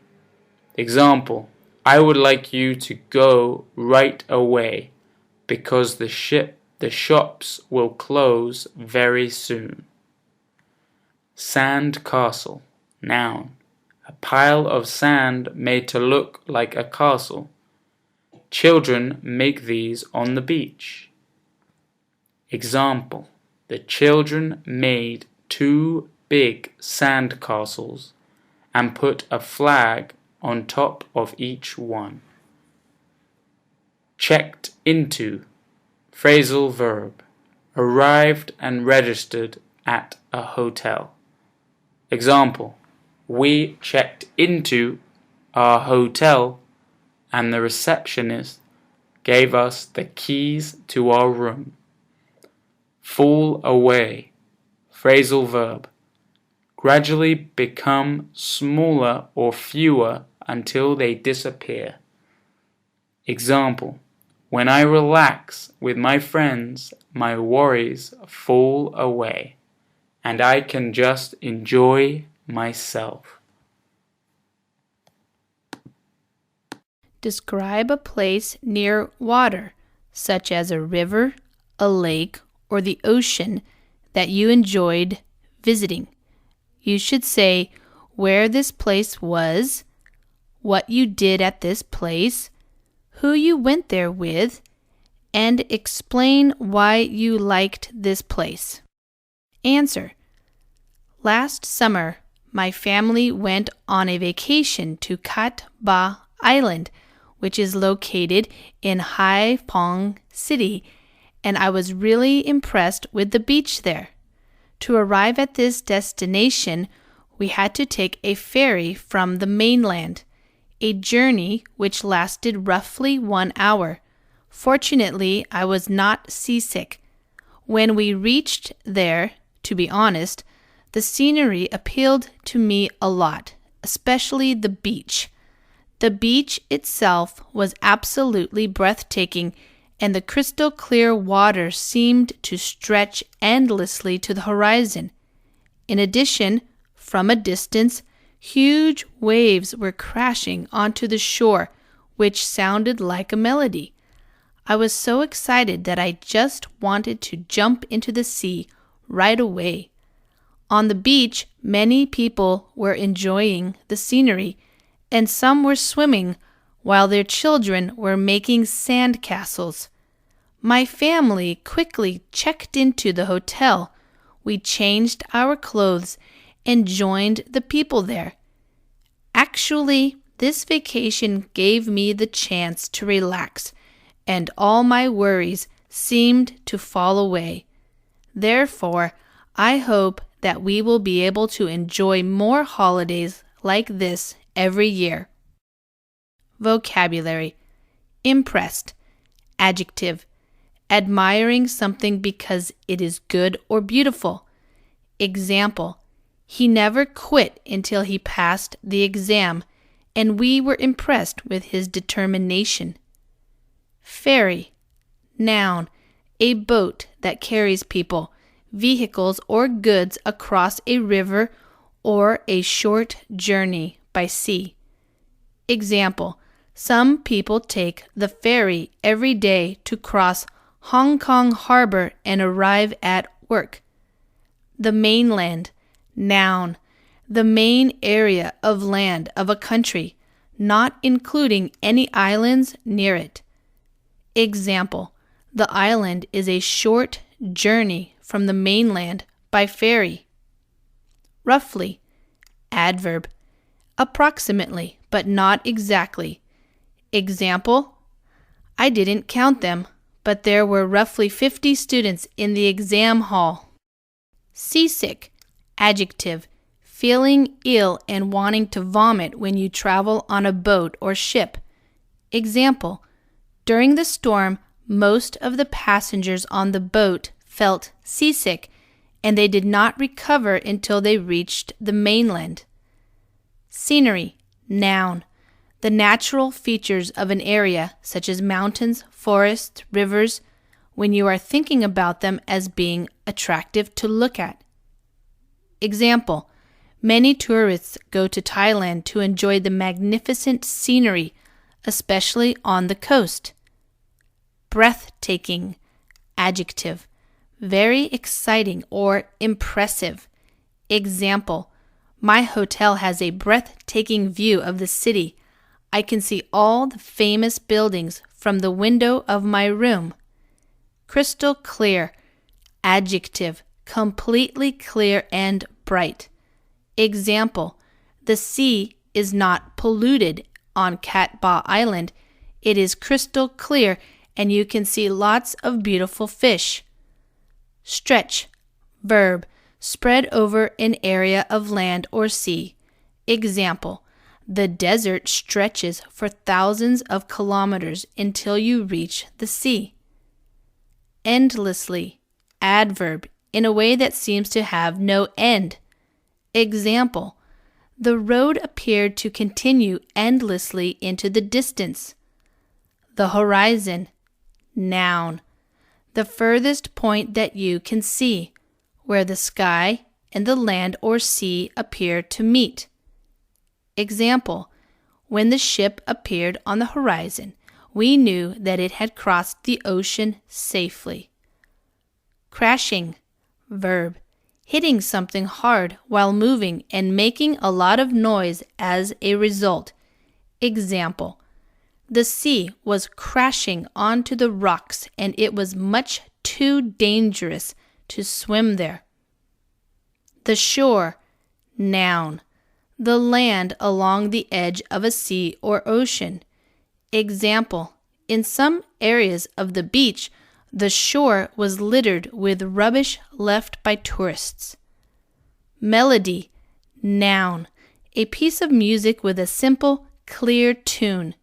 Example: I would like you to go right away because the shops will close very soon. Sand castle, noun, a pile of sand made to look like a castle. Children make these on the beach. Example: the children made 2 big sand castles and put a flag on top of each one. Checked into, phrasal verb, arrived and registered at a hotel. Example: we checked into our hotel and the receptionist gave us the keys to our room. Fall away, phrasal verb, gradually become smaller or fewer until they disappear. Example: when I relax with my friends, my worries fall away, and I can just enjoy myself. Describe a place near water, such as a river, a lake, or the ocean that you enjoyed visiting. You should say where this place was, what you did at this place, who you went there with, and explain why you liked this place. Answer. Last summer, my family went on a vacation to Cat Ba Island, which is located in Hai Phong City, and I was really impressed with the beach there. To arrive at this destination, we had to take a ferry from the mainland, a journey which lasted roughly 1 hour. Fortunately, I was not seasick. When we reached there, to be honest, the scenery appealed to me a lot, especially the beach. The beach itself was absolutely breathtaking, and the crystal clear water seemed to stretch endlessly to the horizon. In addition, from a distance, huge waves were crashing onto the shore, which sounded like a melody. I was so excited that I just wanted to jump into the sea right away. On the beach, many people were enjoying the scenery, and some were swimming while their children were making sand castles. My family quickly checked into the hotel. We changed our clothes and joined the people there. Actually, this vacation gave me the chance to relax, and all my worries seemed to fall away. Therefore, I hope that we will be able to enjoy more holidays like this every year. Vocabulary. Impressed. Adjective. Admiring something because it is good or beautiful. Example. He never quit until he passed the exam, and we were impressed with his determination. Ferry. Noun. A boat that carries people, vehicles, or goods across a river or a short journey by sea. Example. Some people take the ferry every day to cross Hong Kong Harbor and arrive at work. The mainland. Noun. The main area of land of a country, not including any islands near it. Example. The island is a short journey from the mainland by ferry. Roughly. Adverb. Approximately, but not exactly. Example. I didn't count them, but there were roughly 50 students in the exam hall. Seasick. Adjective. Feeling ill and wanting to vomit when you travel on a boat or ship. Example. During the storm, most of the passengers on the boat felt seasick, and they did not recover until they reached the mainland. Scenery. Noun. The natural features of an area, such as mountains, forests, rivers, when you are thinking about them as being attractive to look at. Example. Many tourists go to Thailand to enjoy the magnificent scenery, especially on the coast. Breathtaking. Adjective. Very exciting or impressive. Example. My hotel has a breathtaking view of the city. I can see all the famous buildings from the window of my room. Crystal clear. Adjective. Completely clear and bright. Example. The sea is not polluted on Cat Ba Island. It is crystal clear and you can see lots of beautiful fish. Stretch. Verb. Spread over an area of land or sea. Example. The desert stretches for thousands of kilometers until you reach the sea. Endlessly. Adverb. In a way that seems to have no end. Example. The road appeared to continue endlessly into the distance. The horizon. Noun. The furthest point that you can see, where the sky and the land or sea appear to meet. Example. When the ship appeared on the horizon, we knew that it had crossed the ocean safely. Crashing. Verb. Hitting something hard while moving and making a lot of noise as a result. Example. The sea was crashing onto the rocks and it was much too dangerous to swim there. The shore, noun. The land along the edge of a sea or ocean. Example, in some areas of the beach, the shore was littered with rubbish left by tourists. Melody, noun. A piece of music with a simple, clear tune.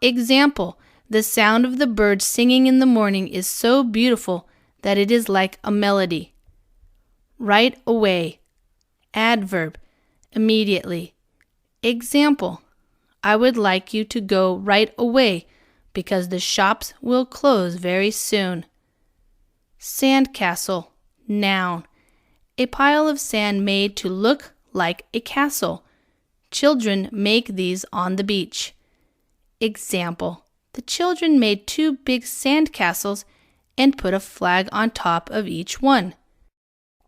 Example, the sound of the birds singing in the morning is so beautiful that it is like a melody. Right away, adverb, immediately. Example, I would like you to go right away because the shops will close very soon. Sandcastle, noun. A pile of sand made to look like a castle. Children make these on the beach. Example, the children made 2 big sand castles and put a flag on top of each one.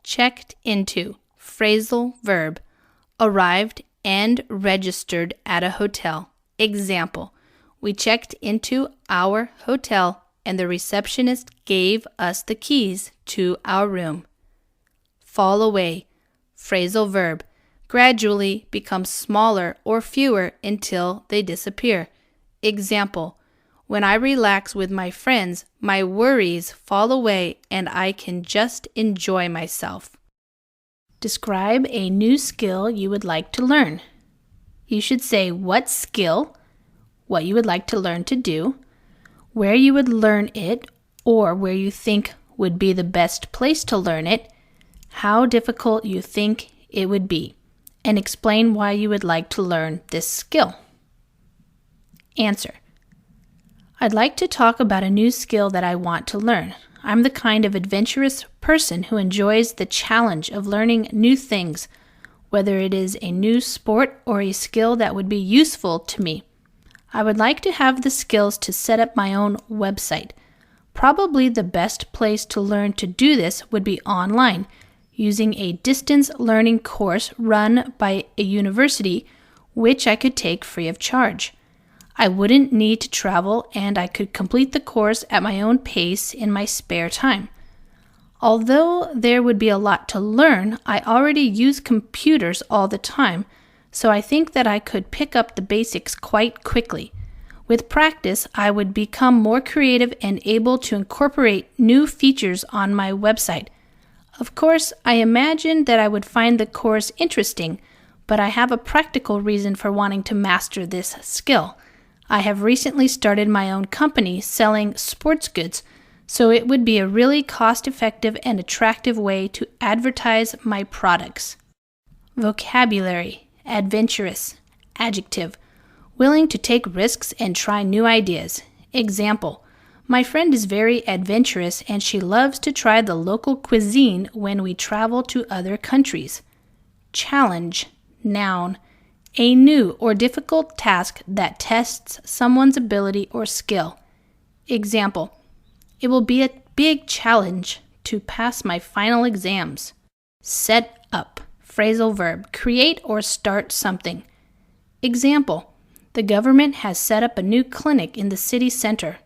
Checked into, phrasal verb, arrived and registered at a hotel. Example, we checked into our hotel and the receptionist gave us the keys to our room. Fall away, phrasal verb, gradually become smaller or fewer until they disappear. Example, when I relax with my friends, my worries fall away and I can just enjoy myself. Describe a new skill you would like to learn. You should say what skill, what you would like to learn to do, where you would learn it or where you think would be the best place to learn it, how difficult you think it would be, and explain why you would like to learn this skill. Answer. I'd like to talk about a new skill that I want to learn. I'm the kind of adventurous person who enjoys the challenge of learning new things, whether it is a new sport or a skill that would be useful to me. I would like to have the skills to set up my own website. Probably the best place to learn to do this would be online, using a distance learning course run by a university, which I could take free of charge. I wouldn't need to travel and I could complete the course at my own pace in my spare time. Although there would be a lot to learn, I already use computers all the time, so I think that I could pick up the basics quite quickly. With practice, I would become more creative and able to incorporate new features on my website. Of course, I imagine that I would find the course interesting, but I have a practical reason for wanting to master this skill. I have recently started my own company selling sports goods, so it would be a really cost-effective and attractive way to advertise my products. Vocabulary, adventurous, adjective, willing to take risks and try new ideas. Example, my friend is very adventurous and she loves to try the local cuisine when we travel to other countries. Challenge, noun, a new or difficult task that tests someone's ability or skill. Example, it will be a big challenge to pass my final exams. Set up, phrasal verb, create or start something. Example, the government has set up a new clinic in the city center.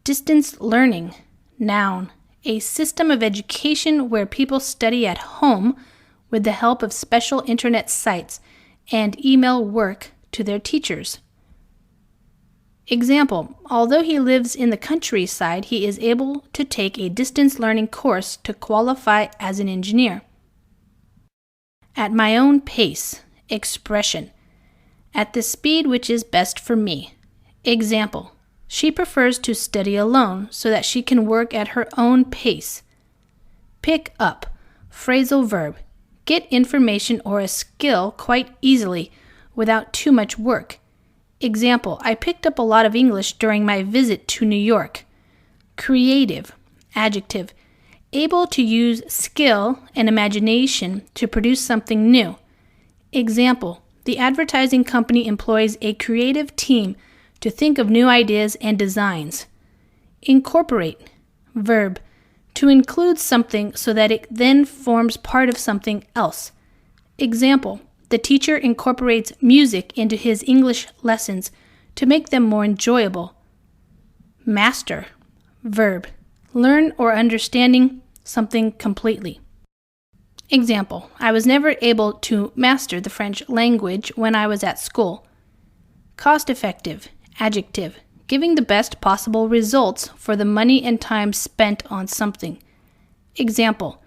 Distance learning, noun, a system of education where people study at home with the help of special internet sites and email work to their teachers. Example, although he lives in the countryside, he is able to take a distance learning course to qualify as an engineer. At my own pace, expression, at the speed which is best for me. Example, she prefers to study alone so that she can work at her own pace. Pick up, phrasal verb, get information or a skill quite easily without too much work. Example, I picked up a lot of English during my visit to New York. Creative, adjective, able to use skill and imagination to produce something new. Example, the advertising company employs a creative team to think of new ideas and designs. Incorporate, verb, to include something so that it then forms part of something else. Example, the teacher incorporates music into his English lessons to make them more enjoyable. Master, verb, learn or understanding something completely. Example, I was never able to master the French language when I was at school. Cost-effective, adjective, giving the best possible results for the money and time spent on something. Example,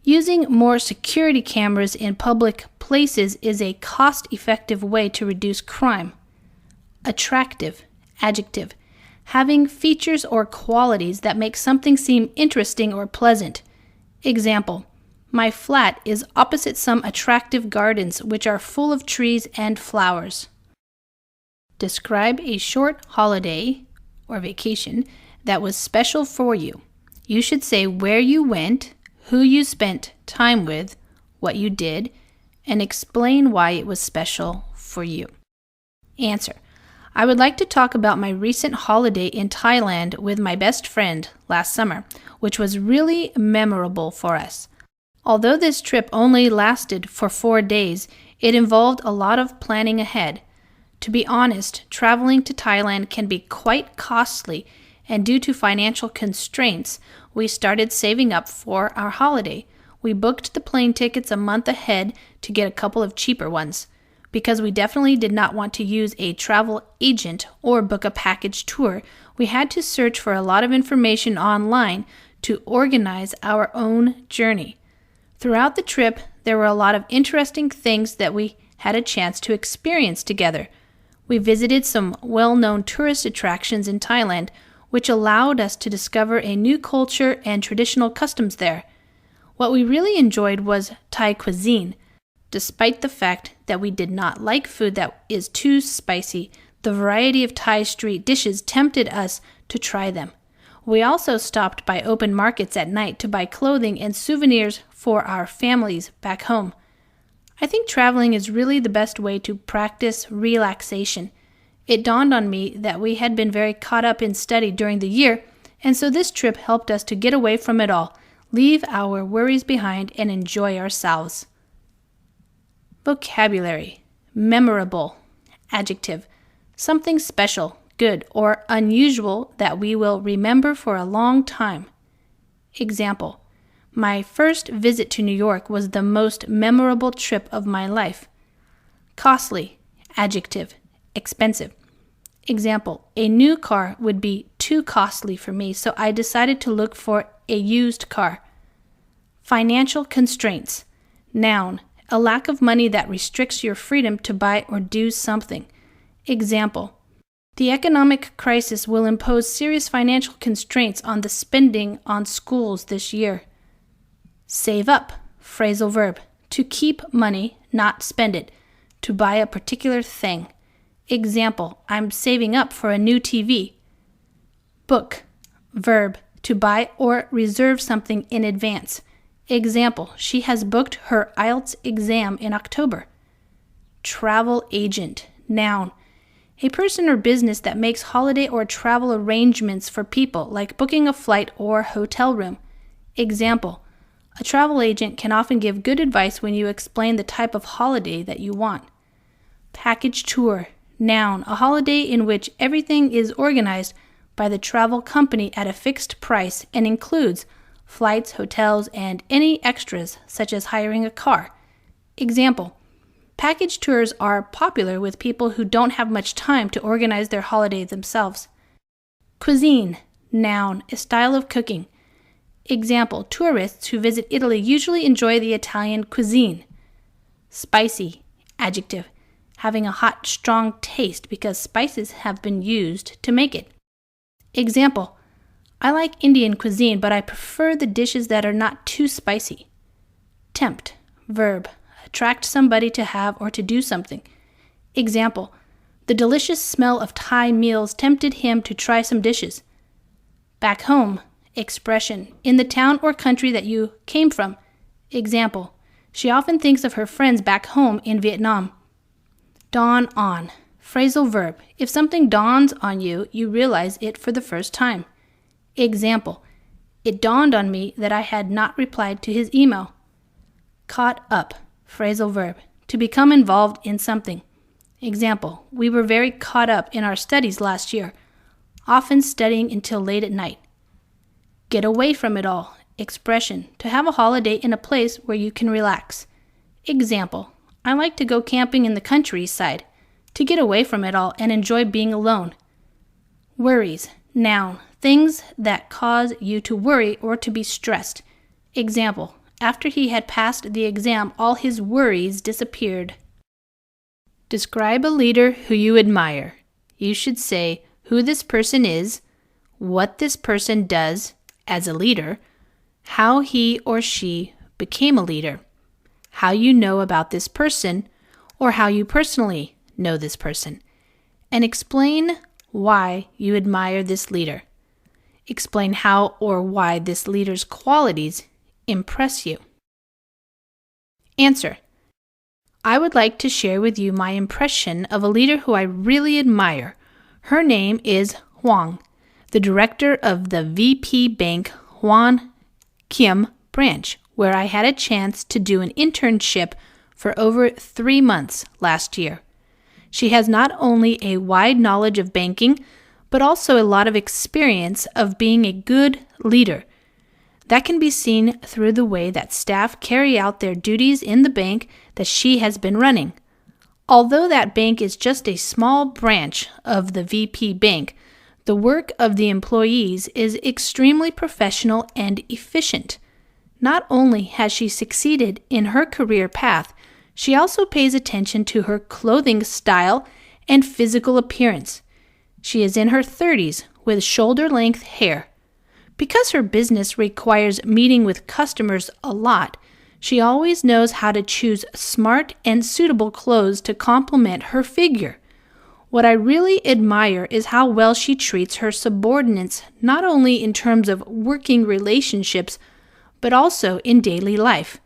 using more security cameras in public places is a cost-effective way to reduce crime. Attractive, adjective, having features or qualities that make something seem interesting or pleasant. Example, my flat is opposite some attractive gardens which are full of trees and flowers. Describe a short holiday or vacation that was special for you. You should say where you went, who you spent time with, what you did, and explain why it was special for you. Answer. I would like to talk about my recent holiday in Thailand with my best friend last summer, which was really memorable for us. Although this trip only lasted for 4 days, it involved a lot of planning ahead. To be honest, traveling to Thailand can be quite costly, and due to financial constraints, we started saving up for our holiday. We booked the plane tickets a month ahead to get a couple of cheaper ones, because we definitely did not want to use a travel agent or book a package tour. We had to search for a lot of information online to organize our own journey. Throughout the trip, there were a lot of interesting things that we had a chance to experience together. We visited some well-known tourist attractions in Thailand, which allowed us to discover a new culture and traditional customs there. What we really enjoyed was Thai cuisine. Despite the fact that we did not like food that is too spicy, the variety of Thai street dishes tempted us to try them. We also stopped by open markets at night to buy clothing and souvenirs for our families back home. I think traveling is really the best way to practice relaxation. It dawned on me that we had been very caught up in study during the year, and so this trip helped us to get away from it all, leave our worries behind, and enjoy ourselves. Vocabulary. Memorable. Adjective. Something special, good, or unusual that we will remember for a long time. Example. My first visit to New York was the most memorable trip of my life. Costly. Adjective. Expensive. Example. A new car would be too costly for me, so I decided to look for a used car. Financial constraints. Noun. A lack of money that restricts your freedom to buy or do something. Example. The economic crisis will impose serious financial constraints on the spending on schools this year. Save up. Phrasal verb. To keep money, not spend it. To buy a particular thing. Example. I'm saving up for a new TV. Book. Verb. To buy or reserve something in advance. Example. She has booked her Ielts exam in October. Travel agent. Noun. A person or business that makes holiday or travel arrangements for people, like booking a flight or hotel room. Example. A travel agent can often give good advice when you explain the type of holiday that you want. Package tour. Noun. A holiday in which everything is organized by the travel company at a fixed price and includes flights, hotels, and any extras, such as hiring a car. Example. Package tours are popular with people who don't have much time to organize their holiday themselves. Cuisine. Noun. A style of cooking. Example. Tourists who visit Italy usually enjoy the Italian cuisine. Spicy. Adjective. Having a hot, strong taste because spices have been used to make it. Example. I like Indian cuisine, but I prefer the dishes that are not too spicy. Tempt. Verb. Attract somebody to have or to do something. Example. The delicious smell of Thai meals tempted him to try some dishes. Back home. Expression. In the town or country that you came from. Example. She often thinks of her friends back home in Vietnam. Dawn on. Phrasal verb. If something dawns on you, you realize it for the first time. Example. It dawned on me that I had not replied to his email. Caught up. Phrasal verb. To become involved in something. Example, we were very caught up in our studies last year, often studying until late at night. Get away from it all. Expression, to have a holiday in a place where you can relax. Example, I like to go camping in the countryside, to get away from it all and enjoy being alone. Worries, noun, things that cause you to worry or to be stressed. Example, after he had passed the exam, all his worries disappeared. Describe a leader who you admire. You should say who this person is, what this person does as a leader, how he or she became a leader, how you know about this person, or how you personally know this person, and explain why you admire this leader. Explain how or why this leader's qualities impress you. Answer. I would like to share with you my impression of a leader who I really admire. Her name is Huang, the director of the VP Bank Huan Kim branch, where I had a chance to do an internship for over 3 months last year. She has not only a wide knowledge of banking, but also a lot of experience of being a good leader. That can be seen through the way that staff carry out their duties in the bank that she has been running. Although that bank is just a small branch of the VP Bank, the work of the employees is extremely professional and efficient. Not only has she succeeded in her career path, she also pays attention to her clothing style and physical appearance. She is in her 30s with shoulder-length hair. Because her business requires meeting with customers a lot, she always knows how to choose smart and suitable clothes to complement her figure. What I really admire is how well she treats her subordinates, not only in terms of working relationships, but also in daily life.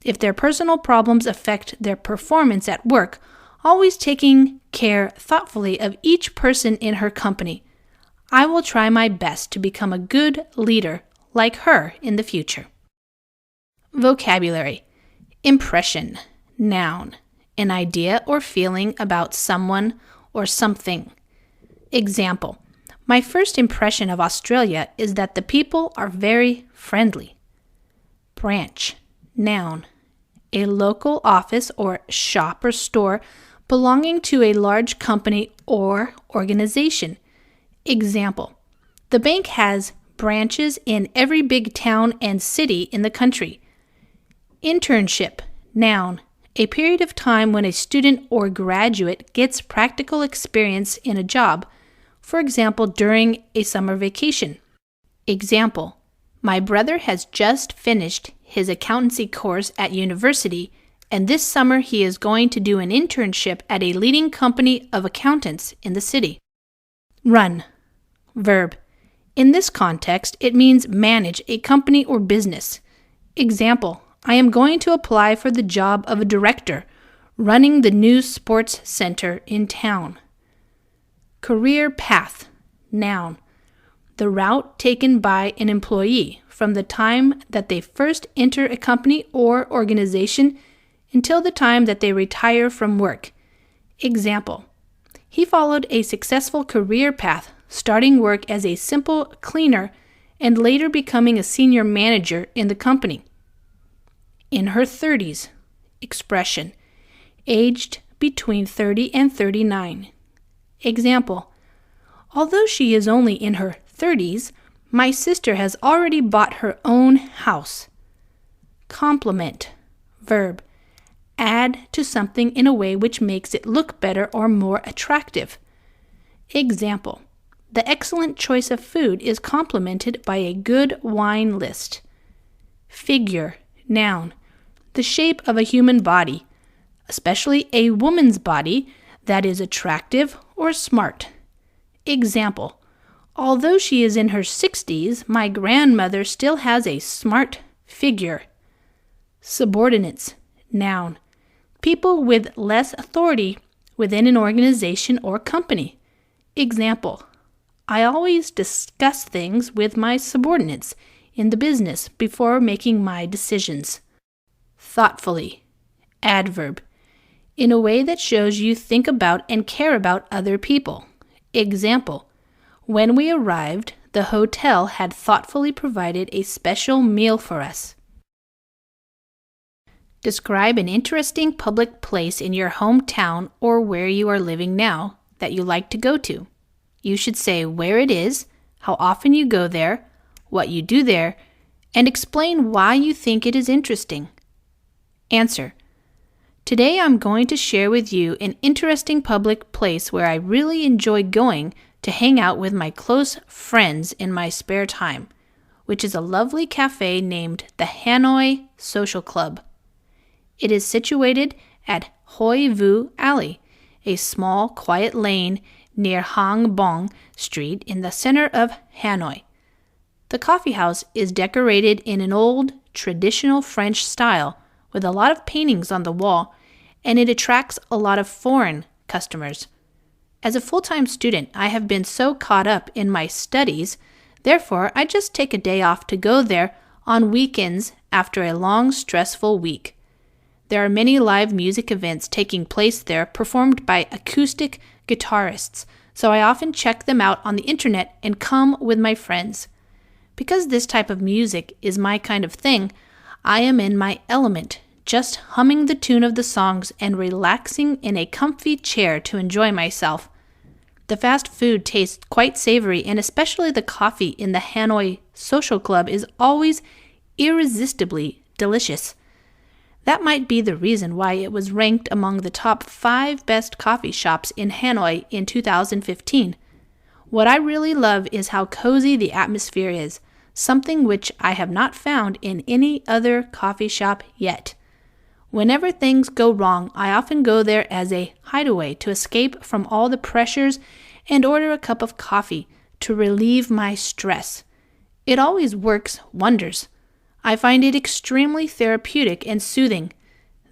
If their personal problems affect their performance at work, always taking care thoughtfully of each person in her company. I will try my best to become a good leader like her in the future. Vocabulary. Impression. Noun. An idea or feeling about someone or something. Example. My first impression of Australia is that the people are very friendly. Branch. Noun. A local office or shop or store belonging to a large company or organization. Example. The bank has branches in every big town and city in the country. Internship. Noun. A period of time when a student or graduate gets practical experience in a job, for example, during a summer vacation. Example. My brother has just finished his accountancy course at university, and this summer he is going to do an internship at a leading company of accountants in the city. Run. Verb. In this context, it means manage a company or business. Example. I am going to apply for the job of a director, running the new sports center in town. Career path. Noun. The route taken by an employee from the time that they first enter a company or organization until the time that they retire from work. Example. He followed a successful career path, starting work as a simple cleaner and later becoming a senior manager in the company. In her 30s. Expression. Aged between 30 and 39. Example. Although she is only in her 30s, my sister has already bought her own house. Complement. Verb. Add to something in a way which makes it look better or more attractive. Example. The excellent choice of food is complemented by a good wine list. Figure. Noun. The shape of a human body, especially a woman's body, that is attractive or smart. Example. Although she is in her 60s, my grandmother still has a smart figure. Subordinates. Noun. People with less authority within an organization or company. Example. I always discuss things with my subordinates in the business before making my decisions. Thoughtfully. Adverb. in a way that shows you think about and care about other people. Example, when we arrived, the hotel had thoughtfully provided a special meal for us. Describe an interesting public place in your hometown or where you are living now that you like to go to. You should say where it is, how often you go there, what you do there, and explain why you think it is interesting. Answer. Today I'm going to share with you an interesting public place where I really enjoy going to hang out with my close friends in my spare time, which is a lovely cafe named the Hanoi Social Club. It is situated at Hoi Vu Alley, a small, quiet lane near Hang Bong Street in the center of Hanoi. The coffee house is decorated in an old, traditional French style with a lot of paintings on the wall, and it attracts a lot of foreign customers. As a full-time student, I have been so caught up in my studies, therefore I just take a day off to go there on weekends after a long, stressful week. There are many live music events taking place there performed by acoustic guitarists, so I often check them out on the internet and come with my friends. Because this type of music is my kind of thing, I am in my element, just humming the tune of the songs and relaxing in a comfy chair to enjoy myself. The fast food tastes quite savory, and especially the coffee in the Hanoi Social Club is always irresistibly delicious. That might be the reason why it was ranked among the top 5 best coffee shops in Hanoi in 2015. What I really love is how cozy the atmosphere is, something which I have not found in any other coffee shop yet. Whenever things go wrong, I often go there as a hideaway to escape from all the pressures and order a cup of coffee to relieve my stress. It always works wonders. I find it extremely therapeutic and soothing.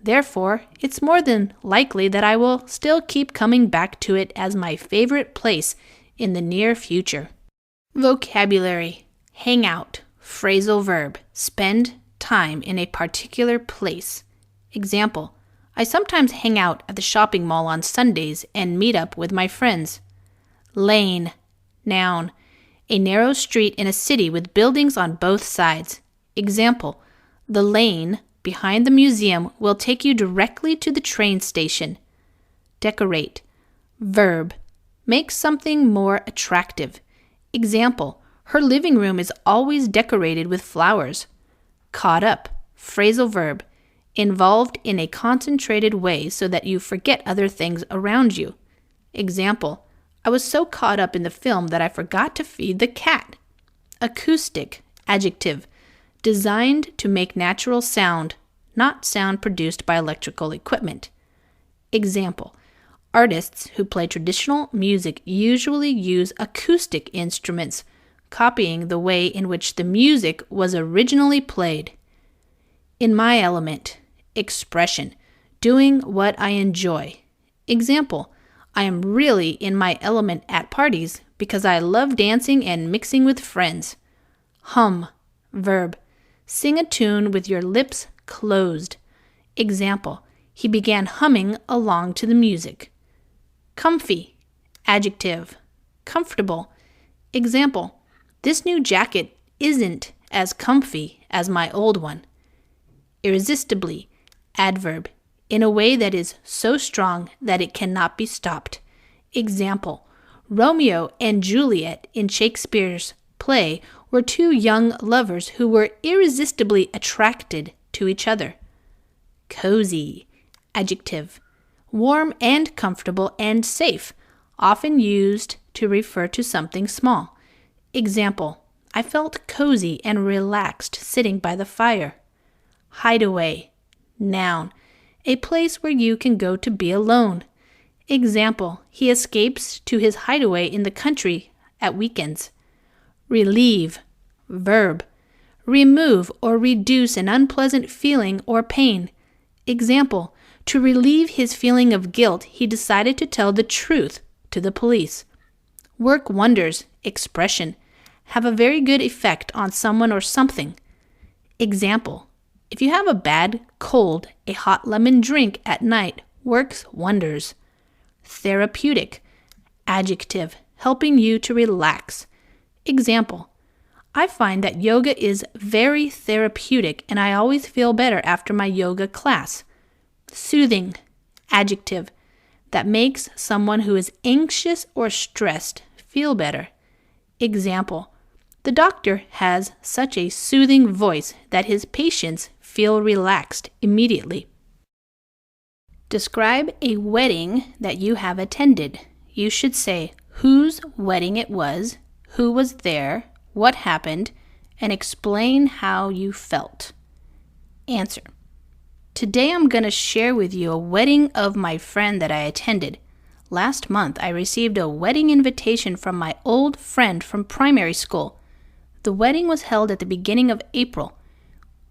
Therefore, it's more than likely that I will still keep coming back to it as my favorite place in the near future. Vocabulary: hang out, phrasal verb, spend time in a particular place. Example, I sometimes hang out at the shopping mall on Sundays and meet up with my friends. Lane, noun, a narrow street in a city with buildings on both sides. Example, the lane behind the museum will take you directly to the train station. Decorate, verb, make something more attractive. Example, her living room is always decorated with flowers. Caught up, phrasal verb, involved in a concentrated way so that you forget other things around you. Example, I was so caught up in the film that I forgot to feed the cat. Acoustic, adjective, designed to make natural sound, not sound produced by electrical equipment. Example, artists who play traditional music usually use acoustic instruments, copying the way in which the music was originally played. In my element, expression, doing what I enjoy. Example, I am really in my element at parties because I love dancing and mixing with friends. Hum, verb, sing a tune with your lips closed. Example, he began humming along to the music. Comfy, adjective, comfortable. Example, this new jacket isn't as comfy as my old one. Irresistibly, adverb, in a way that is so strong that it cannot be stopped. Example, Romeo and Juliet in Shakespeare's play were 2 young lovers who were irresistibly attracted to each other. Cozy, adjective, warm and comfortable and safe, often used to refer to something small. Example, I felt cozy and relaxed sitting by the fire. Hideaway, noun, a place where you can go to be alone. Example, he escapes to his hideaway in the country at weekends. Relieve, verb, remove or reduce an unpleasant feeling or pain. Example, to relieve his feeling of guilt, he decided to tell the truth to the police. Work wonders, expression, have a very good effect on someone or something. Example, if you have a bad cold, a hot lemon drink at night works wonders. Therapeutic. Adjective, helping you to relax. Example, I find that yoga is very therapeutic and I always feel better after my yoga class. Soothing. Adjective, that makes someone who is anxious or stressed feel better. Example, the doctor has such a soothing voice that his patients feel relaxed immediately. Describe a wedding that you have attended. You should say whose wedding it was, who was there, what happened, and explain how you felt. Answer. Today I'm going to share with you a wedding of my friend that I attended. Last month I received a wedding invitation from my old friend from primary school. The wedding was held at the beginning of April.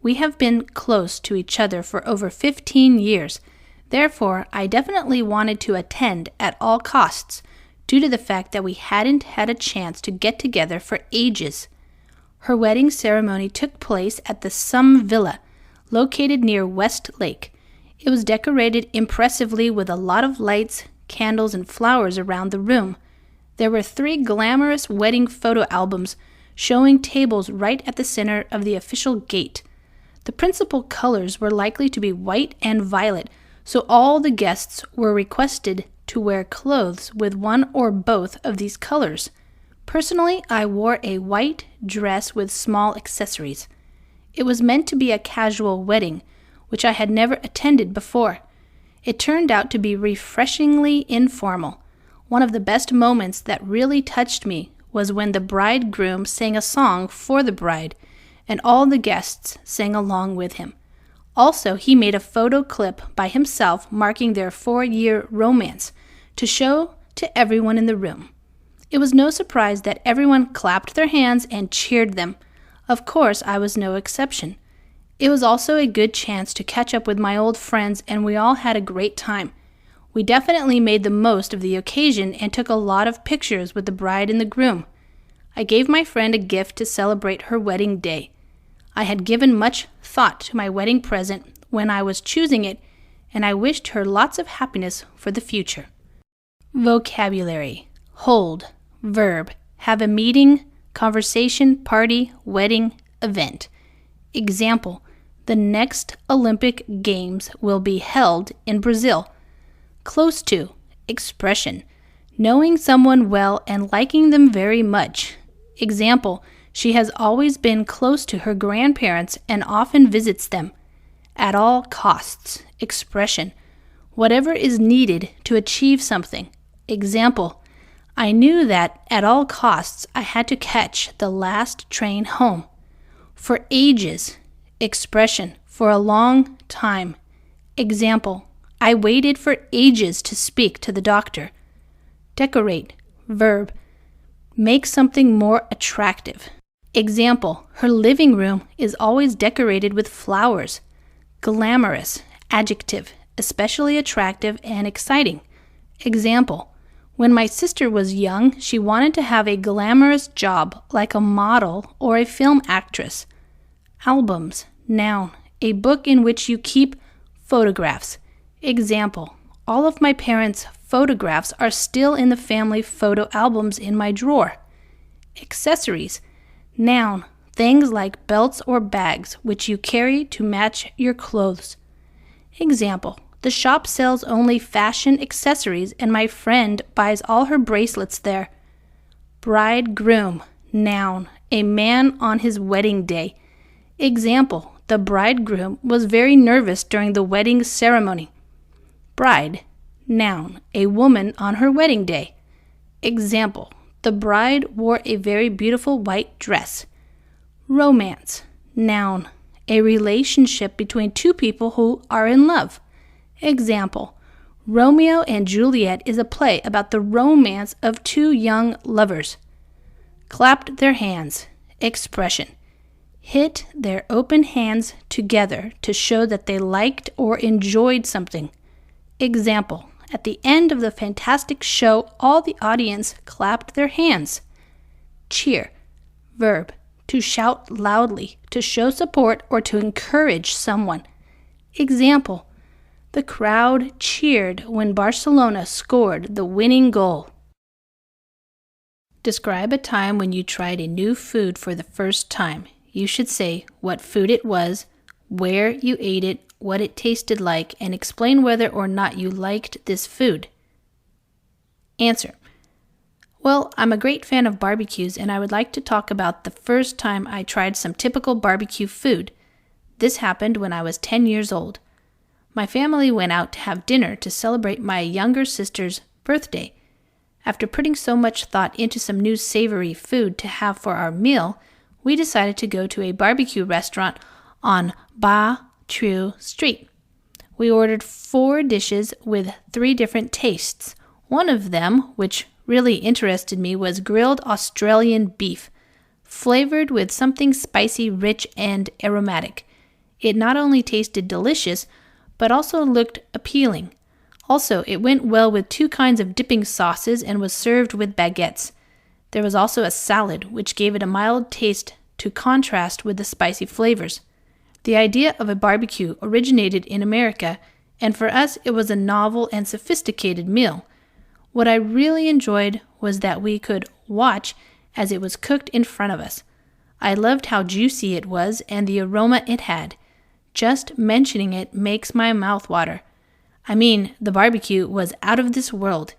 We have been close to each other for over 15 years. Therefore, I definitely wanted to attend at all costs due to the fact that we hadn't had a chance to get together for ages. Her wedding ceremony took place at the Sum Villa, located near West Lake. It was decorated impressively with a lot of lights, candles, and flowers around the room. There were 3 glamorous wedding photo albums showing tables right at the center of the official gate. The principal colors were likely to be white and violet, so all the guests were requested to wear clothes with one or both of these colors. Personally, I wore a white dress with small accessories. It was meant to be a casual wedding, which I had never attended before. It turned out to be refreshingly informal. One of the best moments that really touched me was when the bridegroom sang a song for the bride, and all the guests sang along with him. Also, he made a photo clip by himself marking their 4-year romance to show to everyone in the room. It was no surprise that everyone clapped their hands and cheered them. Of course, I was no exception. It was also a good chance to catch up with my old friends, and we all had a great time. We definitely made the most of the occasion and took a lot of pictures with the bride and the groom. I gave my friend a gift to celebrate her wedding day. I had given much thought to my wedding present when I was choosing it, and I wished her lots of happiness for the future. Vocabulary. Hold. Verb. Have a meeting, conversation, party, wedding, event. Example. The next Olympic Games will be held in Brazil. Close to. Expression. Knowing someone well and liking them very much. Example. She has always been close to her grandparents and often visits them. At all costs. Expression. Whatever is needed to achieve something. Example. I knew that at all costs I had to catch the last train home. For ages. Expression. For a long time. Example. I waited for ages to speak to the doctor. Decorate. Verb. Make something more attractive. Example, her living room is always decorated with flowers. Glamorous. Adjective, especially attractive and exciting. Example, when my sister was young, she wanted to have a glamorous job like a model or a film actress. Albums. Noun, a book in which you keep photographs. Example, all of my parents' photographs are still in the family photo albums in my drawer. Accessories. Noun, things like belts or bags which you carry to match your clothes. Example, the shop sells only fashion accessories and my friend buys all her bracelets there. Bridegroom. Noun, a man on his wedding day. Example, the bridegroom was very nervous during the wedding ceremony. Bride. Noun, a woman on her wedding day. Example, the bride wore a very beautiful white dress. Romance. Noun, a relationship between 2 people who are in love. Example, Romeo and Juliet is a play about the romance of 2 young lovers. Clapped their hands. Expression, hit their open hands together to show that they liked or enjoyed something. Example, at the end of the fantastic show, all the audience clapped their hands. Cheer. Verb, to shout loudly, to show support or to encourage someone. Example, The crowd cheered when Barcelona scored the winning goal. Describe a time when you tried a new food for the first time. You should say what food it was, where you ate it, what it tasted like, and explain whether or not you liked this food. Answer. Well, I'm a great fan of barbecues, and I would like to talk about the first time I tried some typical barbecue food. This happened when I was 10 years old. My family went out to have dinner to celebrate my younger sister's birthday. After putting so much thought into some new savory food to have for our meal, we decided to go to a barbecue restaurant on Ba Trieu Street. We ordered 4 dishes with 3 different tastes. One of them, which really interested me, was grilled Australian beef, flavored with something spicy, rich, and aromatic. It not only tasted delicious, but also looked appealing. Also, it went well with 2 kinds of dipping sauces and was served with baguettes. There was also a salad, which gave it a mild taste to contrast with the spicy flavors. The idea of a barbecue originated in America, and for us it was a novel and sophisticated meal. What I really enjoyed was that we could watch as it was cooked in front of us. I loved how juicy it was and the aroma it had. Just mentioning it makes my mouth water. I mean, the barbecue was out of this world.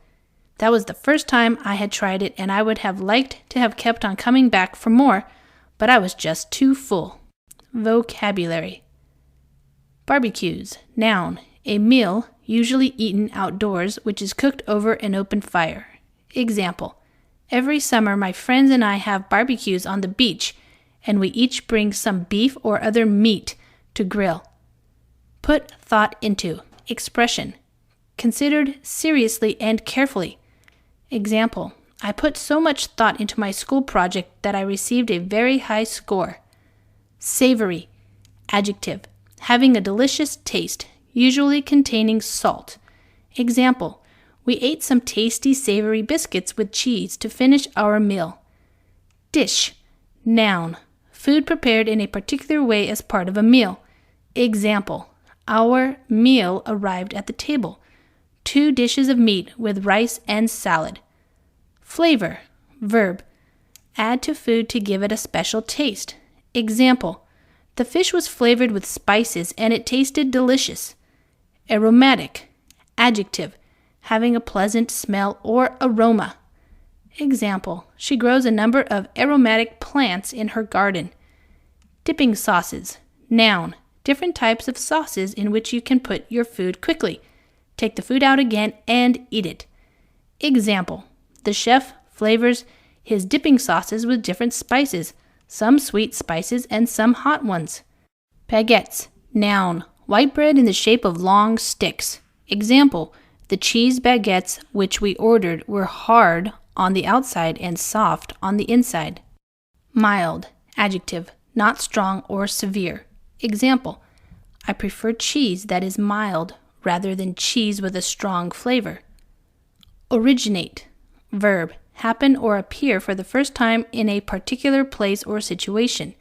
That was the first time I had tried it, and I would have liked to have kept on coming back for more, but I was just too full. Vocabulary. Barbecues. Noun. A meal, usually eaten outdoors, which is cooked over an open fire. Example. Every summer, my friends and I have barbecues on the beach, and we each bring some beef or other meat to grill. Put thought into. Expression. Considered seriously and carefully. Example. I put so much thought into my school project that I received a very high score. Savory. Adjective. Having a delicious taste, usually containing salt. Example. We ate some tasty savory biscuits with cheese to finish our meal. Dish. Noun. Food prepared in a particular way as part of a meal. Example. Our meal arrived at the table. 2 dishes of meat with rice and salad. Flavor. Verb. Add to food to give it a special taste. Example. The fish was flavored with spices and it tasted delicious. Aromatic. Adjective. Having a pleasant smell or aroma. Example. She grows a number of aromatic plants in her garden. Dipping sauces. Noun. Different types of sauces in which you can put your food quickly. Take the food out again and eat it. Example. The chef flavors his dipping sauces with different spices, some sweet spices and some hot ones. Baguettes. Noun. White bread in the shape of long sticks. Example. The cheese baguettes which we ordered were hard on the outside and soft on the inside. Mild. Adjective. Not strong or severe. Example. I prefer cheese that is mild rather than cheese with a strong flavor. Originate. Verb. Happen or appear for the first time in a particular place or situation.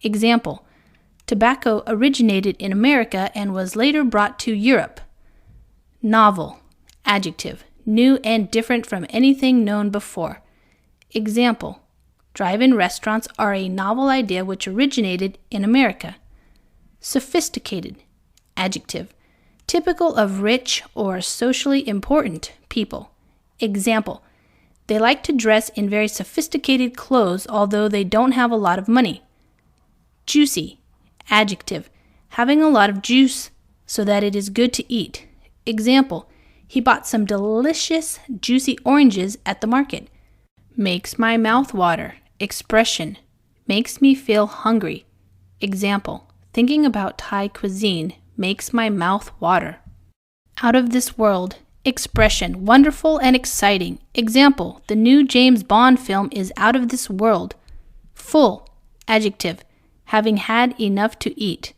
Example. Tobacco originated in America and was later brought to Europe. Novel. Adjective. New and different from anything known before. Example. Drive-in restaurants are a novel idea which originated in America. Sophisticated. Adjective. Typical of rich or socially important people. Example. They like to dress in very sophisticated clothes although they don't have a lot of money. Juicy. Adjective. Having a lot of juice so that it is good to eat. Example. He bought some delicious juicy oranges at the market. Makes my mouth water. Expression. Makes me feel hungry. Example. Thinking about Thai cuisine makes my mouth water. Out of this world. Expression. Wonderful and exciting. Example. The new James Bond film is out of this world. Full. Adjective. Having had enough to eat.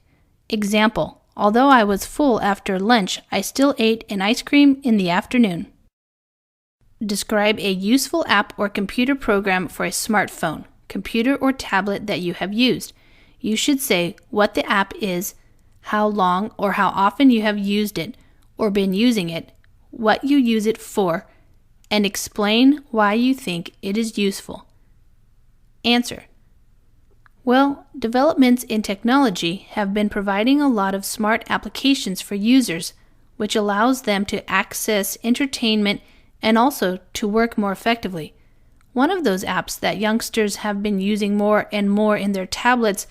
Example. Although I was full after lunch, I still ate an ice cream in the afternoon. Describe a useful app or computer program for a smartphone, computer or tablet that you have used. You should say what the app is, how long or how often you have used it or been using it, what you use it for, and explain why you think it is useful. Answer. Well, developments in technology have been providing a lot of smart applications for users, which allows them to access entertainment and also to work more effectively. One of those apps that youngsters have been using more and more in their tablets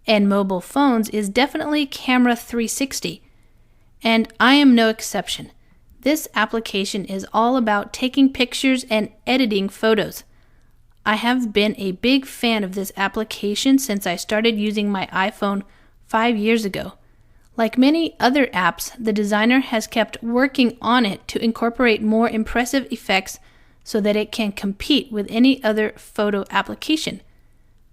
and mobile phones is definitely Camera 360. And I am no exception. This application is all about taking pictures and editing photos. I have been a big fan of this application since I started using my iPhone 5 years ago. Like many other apps, the designer has kept working on it to incorporate more impressive effects so that it can compete with any other photo application.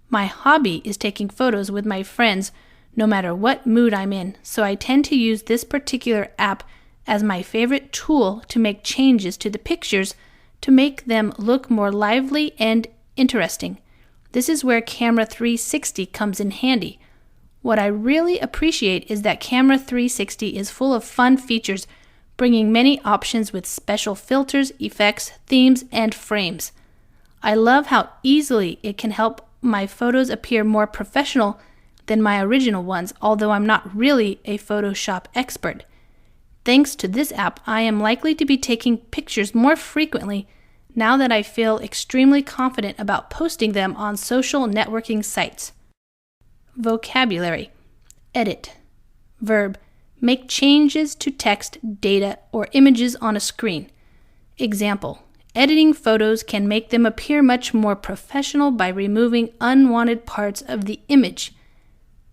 My hobby is taking photos with my friends no matter what mood I'm in, so I tend to use this particular app as my favorite tool to make changes to the pictures to make them look more lively and interesting. This is where Camera 360 comes in handy. What I really appreciate is that Camera 360 is full of fun features, bringing many options with special filters, effects, themes, and frames. I love how easily it can help my photos appear more professional than my original ones, although I'm not really a Photoshop expert. Thanks to this app, I am likely to be taking pictures more frequently now that I feel extremely confident about posting them on social networking sites. Vocabulary. Edit. Verb. Make changes to text, data, or images on a screen. Example. Editing photos can make them appear much more professional by removing unwanted parts of the image.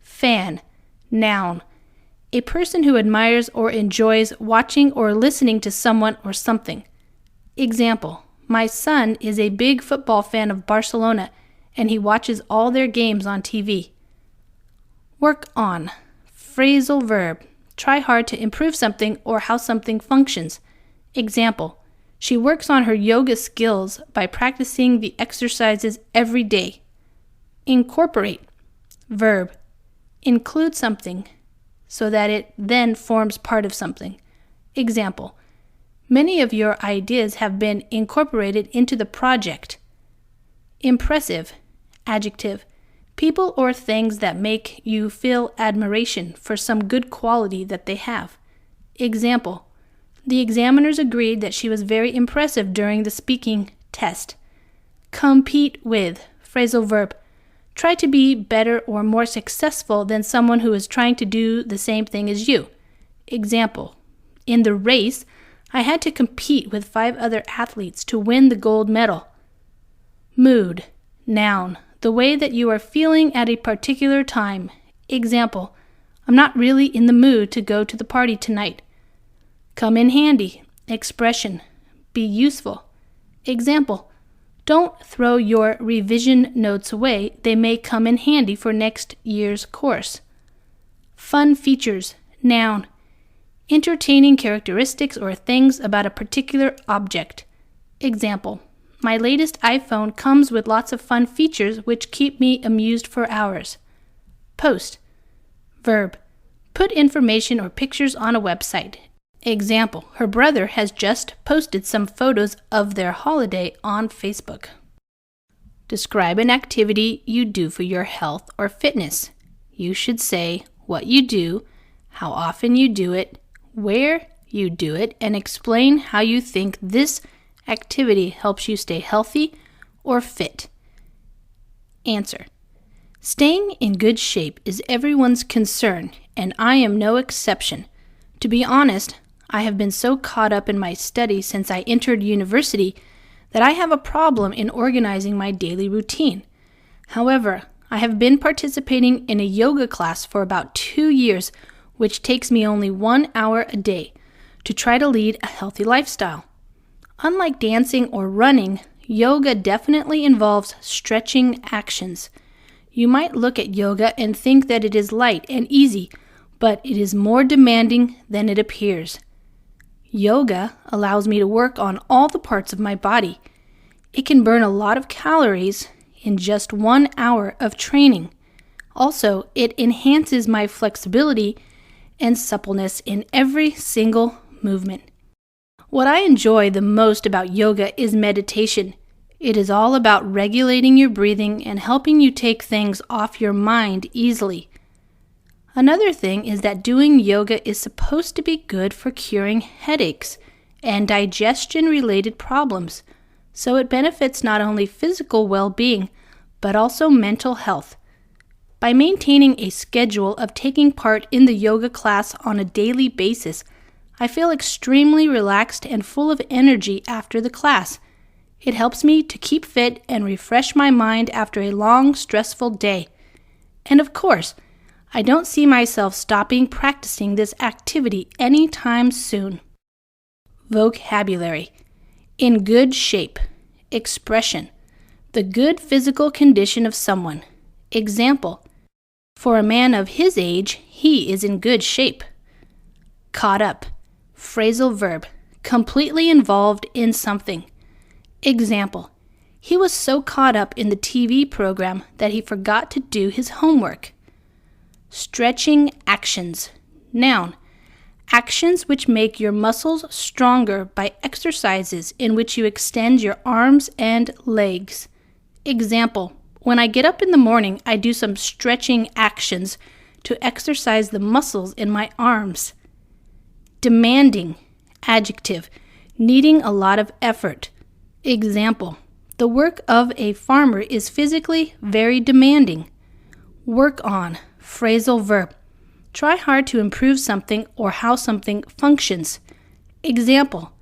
Fan. Noun. A person who admires or enjoys watching or listening to someone or something. Example. My son is a big football fan of Barcelona, and he watches all their games on TV. Work on. Phrasal verb. Try hard to improve something or how something functions. Example. She works on her yoga skills by practicing the exercises every day. Incorporate. Verb. Include something so that it then forms part of something. Example. Many of your ideas have been incorporated into the project. Impressive. Adjective. People or things that make you feel admiration for some good quality that they have. Example. The examiners agreed that she was very impressive during the speaking test. Compete with. Phrasal verb. Try to be better or more successful than someone who is trying to do the same thing as you. Example. In the race, I had to compete with 5 other athletes to win the gold medal. Mood. Noun. The way that you are feeling at a particular time. Example. I'm not really in the mood to go to the party tonight. Come in handy. Expression. Be useful. Example. Don't throw your revision notes away. They may come in handy for next year's course. Fun features. Noun. Entertaining characteristics or things about a particular object. Example. My latest iPhone comes with lots of fun features which keep me amused for hours. Post. Verb. Put information or pictures on a website. Example. Her brother has just posted some photos of their holiday on Facebook. Describe an activity you do for your health or fitness. You should say what you do, how often you do it, where you do it, and explain how you think this activity helps you stay healthy or fit. Answer. Staying in good shape is everyone's concern, and I am no exception. To be honest, I have been so caught up in my studies since I entered university that I have a problem in organizing my daily routine. However, I have been participating in a yoga class for about 2 years, which takes me only 1 hour a day, to try to lead a healthy lifestyle. Unlike dancing or running, yoga definitely involves stretching actions. You might look at yoga and think that it is light and easy, but it is more demanding than it appears. Yoga allows me to work on all the parts of my body. It can burn a lot of calories in just 1 hour of training. Also, it enhances my flexibility and suppleness in every single movement. What I enjoy the most about yoga is meditation. It is all about regulating your breathing and helping you take things off your mind easily. Another thing is that doing yoga is supposed to be good for curing headaches and digestion-related problems, so it benefits not only physical well-being, but also mental health. By maintaining a schedule of taking part in the yoga class on a daily basis, I feel extremely relaxed and full of energy after the class. It helps me to keep fit and refresh my mind after a long, stressful day. And of course, I don't see myself stopping practicing this activity anytime soon. Vocabulary: in good shape. Expression: the good physical condition of someone. Example: for a man of his age, he is in good shape. Caught up. Phrasal verb: completely involved in something. Example: he was so caught up in the TV program that he forgot to do his homework. Stretching actions. Noun: actions which make your muscles stronger by exercises in which you extend your arms and legs. Example: when I get up in the morning, I do some stretching actions to exercise the muscles in my arms. Demanding. Adjective: needing a lot of effort. Example: the work of a farmer is physically very demanding. Work on. Phrasal verb: try hard to improve something or how something functions. Example: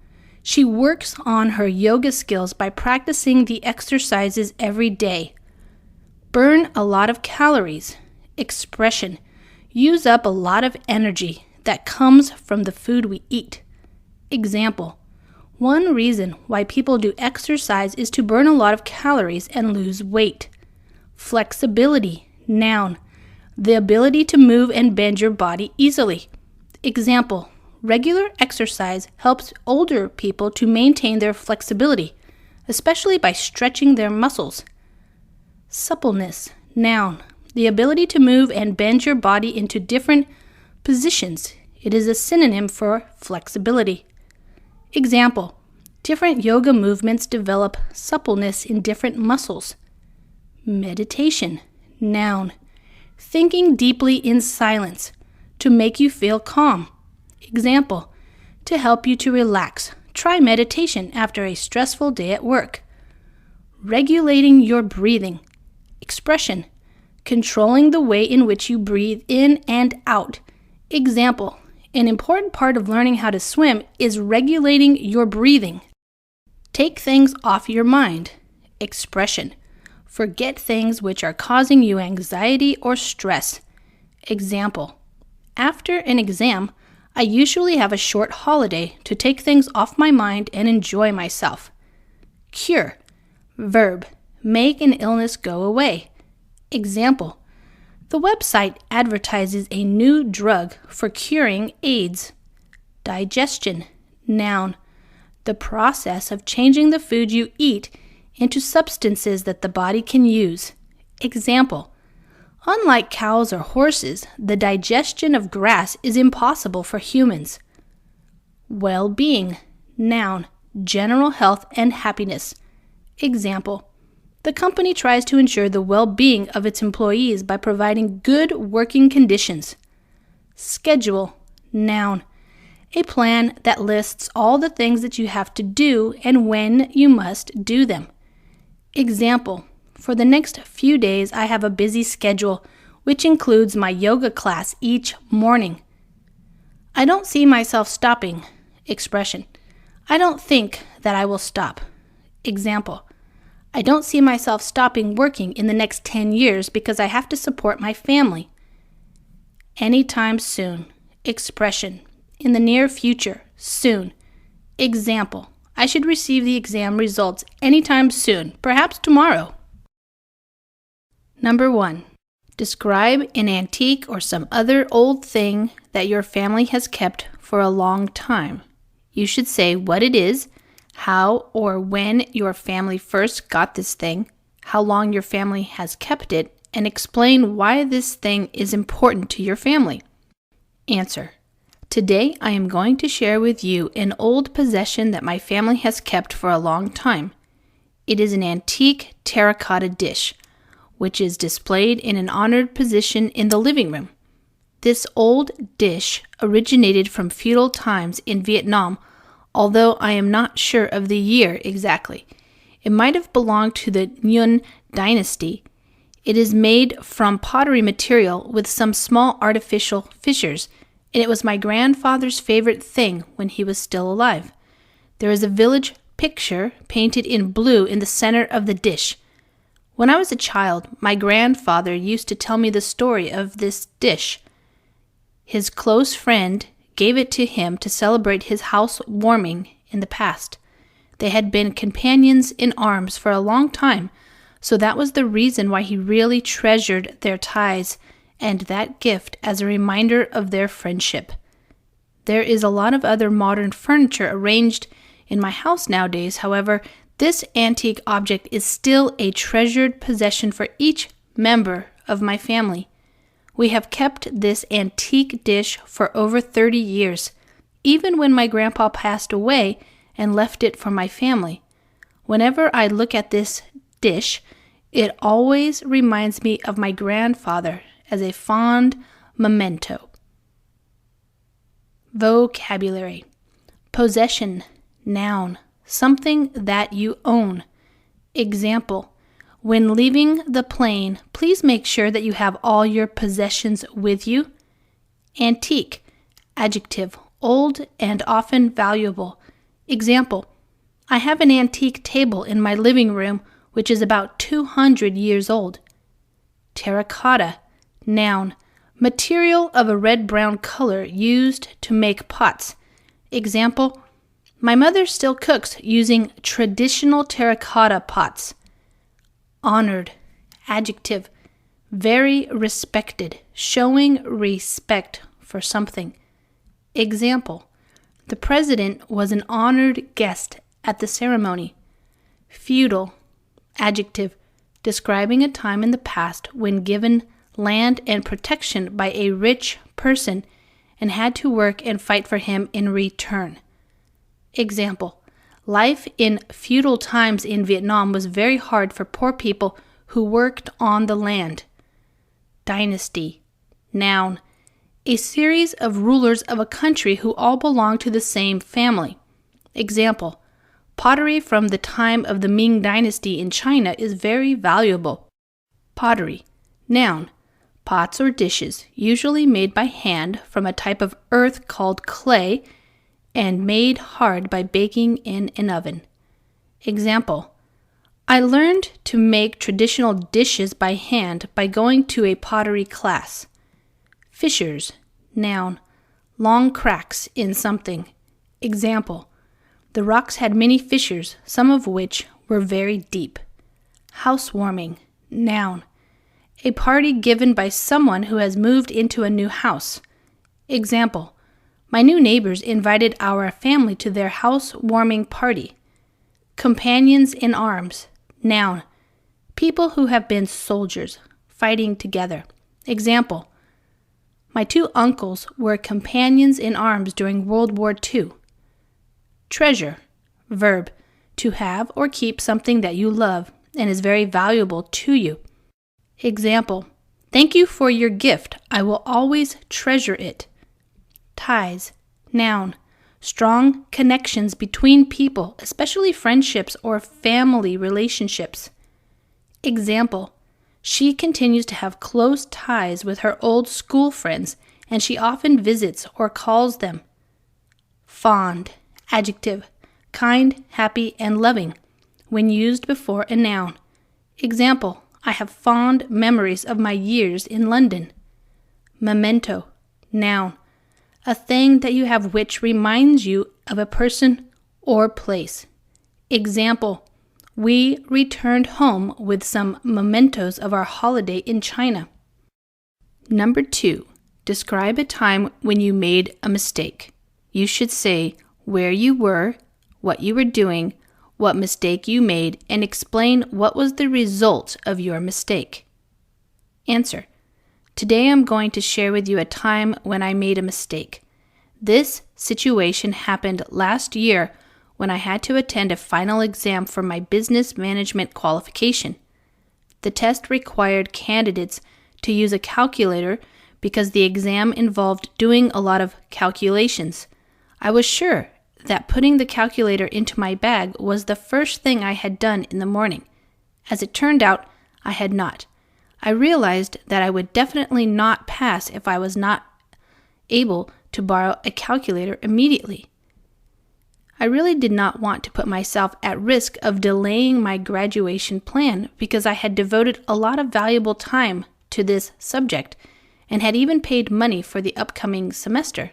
she works on her yoga skills by practicing the exercises every day. Burn a lot of calories. Expression: use up a lot of energy that comes from the food we eat. Example: one reason why people do exercise is to burn a lot of calories and lose weight. Flexibility. Noun: the ability to move and bend your body easily. Example: regular exercise helps older people to maintain their flexibility, especially by stretching their muscles. Suppleness. Noun: the ability to move and bend your body into different positions. It is a synonym for flexibility. Example: different yoga movements develop suppleness in different muscles. Meditation. Noun: thinking deeply in silence to make you feel calm. Example: to help you to relax, try meditation after a stressful day at work. Regulating your breathing. Expression: controlling the way in which you breathe in and out. Example: an important part of learning how to swim is regulating your breathing. Take things off your mind. Expression: forget things which are causing you anxiety or stress. Example: after an exam, I usually have a short holiday to take things off my mind and enjoy myself. Cure. Verb: make an illness go away. Example: the website advertises a new drug for curing AIDS. Digestion. Noun: the process of changing the food you eat into substances that the body can use. Example: unlike cows or horses, the digestion of grass is impossible for humans. Well-being. Noun: general health and happiness. Example: the company tries to ensure the well-being of its employees by providing good working conditions. Schedule. Noun: a plan that lists all the things that you have to do and when you must do them. Example: for the next few days, I have a busy schedule, which includes my yoga class each morning. I don't see myself stopping. Expression: I don't think that I will stop. Example: I don't see myself stopping working in the next 10 years because I have to support my family. Anytime soon. Expression: in the near future, soon. Example: I should receive the exam results anytime soon, perhaps tomorrow. Number 1. Describe an antique or some other old thing that your family has kept for a long time. You should say what it is, how or when your family first got this thing, how long your family has kept it, and explain why this thing is important to your family. Answer. Today I am going to share with you an old possession that my family has kept for a long time. It is an antique terracotta dish, which is displayed in an honored position in the living room. This old dish originated from feudal times in Vietnam, although I am not sure of the year exactly. It might have belonged to the Nguyen dynasty. It is made from pottery material with some small artificial fissures, and it was my grandfather's favorite thing when he was still alive. There is a village picture painted in blue in the center of the dish. When I was a child, my grandfather used to tell me the story of this dish. His close friend gave it to him to celebrate his housewarming in the past. They had been companions in arms for a long time, so that was the reason why he really treasured their ties and that gift as a reminder of their friendship. There is a lot of other modern furniture arranged in my house nowadays. However, this antique object is still a treasured possession for each member of my family. We have kept this antique dish for over 30 years, even when my grandpa passed away and left it for my family. Whenever I look at this dish, it always reminds me of my grandfather as a fond memento. Vocabulary. Possession, noun, something that you own. Example. When leaving the plane, please make sure that you have all your possessions with you. Antique, adjective, old and often valuable. Example, I have an antique table in my living room which is about 200 years old. Terracotta, noun, material of a red-brown color used to make pots. Example, my mother still cooks using traditional terracotta pots. Honored, adjective, very respected, showing respect for something. Example, the president was an honored guest at the ceremony. Feudal, adjective, describing a time in the past when given land and protection by a rich person and had to work and fight for him in return. Example, life in feudal times in Vietnam was very hard for poor people who worked on the land. Dynasty, noun, a series of rulers of a country who all belong to the same family. Example, pottery from the time of the Ming dynasty in China is very valuable. Pottery, noun, pots or dishes, usually made by hand from a type of earth called clay and made hard by baking in an oven. Example, I learned to make traditional dishes by hand by going to a pottery class. Fissures, noun, long cracks in something. Example, the rocks had many fissures, some of which were very deep. Housewarming, noun, a party given by someone who has moved into a new house. Example, my new neighbors invited our family to their housewarming party. Companions in arms, noun, people who have been soldiers, fighting together. Example, my two uncles were companions in arms during World War II. Treasure, verb, to have or keep something that you love and is very valuable to you. Example, thank you for your gift. I will always treasure it. Ties, noun, strong connections between people, especially friendships or family relationships. Example, she continues to have close ties with her old school friends, and she often visits or calls them. Fond, adjective, kind, happy, and loving, when used before a noun. Example, I have fond memories of my years in London. Memento, noun, a thing that you have which reminds you of a person or place. Example, we returned home with some mementos of our holiday in China. Number 2, describe a time when you made a mistake. You should say where you were, what you were doing, what mistake you made, and explain what was the result of your mistake. Answer. Today I'm going to share with you a time when I made a mistake. This situation happened last year when I had to attend a final exam for my business management qualification. The test required candidates to use a calculator because the exam involved doing a lot of calculations. I was sure that putting the calculator into my bag was the first thing I had done in the morning. As it turned out, I had not. I realized that I would definitely not pass if I was not able to borrow a calculator immediately. I really did not want to put myself at risk of delaying my graduation plan because I had devoted a lot of valuable time to this subject and had even paid money for the upcoming semester.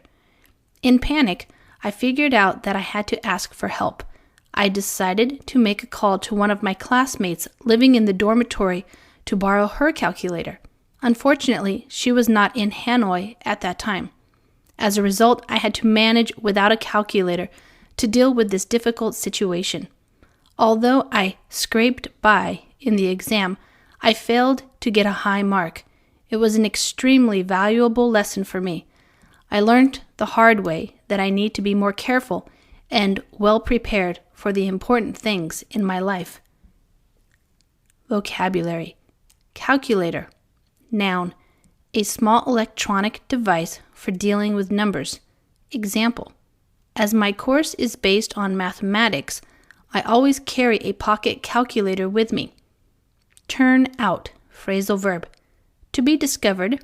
In panic, I figured out that I had to ask for help. I decided to make a call to one of my classmates living in the dormitory to borrow her calculator. Unfortunately, she was not in Hanoi at that time. As a result, I had to manage without a calculator to deal with this difficult situation. Although I scraped by in the exam, I failed to get a high mark. It was an extremely valuable lesson for me. I learned the hard way that I need to be more careful and well prepared for the important things in my life. Vocabulary. Calculator. Noun. A small electronic device for dealing with numbers. Example. As my course is based on mathematics, I always carry a pocket calculator with me. Turn out. Phrasal verb. To be discovered,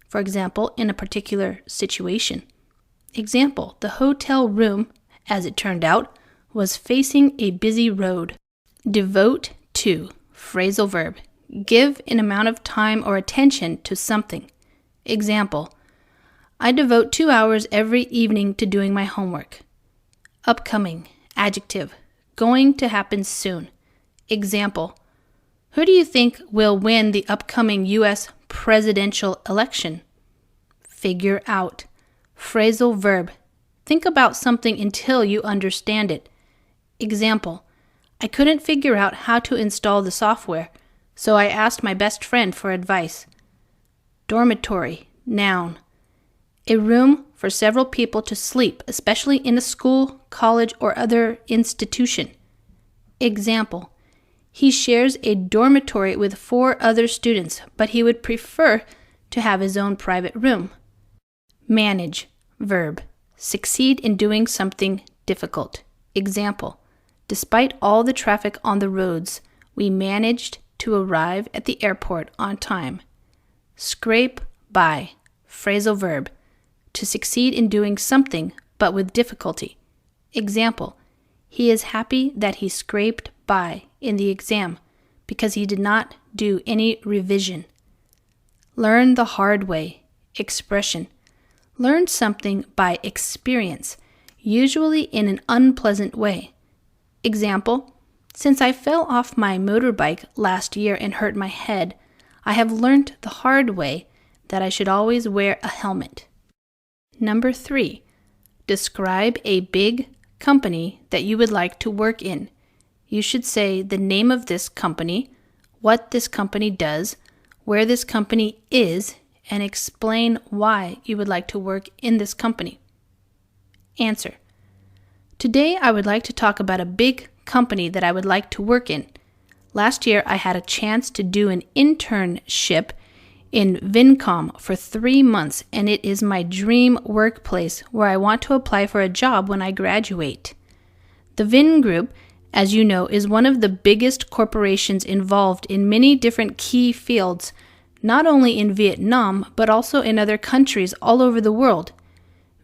for example, in a particular situation. Example. The hotel room, as it turned out, was facing a busy road. Devote to. Phrasal verb. Give an amount of time or attention to something. Example. I devote 2 hours every evening to doing my homework. Upcoming. Adjective. Going to happen soon. Example. Who do you think will win the upcoming U.S. presidential election? Figure out. Phrasal verb. Think about something until you understand it. Example. I couldn't figure out how to install the software, so I asked my best friend for advice. Dormitory. Noun. A room for several people to sleep, especially in a school, college, or other institution. Example. He shares a dormitory with 4 other students, but he would prefer to have his own private room. Manage. Verb. Succeed in doing something difficult. Example. Despite all the traffic on the roads, we managed to arrive at the airport on time. Scrape by. Phrasal verb. To succeed in doing something, but with difficulty. Example. He is happy that he scraped by in the exam because he did not do any revision. Learn the hard way. Expression. Learn something by experience, usually in an unpleasant way. Example. Since I fell off my motorbike last year and hurt my head, I have learned the hard way that I should always wear a helmet. Number 3. Describe a big company that you would like to work in. You should say the name of this company, what this company does, where this company is, and explain why you would like to work in this company. Answer. Today I would like to talk about a big company that I would like to work in. Last year I had a chance to do an internship in Vincom for 3 months, and it is my dream workplace where I want to apply for a job when I graduate. The Vin Group, as you know, is one of the biggest corporations involved in many different key fields, not only in Vietnam, but also in other countries all over the world.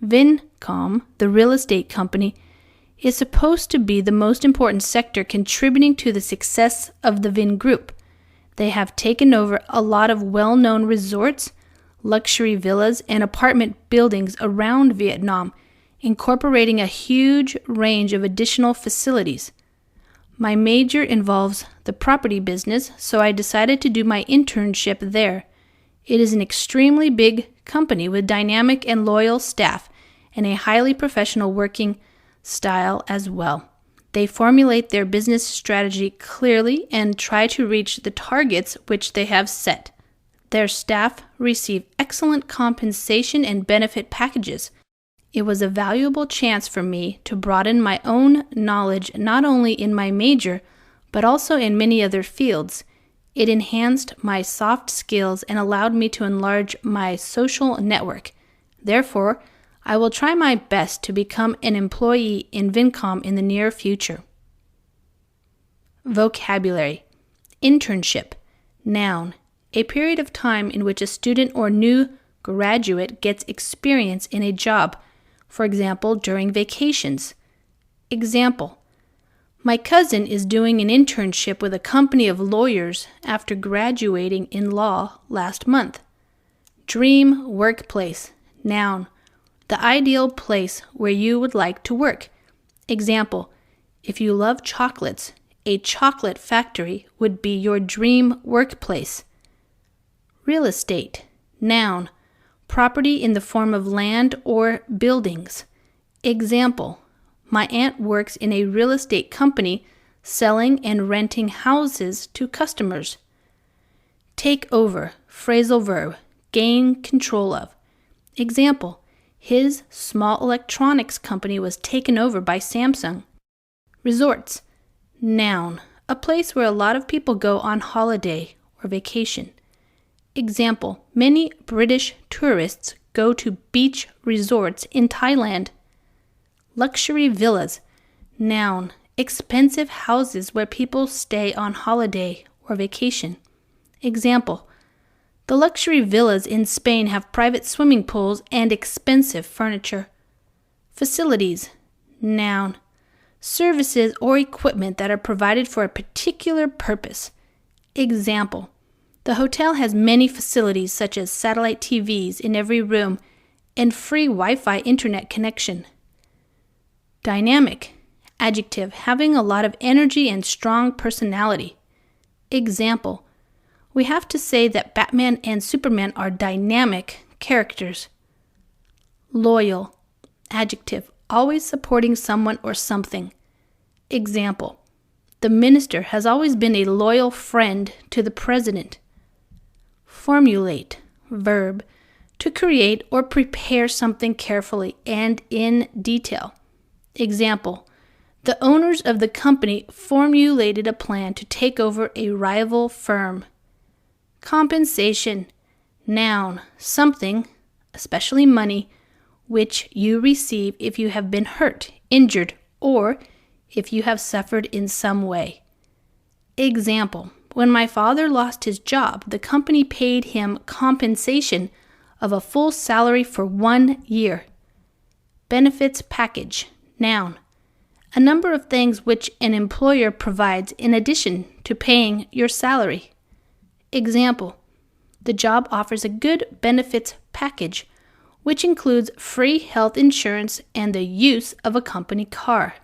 Vincom, the real estate company, is supposed to be the most important sector contributing to the success of the Vin Group. They have taken over a lot of well-known resorts, luxury villas, and apartment buildings around Vietnam, incorporating a huge range of additional facilities. My major involves the property business, so I decided to do my internship there. It is an extremely big company with dynamic and loyal staff and a highly professional working style as well. They formulate their business strategy clearly and try to reach the targets which they have set. Their staff receive excellent compensation and benefit packages. It was a valuable chance for me to broaden my own knowledge not only in my major, but also in many other fields. It enhanced my soft skills and allowed me to enlarge my social network. Therefore, I will try my best to become an employee in Vincom in the near future. Vocabulary. Internship. Noun. A period of time in which a student or new graduate gets experience in a job, for example, during vacations. Example: my cousin is doing an internship with a company of lawyers after graduating in law last month. Dream workplace. Noun. The ideal place where you would like to work. Example: if you love chocolates, a chocolate factory would be your dream workplace. Real estate. Noun. Property in the form of land or buildings. Example: my aunt works in a real estate company selling and renting houses to customers. Take over. Phrasal verb. Gain control of. Example: his small electronics company was taken over by Samsung. Resorts. Noun. A place where a lot of people go on holiday or vacation. Example: many British tourists go to beach resorts in Thailand. Luxury villas. Noun. Expensive houses where people stay on holiday or vacation. Example: the luxury villas in Spain have private swimming pools and expensive furniture. Facilities. Noun. Services or equipment that are provided for a particular purpose. Example: the hotel has many facilities such as satellite TVs in every room and free Wi-Fi internet connection. Dynamic. Adjective: having a lot of energy and strong personality. Example: we have to say that Batman and Superman are dynamic characters. Loyal. Adjective: always supporting someone or something. Example: the minister has always been a loyal friend to the president. Formulate. Verb: to create or prepare something carefully and in detail. Example: the owners of the company formulated a plan to take over a rival firm. Compensation. Noun. Something, especially money, which you receive if you have been hurt, injured, or if you have suffered in some way. Example: when my father lost his job, the company paid him compensation of a full salary for 1 year. Benefits package. Noun. A number of things which an employer provides in addition to paying your salary. Example: the job offers a good benefits package, which includes free health insurance and the use of a company car.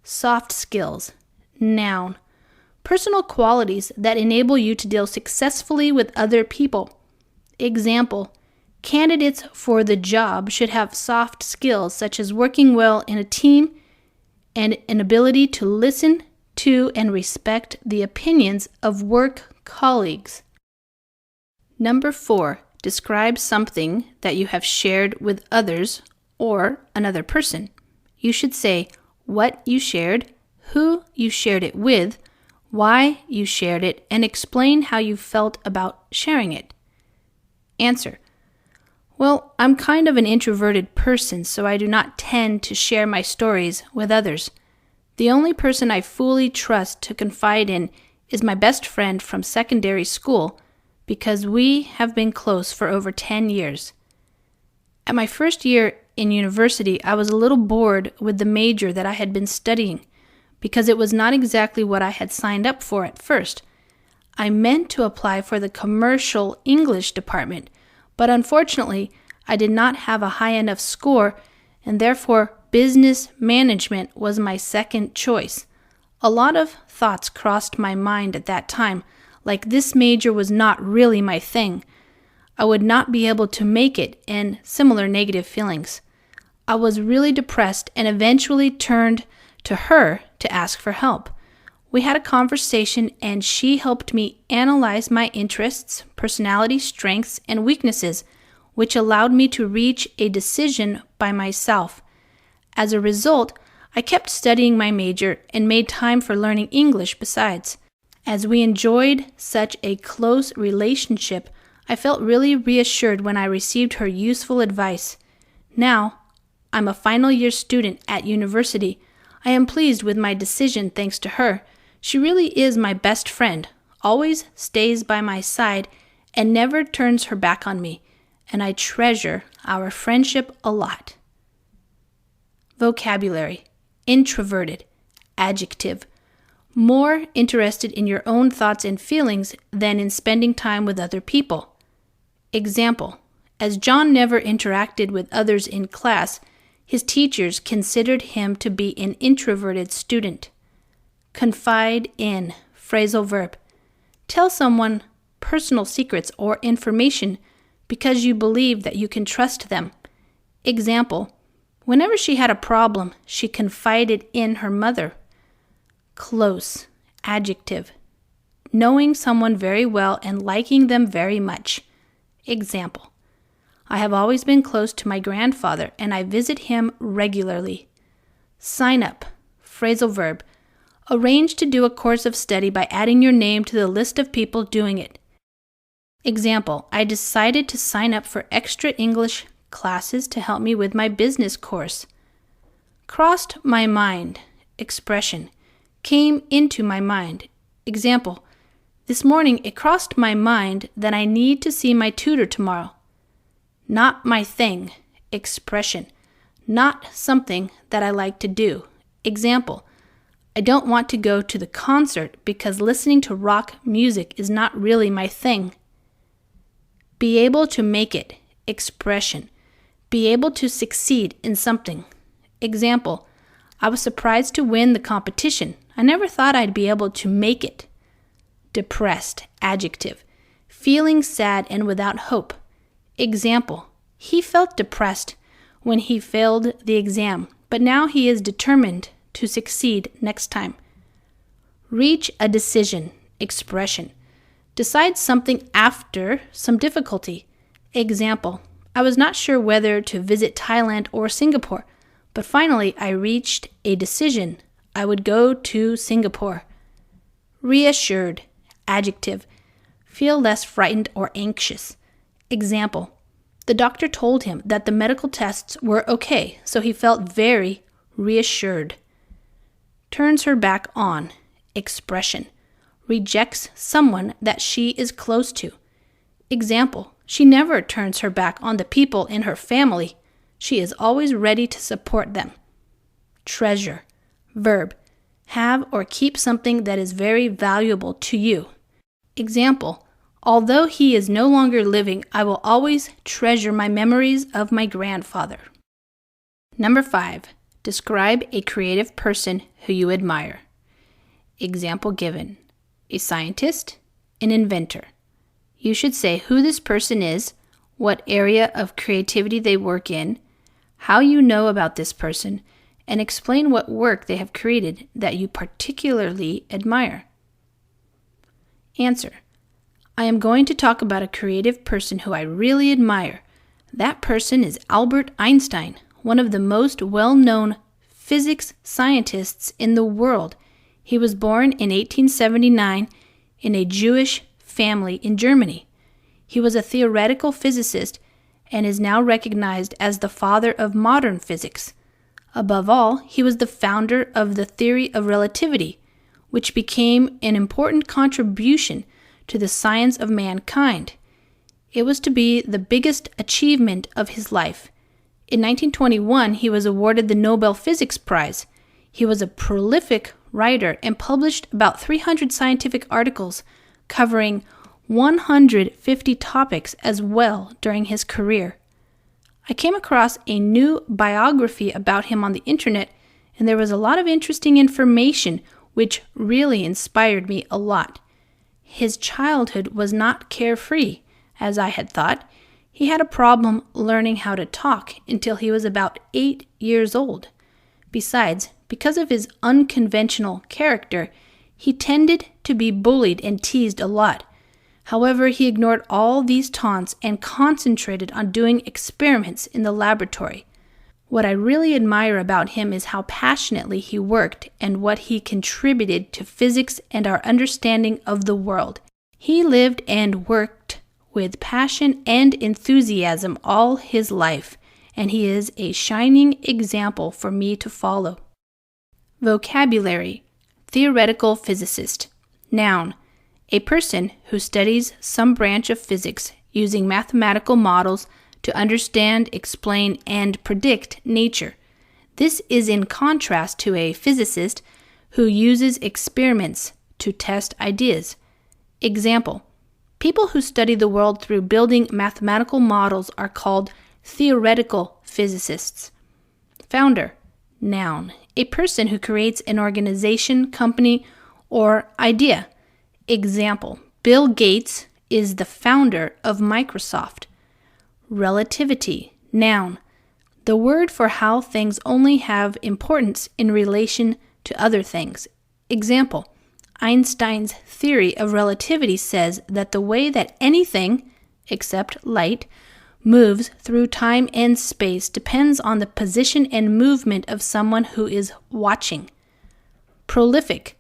Soft skills. Noun. Personal qualities that enable you to deal successfully with other people. Example: candidates for the job should have soft skills such as working well in a team and an ability to listen to and respect the opinions of work colleagues. Number 4. Describe something that you have shared with others or another person. You should say what you shared, who you shared it with, why you shared it, and explain how you felt about sharing it. Answer: well, I'm kind of an introverted person, so I do not tend to share my stories with others. The only person I fully trust to confide in is my best friend from secondary school, because we have been close for over 10 years. At my first year in university, I was a little bored with the major that I had been studying, because it was not exactly what I had signed up for at first. I meant to apply for the commercial English department, but unfortunately, I did not have a high enough score, and therefore business management was my second choice. A lot of thoughts crossed my mind at that time, like this major was not really my thing. I would not be able to make it, and similar negative feelings. I was really depressed and eventually turned to her to ask for help. We had a conversation and she helped me analyze my interests, personality, strengths, and weaknesses, which allowed me to reach a decision by myself. As a result, I kept studying my major and made time for learning English besides. As we enjoyed such a close relationship, I felt really reassured when I received her useful advice. Now, I'm a final year student at university. I am pleased with my decision thanks to her. She really is my best friend, always stays by my side, and never turns her back on me, and I treasure our friendship a lot. Vocabulary: introverted, adjective. More interested in your own thoughts and feelings than in spending time with other people. Example: as John never interacted with others in class, his teachers considered him to be an introverted student. Confide in, phrasal verb. Tell someone personal secrets or information because you believe that you can trust them. Example: whenever she had a problem, she confided in her mother. Close, adjective. Knowing someone very well and liking them very much. Example: I have always been close to my grandfather and I visit him regularly. Sign up, phrasal verb. Arrange to do a course of study by adding your name to the list of people doing it. Example: I decided to sign up for extra English classes to help me with my business course. Crossed my mind, expression. Came into my mind. Example: this morning it crossed my mind that I need to see my tutor tomorrow. Not my thing, expression. Not something that I like to do. Example: I don't want to go to the concert because listening to rock music is not really my thing. Be able to make it, expression. Be able to succeed in something. Example: I was surprised to win the competition. I never thought I'd be able to make it. Depressed, adjective. Feeling sad and without hope. Example: he felt depressed when he failed the exam, but now he is determined to succeed next time. Reach a decision, expression. Decide something after some difficulty. Example: I was not sure whether to visit Thailand or Singapore, but finally I reached a decision. I would go to Singapore. Reassured, adjective. Feel less frightened or anxious. Example: the doctor told him that the medical tests were okay, so he felt very reassured. Turns her back on, expression. Rejects someone that she is close to. Example: she never turns her back on the people in her family. She is always ready to support them. Treasure, verb. Have or keep something that is very valuable to you. Example: although he is no longer living, I will always treasure my memories of my grandfather. Number 5. Describe a creative person who you admire. Example given: a scientist, an inventor. You should say who this person is, what area of creativity they work in, how you know about this person, and explain what work they have created that you particularly admire. Answer: I am going to talk about a creative person who I really admire. That person is Albert Einstein, one of the most well-known physics scientists in the world. He was born in 1879 in a Jewish family in Germany. He was a theoretical physicist and is now recognized as the father of modern physics. Above all, he was the founder of the theory of relativity, which became an important contribution to the science of mankind. It was to be the biggest achievement of his life. In 1921, he was awarded the Nobel Physics Prize. He was a prolific writer and published about 300 scientific articles covering 150 topics as well during his career. I came across a new biography about him on the internet, and there was a lot of interesting information which really inspired me a lot. His childhood was not carefree, as I had thought. He had a problem learning how to talk until he was about 8 years old. Besides, because of his unconventional character, He tended to be bullied and teased a lot. However, he ignored all these taunts and concentrated on doing experiments in the laboratory. What I really admire about him is how passionately he worked and what he contributed to physics and our understanding of the world. He lived and worked with passion and enthusiasm all his life, and he is a shining example for me to follow. Vocabulary: theoretical physicist. Noun: a person who studies some branch of physics using mathematical models to understand, explain, and predict nature. This is in contrast to a physicist who uses experiments to test ideas. Example: people who study the world through building mathematical models are called theoretical physicists. Founder. Noun: a person who creates an organization, company, or idea. Example: Bill Gates is the founder of Microsoft. Relativity. Noun: the word for how things only have importance in relation to other things. Example: Einstein's theory of relativity says that the way that anything, except light, moves through time and space depends on the position and movement of someone who is watching. Prolific.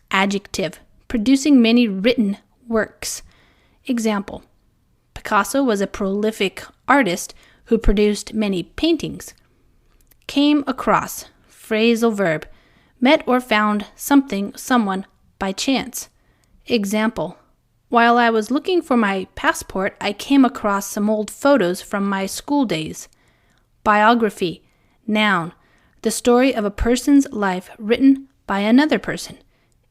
Adjective: producing many written works. Example: Picasso was a prolific artist who produced many paintings. Came across. Phrasal verb: met or found something, someone, by chance. Example: while I was looking for my passport, I came across some old photos from my school days. Biography. Noun: the story of a person's life written by another person.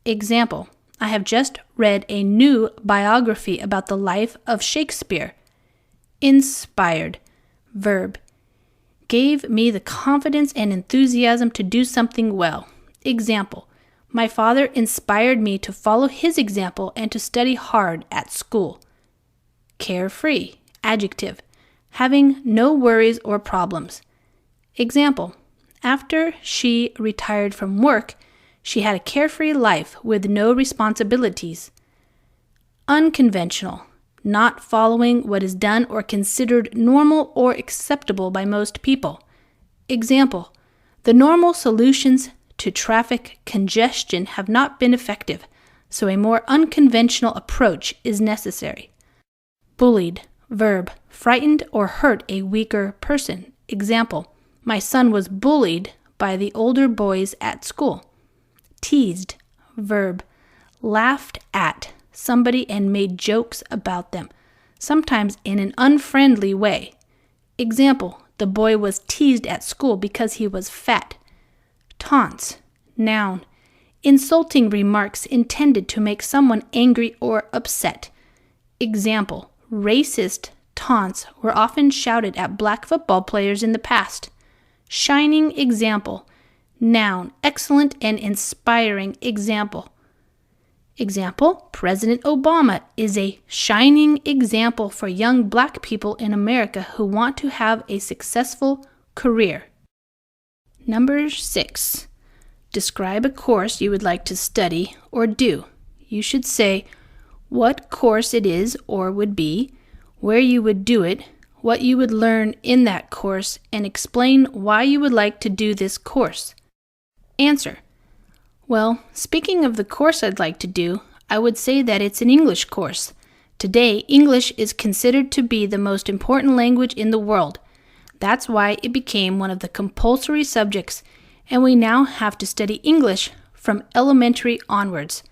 Example: I have just read a new biography about the life of Shakespeare. Inspired. Verb: gave me the confidence and enthusiasm to do something well. Example: my father inspired me to follow his example and to study hard at school. Carefree. Adjective: having no worries or problems. Example: after she retired from work, she had a carefree life with no responsibilities. Unconventional: not following what is done or considered normal or acceptable by most people. Example: the normal solutions to traffic congestion have not been effective, so a more unconventional approach is necessary. Bullied. Verb: frightened or hurt a weaker person. Example: my son was bullied by the older boys at school. Teased. Verb: laughed at somebody and made jokes about them, sometimes in an unfriendly way. Example: the boy was teased at school because he was fat. Taunts. Noun: insulting remarks intended to make someone angry or upset. Example: racist taunts were often shouted at black football players in the past. Shining example. Noun: excellent and inspiring example. Example: President Obama is a shining example for young black people in America who want to have a successful career. Number 6. Describe a course you would like to study or do. You should say what course it is or would be, where you would do it, what you would learn in that course, and explain why you would like to do this course. Answer: well, speaking of the course I'd like to do, I would say that it's an English course. Today, English is considered to be the most important language in the world. That's why it became one of the compulsory subjects, and we now have to study English from elementary onwards.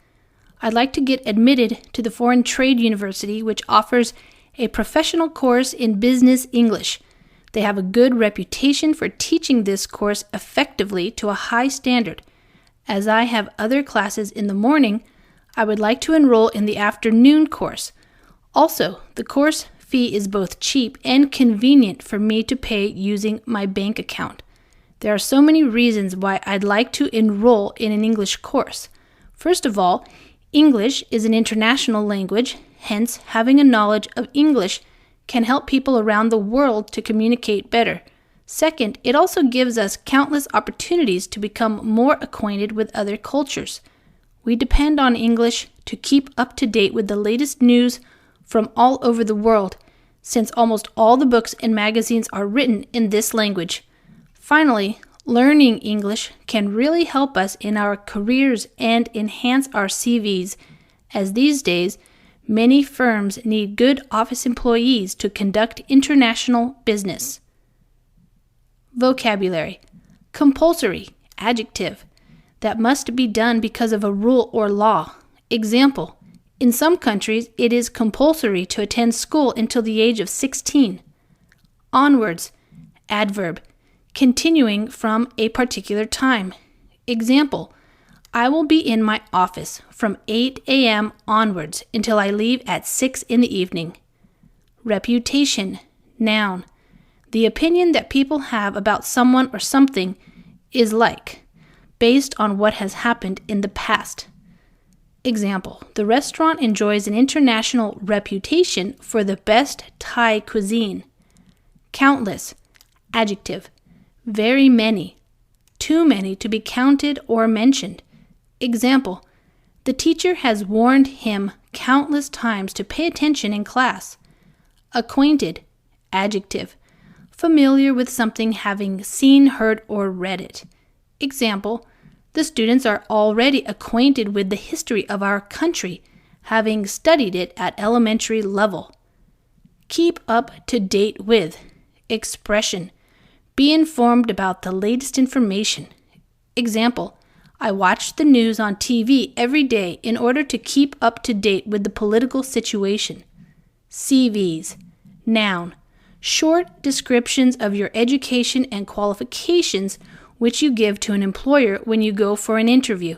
I'd like to get admitted to the Foreign Trade University, which offers a professional course in business English. They have a good reputation for teaching this course effectively to a high standard. As I have other classes in the morning, I would like to enroll in the afternoon course. Also, the course fee is both cheap and convenient for me to pay using my bank account. There are so many reasons why I'd like to enroll in an English course. First of all, English is an international language, hence having a knowledge of English can help people around the world to communicate better. Second, it also gives us countless opportunities to become more acquainted with other cultures. We depend on English to keep up to date with the latest news from all over the world, since almost all the books and magazines are written in this language. Finally, learning English can really help us in our careers and enhance our CVs, as these days, many firms need good office employees to conduct international business. Vocabulary. Compulsory, adjective. That must be done because of a rule or law. Example, in some countries it is compulsory to attend school until the age of 16. Onwards, adverb. Continuing from a particular time. Example, I will be in my office from 8 a.m. onwards until I leave at 6 in the evening. Reputation, noun. The opinion that people have about someone or something is based on what has happened in the past. Example, the restaurant enjoys an international reputation for the best Thai cuisine. Countless, adjective. Very many, too many to be counted or mentioned. Example, the teacher has warned him countless times to pay attention in class. Acquainted, adjective. Familiar with something, having seen, heard, or read it. Example, the students are already acquainted with the history of our country, having studied it at elementary level. Keep up to date with. Expression. Be informed about the latest information. Example, I watch the news on TV every day in order to keep up to date with the political situation. CVs. Noun. Short descriptions of your education and qualifications which you give to an employer when you go for an interview.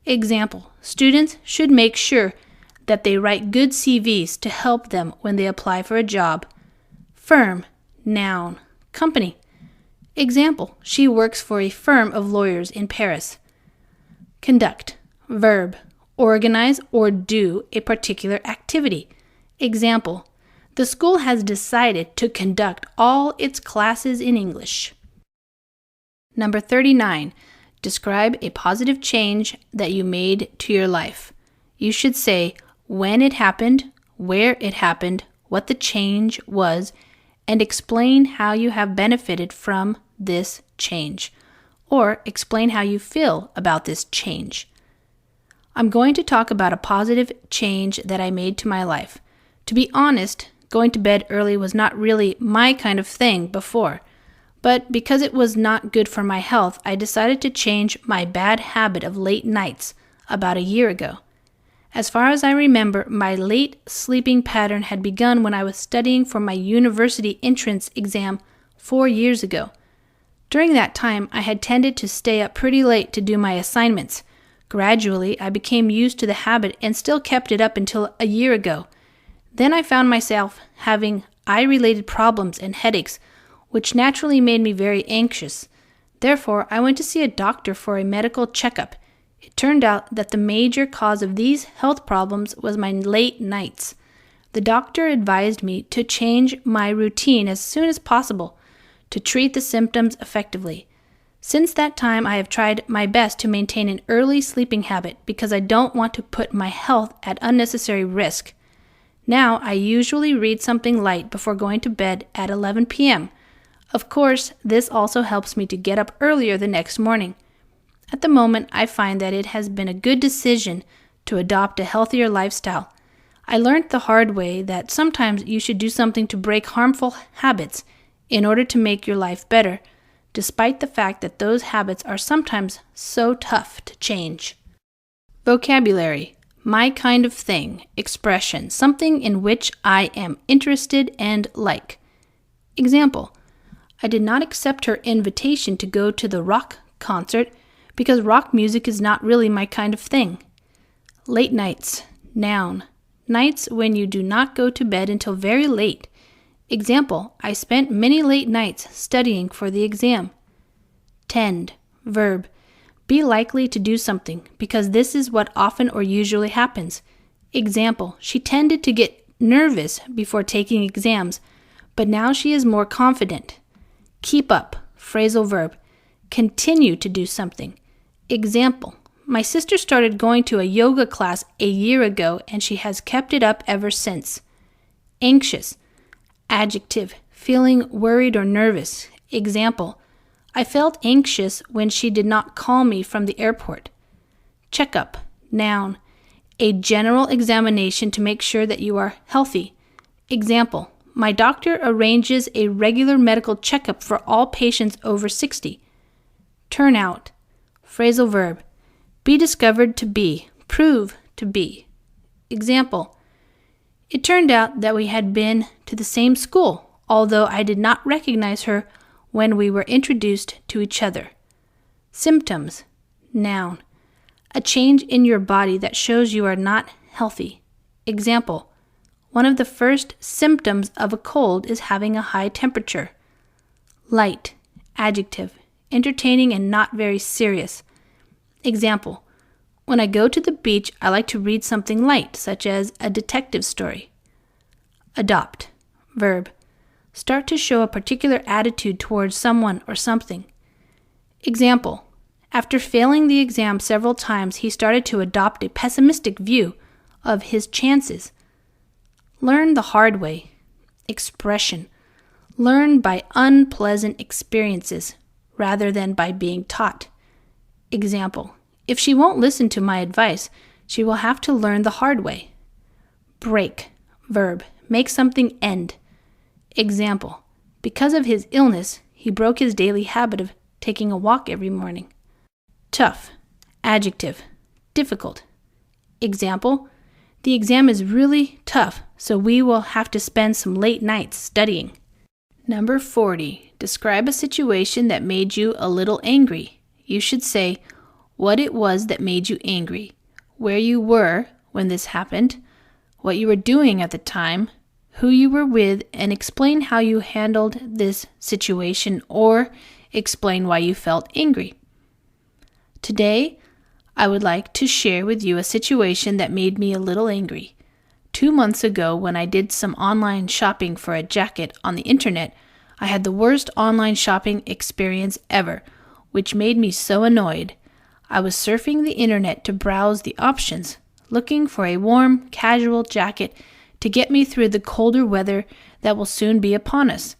Example, students should make sure that they write good CVs to help them when they apply for a job. Firm. Noun. Company. Example, she works for a firm of lawyers in Paris. Conduct. Verb. Organize or do a particular activity. Example, the school has decided to conduct all its classes in English. Number 39. Describe a positive change that you made to your life. You should say when it happened, where it happened, what the change was, and explain how you have benefited from this change, or explain how you feel about this change. I'm going to talk about a positive change that I made to my life. To be honest, going to bed early was not really my kind of thing before, but because it was not good for my health, I decided to change my bad habit of late nights about a year ago. As far as I remember, my late sleeping pattern had begun when I was studying for my university entrance exam 4 years ago. During that time, I had tended to stay up pretty late to do my assignments. Gradually, I became used to the habit and still kept it up until a year ago. Then I found myself having eye-related problems and headaches, which naturally made me very anxious. Therefore, I went to see a doctor for a medical checkup. It turned out that the major cause of these health problems was my late nights. The doctor advised me to change my routine as soon as possible to treat the symptoms effectively. Since that time, I have tried my best to maintain an early sleeping habit because I don't want to put my health at unnecessary risk. Now, I usually read something light before going to bed at 11 p.m. Of course, this also helps me to get up earlier the next morning. At the moment, I find that it has been a good decision to adopt a healthier lifestyle. I learned the hard way that sometimes you should do something to break harmful habits in order to make your life better, despite the fact that those habits are sometimes so tough to change. Vocabulary. My kind of thing. Expression. Something in which I am interested and like. Example. I did not accept her invitation to go to the rock concert because rock music is not really my kind of thing. Late nights. Noun. Nights when you do not go to bed until very late. Example, I spent many late nights studying for the exam. Tend. Verb. Be likely to do something because this is what often or usually happens. Example, she tended to get nervous before taking exams, but now she is more confident. Keep up. Phrasal verb. Continue to do something. Example, My sister started going to a yoga class a year ago and she has kept it up ever since. Anxious. Adjective. Feeling worried or nervous. Example. I felt anxious when she did not call me from the airport. Checkup. Noun. A general examination to make sure that you are healthy. Example. My doctor arranges a regular medical checkup for all patients over 60. Turn out. Phrasal verb. Be discovered to be. Prove to be. Example. It turned out that we had been to the same school, although I did not recognize her when we were introduced to each other. Symptoms. Noun. A change in your body that shows you are not healthy. Example. One of the first symptoms of a cold is having a high temperature. Light. Adjective. Entertaining and not very serious. Example. When I go to the beach, I like to read something light, such as a detective story. Adopt. Verb. Start to show a particular attitude towards someone or something. Example. After failing the exam several times, he started to adopt a pessimistic view of his chances. Learn the hard way. Expression. Learn by unpleasant experiences rather than by being taught. Example. If she won't listen to my advice, she will have to learn the hard way. Break. Verb. Make something end. Example. Because of his illness, he broke his daily habit of taking a walk every morning. Tough. Adjective. Difficult. Example. The exam is really tough, so we will have to spend some late nights studying. Number 40. Describe a situation that made you a little angry. You should say what it was that made you angry, where you were when this happened, what you were doing at the time, who you were with, and explain how you handled this situation or explain why you felt angry. Today, I would like to share with you a situation that made me a little angry. 2 months ago, when I did some online shopping for a jacket on the internet, I had the worst online shopping experience ever, which made me so annoyed. I was surfing the internet to browse the options, looking for a warm, casual jacket to get me through the colder weather that will soon be upon us.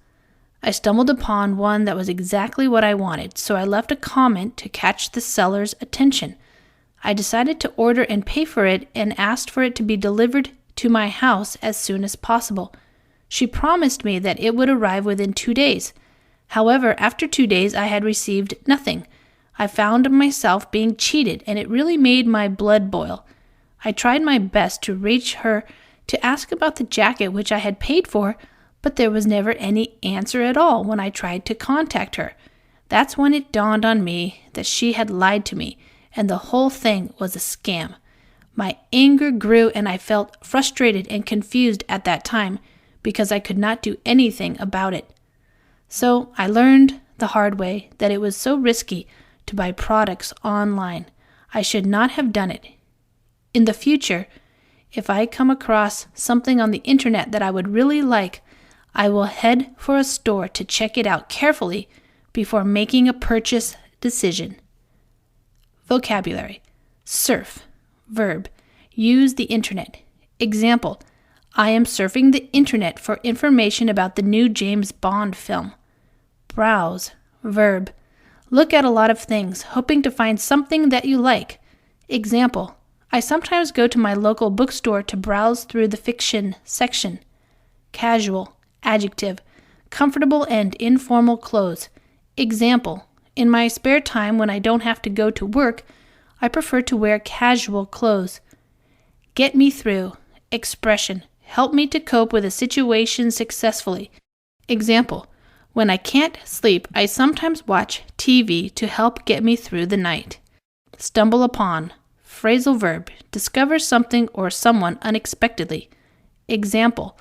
I stumbled upon one that was exactly what I wanted, so I left a comment to catch the seller's attention. I decided to order and pay for it and asked for it to be delivered to my house as soon as possible. She promised me that it would arrive within 2 days. However, after 2 days, I had received nothing. I found myself being cheated, and it really made my blood boil. I tried my best to reach her to ask about the jacket which I had paid for, but there was never any answer at all when I tried to contact her. That's when it dawned on me that she had lied to me, and the whole thing was a scam. My anger grew, and I felt frustrated and confused at that time because I could not do anything about it. So I learned the hard way that it was so risky to buy products online. I should not have done it. In the future, if I come across something on the internet that I would really like, I will head for a store to check it out carefully before making a purchase decision. Vocabulary. Surf. Verb. Use the internet. Example. I am surfing the internet for information about the new James Bond film. Browse. Verb. Look at a lot of things, hoping to find something that you like. Example. I sometimes go to my local bookstore to browse through the fiction section. Casual. Adjective. Comfortable and informal clothes. Example. In my spare time when I don't have to go to work, I prefer to wear casual clothes. Get me through. Expression. Help me to cope with a situation successfully. Example. When I can't sleep, I sometimes watch TV to help get me through the night. Stumble upon. Phrasal verb. Discover something or someone unexpectedly. Example.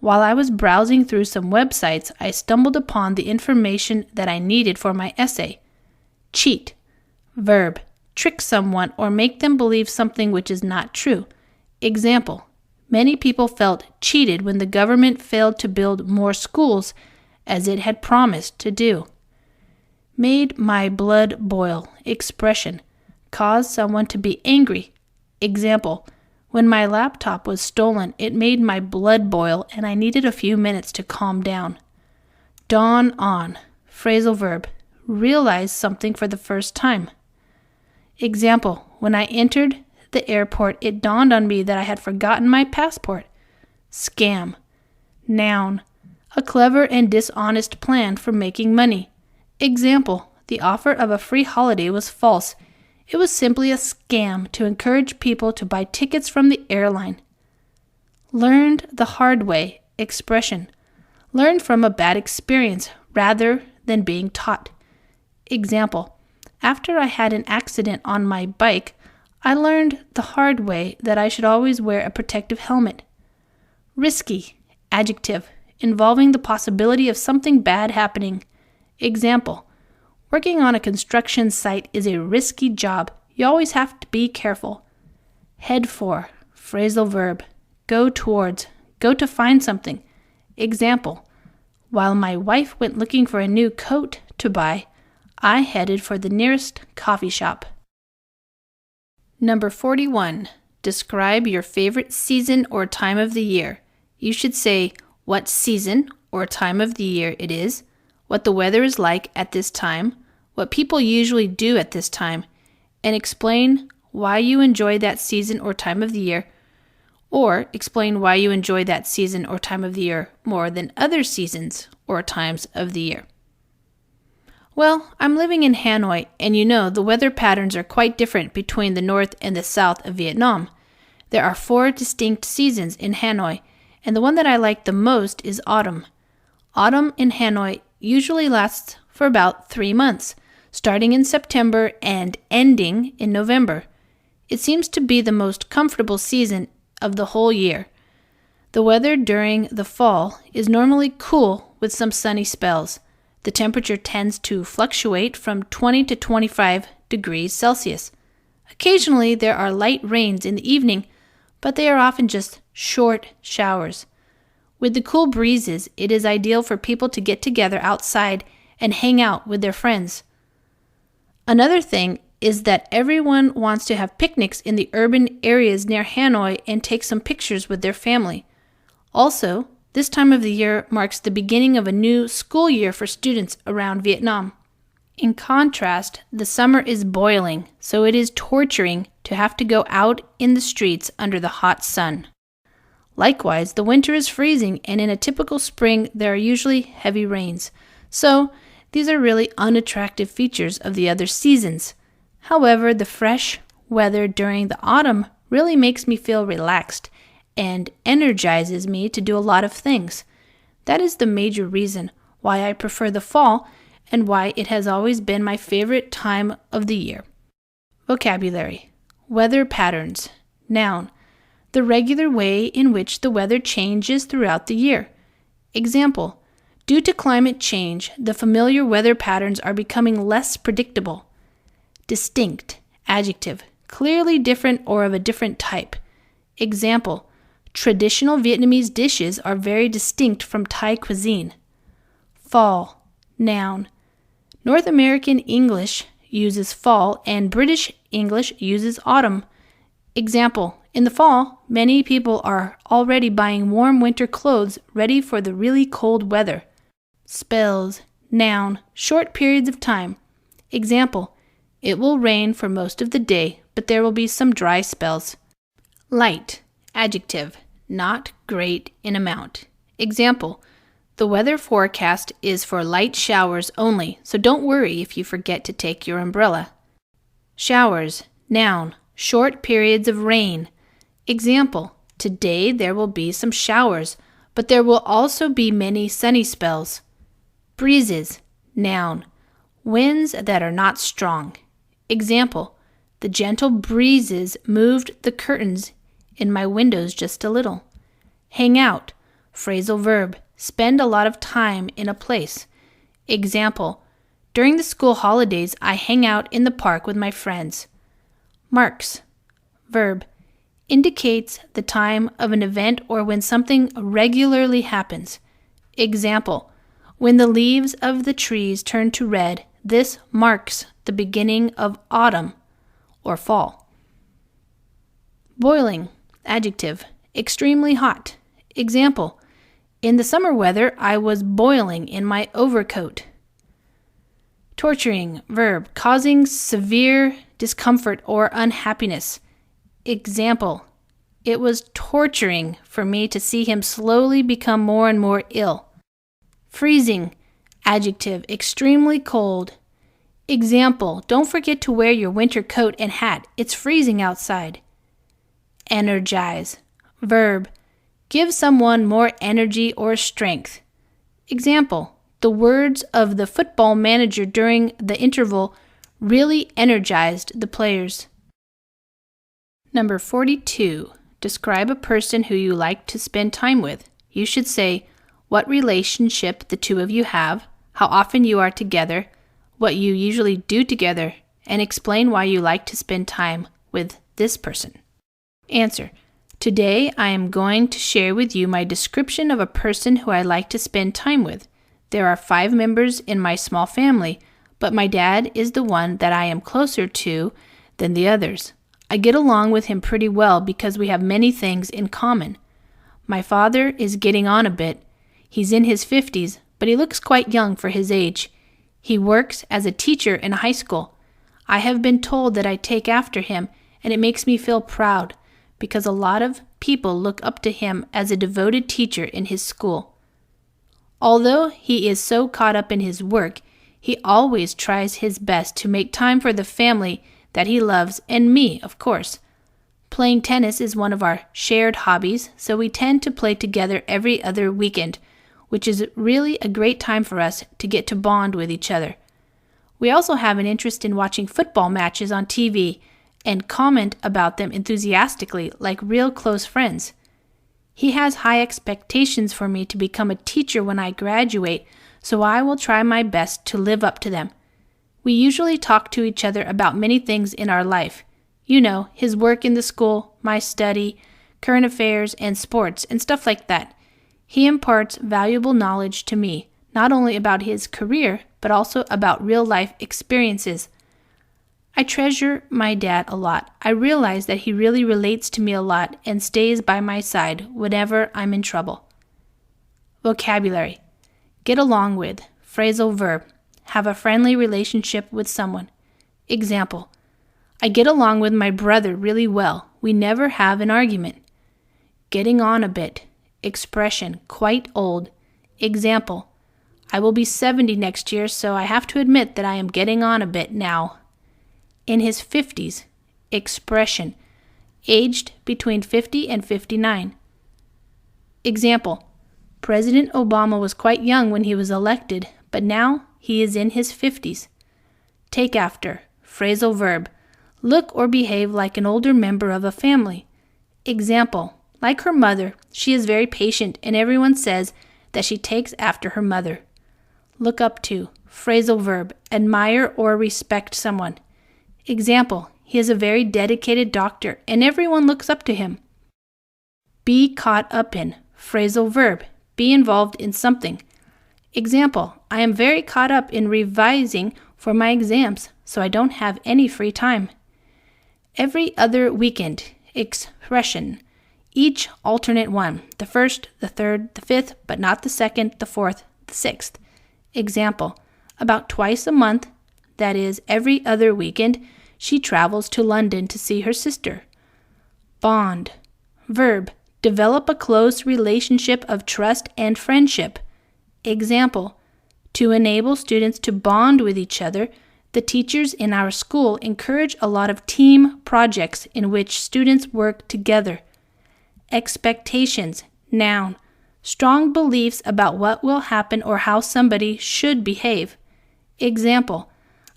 While I was browsing through some websites, I stumbled upon the information that I needed for my essay. Cheat. Verb. Trick someone or make them believe something which is not true. Example. Many people felt cheated when the government failed to build more schools as it had promised to do. Made my blood boil. Expression. cause someone to be angry. Example, when my laptop was stolen, it made my blood boil and I needed a few minutes to calm down. Dawn on. Phrasal verb. Realize something for the first time. Example, when I entered the airport, it dawned on me that I had forgotten my passport. Scam. Noun. A clever and dishonest plan for making money. Example, the offer of a free holiday was false. It was simply a scam to encourage people to buy tickets from the airline. Learned the hard way. Expression. Learned from a bad experience rather than being taught. Example, after I had an accident on my bike, I learned the hard way that I should always wear a protective helmet. Risky. Adjective. Involving the possibility of something bad happening. Example, working on a construction site is a risky job. You always have to be careful. Head for. Phrasal verb. Go towards. Go to find something. Example, while my wife went looking for a new coat to buy, I headed for the nearest coffee shop. Number 41. Describe your favorite season or time of the year. You should say what season or time of the year it is, what the weather is like at this time, what people usually do at this time, and explain why you enjoy that season or time of the year, or explain why you enjoy that season or time of the year more than other seasons or times of the year. Well, I'm living in Hanoi, and you know the weather patterns are quite different between the north and the south of Vietnam. There are 4 distinct seasons in Hanoi, and the one that I like the most is autumn. Autumn in Hanoi usually lasts for about 3 months, starting in September and ending in November. It seems to be the most comfortable season of the whole year. The weather during the fall is normally cool with some sunny spells. The temperature tends to fluctuate from 20 to 25 degrees Celsius. Occasionally there are light rains in the evening, but they are often just short showers. With the cool breezes, it is ideal for people to get together outside and hang out with their friends. Another thing is that everyone wants to have picnics in the urban areas near Hanoi and take some pictures with their family. Also, this time of the year marks the beginning of a new school year for students around Vietnam. In contrast, the summer is boiling, so it is torturing to have to go out in the streets under the hot sun. Likewise, the winter is freezing, and in a typical spring, there are usually heavy rains. So, these are really unattractive features of the other seasons. However, the fresh weather during the autumn really makes me feel relaxed and energizes me to do a lot of things. That is the major reason why I prefer the fall and why it has always been my favorite time of the year. Vocabulary. Weather patterns. Noun. The regular way in which the weather changes throughout the year. Example. Due to climate change, the familiar weather patterns are becoming less predictable. Distinct. Adjective. Clearly different or of a different type. Example. Traditional Vietnamese dishes are very distinct from Thai cuisine. Fall. Noun. North American English uses fall and British English uses autumn. Example. In the fall, many people are already buying warm winter clothes ready for the really cold weather. Spells. Noun. Short periods of time. Example. It will rain for most of the day, but there will be some dry spells. Light. Adjective. Not great in amount. Example. The weather forecast is for light showers only, so don't worry if you forget to take your umbrella. Showers. Noun. Short periods of rain. Example. Today there will be some showers, but there will also be many sunny spells. Breezes. Noun. Winds that are not strong. Example. The gentle breezes moved the curtains in my windows just a little. Hang out. Phrasal verb. Spend a lot of time in a place. Example. During the school holidays, I hang out in the park with my friends. Marks. Verb. Indicates the time of an event or when something regularly happens. Example. When the leaves of the trees turn to red, this marks the beginning of autumn. or fall. Boiling, adjective, extremely hot. Example, in the summer weather, I was boiling in my overcoat. Torturing, verb, causing severe discomfort or unhappiness. Example, it was torturing for me to see him slowly become more and more ill. Freezing, adjective, extremely cold. Example, don't forget to wear your winter coat and hat. It's freezing outside. Energize, verb, give someone more energy or strength. Example, the words of the football manager during the interval really energized the players. Number 42. Describe a person who you like to spend time with. You should say what relationship the two of you have, how often you are together, what you usually do together, and explain why you like to spend time with this person. Answer. Today I am going to share with you my description of a person who I like to spend time with. There are 5 members in my small family, but my dad is the one that I am closer to than the others. I get along with him pretty well because we have many things in common. My father is getting on a bit. He's in his 50s, but he looks quite young for his age. He works as a teacher in a high school. I have been told that I take after him, and it makes me feel proud because a lot of people look up to him as a devoted teacher in his school. Although he is so caught up in his work, he always tries his best to make time for the family that he loves and me, of course. Playing tennis is one of our shared hobbies, so we tend to play together every other weekend, which is really a great time for us to get to bond with each other. We also have an interest in watching football matches on TV and comment about them enthusiastically like real close friends. He has high expectations for me to become a teacher when I graduate, so I will try my best to live up to them. We usually talk to each other about many things in our life. You know, his work in the school, my study, current affairs, and sports, and stuff like that. He imparts valuable knowledge to me, not only about his career, but also about real-life experiences. I treasure my dad a lot. I realize that he really relates to me a lot and stays by my side whenever I'm in trouble. Vocabulary. Get along with. Phrasal verb. Have a friendly relationship with someone. Example. I get along with my brother really well. We never have an argument. Getting on a bit. Expression. Quite old. Example. I will be 70 next year, so I have to admit that I am getting on a bit now. In his 50s. Expression. Aged between 50 and 59. Example. President Obama was quite young when he was elected, but now he is in his 50s. Take after. Phrasal verb. Look or behave like an older member of a family. Example. Like her mother, she is very patient and everyone says that she takes after her mother. Look up to. Phrasal verb. Admire or respect someone. Example, he is a very dedicated doctor and everyone looks up to him. Be caught up in. Phrasal verb. Be involved in something. Example, I am very caught up in revising for my exams, so I don't have any free time. Every other weekend. Expression. Each alternate one. The first, the third, the fifth, but not the second, the fourth, the sixth. Example, about twice a month, that is, every other weekend, she travels to London to see her sister. Bond. Verb. Develop a close relationship of trust and friendship. Example. To enable students to bond with each other, the teachers in our school encourage a lot of team projects in which students work together. Expectations. Noun. Strong beliefs about what will happen or how somebody should behave. Example.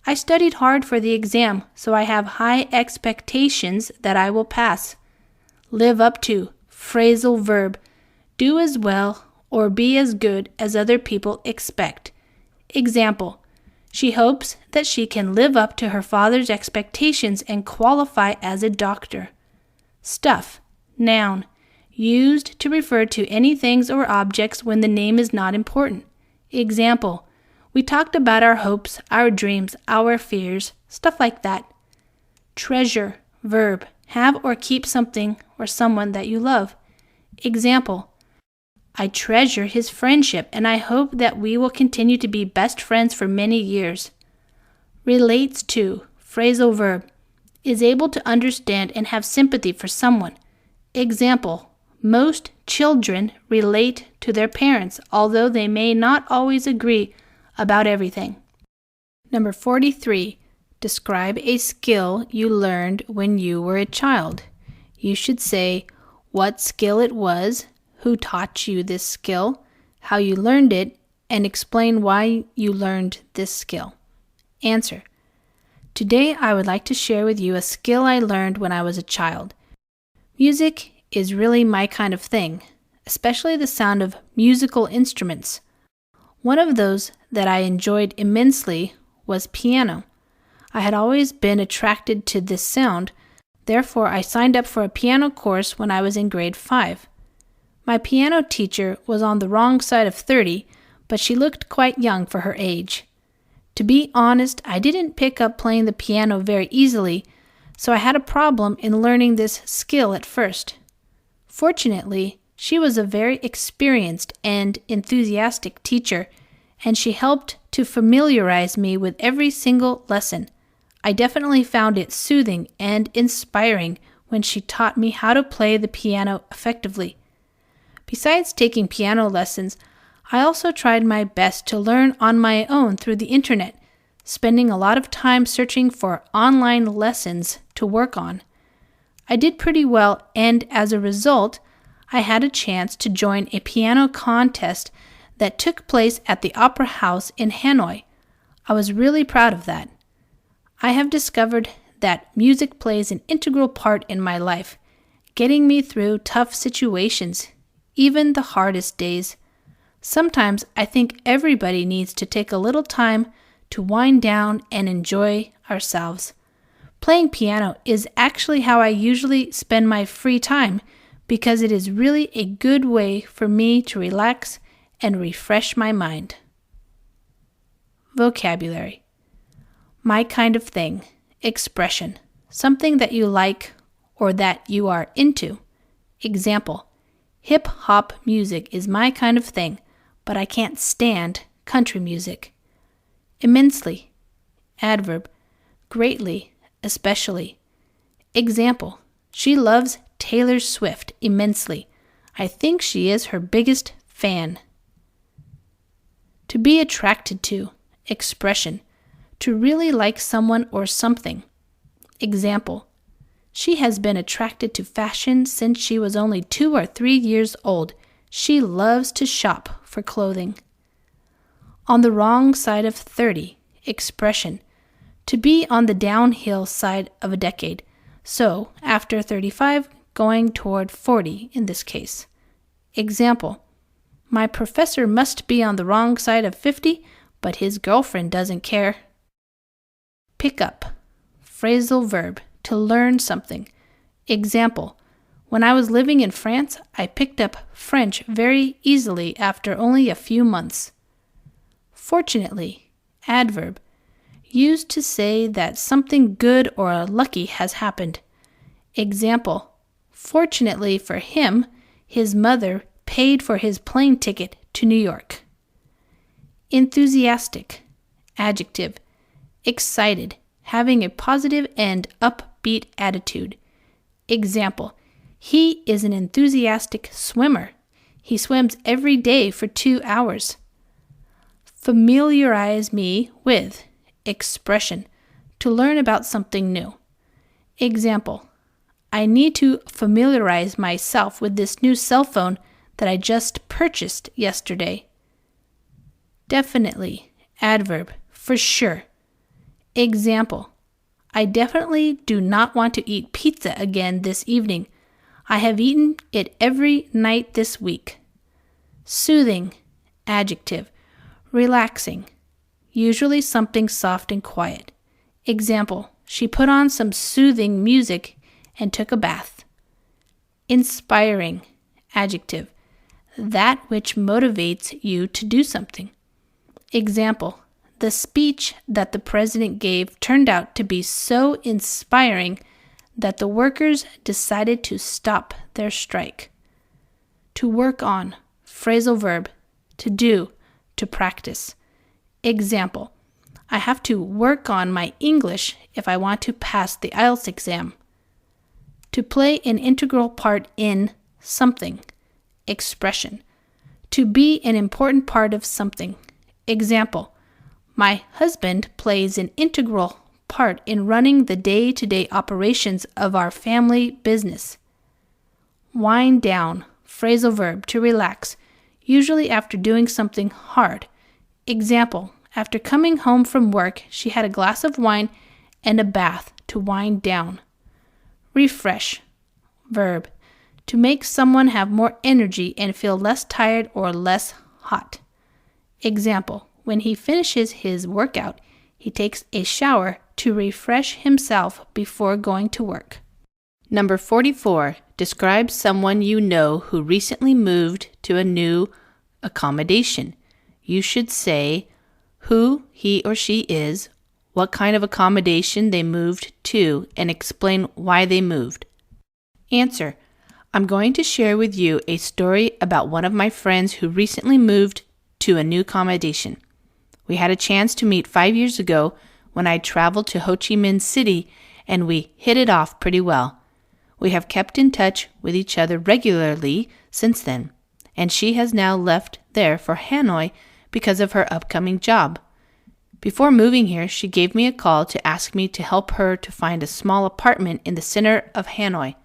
I studied hard for the exam, so I have high expectations that I will pass. Live up to. Phrasal verb. Do as well or be as good as other people expect. Example. She hopes that she can live up to her father's expectations and qualify as a doctor. Stuff. Noun. Used to refer to any things or objects when the name is not important. Example. We talked about our hopes, our dreams, our fears, stuff like that. Treasure, verb, have or keep something or someone that you love. Example, I treasure his friendship and I hope that we will continue to be best friends for many years. Relates to, phrasal verb, is able to understand and have sympathy for someone. Example, most children relate to their parents, although they may not always agree about everything. Number 43. Describe a skill you learned when you were a child. You should say what skill it was, who taught you this skill, how you learned it, and explain why you learned this skill. Answer. Today I would like to share with you a skill I learned when I was a child. Music is really my kind of thing, especially the sound of musical instruments. One of those that I enjoyed immensely was piano. I had always been attracted to this sound, therefore I signed up for a piano course when I was in grade 5. My piano teacher was on the wrong side of 30, but she looked quite young for her age. To be honest, I didn't pick up playing the piano very easily, so I had a problem in learning this skill at first. Fortunately, she was a very experienced and enthusiastic teacher, and she helped to familiarize me with every single lesson. I definitely found it soothing and inspiring when she taught me how to play the piano effectively. Besides taking piano lessons, I also tried my best to learn on my own through the internet, spending a lot of time searching for online lessons to work on. I did pretty well, and as a result, I had a chance to join a piano contest that took place at the Opera House in Hanoi. I was really proud of that. I have discovered that music plays an integral part in my life, getting me through tough situations, even the hardest days. Sometimes I think everybody needs to take a little time to wind down and enjoy ourselves. Playing piano is actually how I usually spend my free time because it is really a good way for me to relax and refresh my mind. Vocabulary. My kind of thing. Expression. Something that you like or that you are into. Example. Hip-hop music is my kind of thing, but I can't stand country music. Immensely. Adverb. Greatly, especially. Example. She loves Taylor Swift immensely. I think she is her biggest fan. To be attracted to. Expression. To really like someone or something. Example. She has been attracted to fashion since she was only 2 or 3 years old. She loves to shop for clothing. On the wrong side of 30. Expression. To be on the downhill side of a decade. So, after 35, going toward 40 in this case. Example. My professor must be on the wrong side of 50, but his girlfriend doesn't care. Pick up. Phrasal verb. To learn something. Example. When I was living in France, I picked up French very easily after only a few months. Fortunately. Adverb. Used to say that something good or lucky has happened. Example. Fortunately for him, his mother paid for his plane ticket to New York. Enthusiastic. Adjective. Excited. Having a positive and upbeat attitude. Example. He is an enthusiastic swimmer. He swims every day for 2 hours. Familiarize me with. Expression. To learn about something new. Example. I need to familiarize myself with this new cell phone that I just purchased yesterday. Definitely. Adverb. For sure. Example. I definitely do not want to eat pizza again this evening. I have eaten it every night this week. Soothing. Adjective. Relaxing. Usually something soft and quiet. Example. She put on some soothing music and took a bath. Inspiring. Adjective. That which motivates you to do something. Example. The speech that the president gave turned out to be so inspiring that the workers decided to stop their strike. To work on, phrasal verb, to do, to practice. Example, I have to work on my English if I want to pass the Ielts exam. To play an integral part in something. Expression. To be an important part of something. Example, my husband plays an integral part in running the day-to-day operations of our family business. Wind down, phrasal verb, to relax, usually after doing something hard. Example, after coming home from work, she had a glass of wine and a bath to wind down. Refresh, verb, to make someone have more energy and feel less tired or less hot. Example, when he finishes his workout, he takes a shower to refresh himself before going to work. Number 44. Describe someone you know who recently moved to a new accommodation. You should say who he or she is, what kind of accommodation they moved to, and explain why they moved. Answer. I'm going to share with you a story about one of my friends who recently moved to a new accommodation. We had a chance to meet 5 years ago when I traveled to Ho Chi Minh City, and we hit it off pretty well. We have kept in touch with each other regularly since then, and she has now left there for Hanoi because of her upcoming job. Before moving here, she gave me a call to ask me to help her to find a small apartment in the center of Hanoi.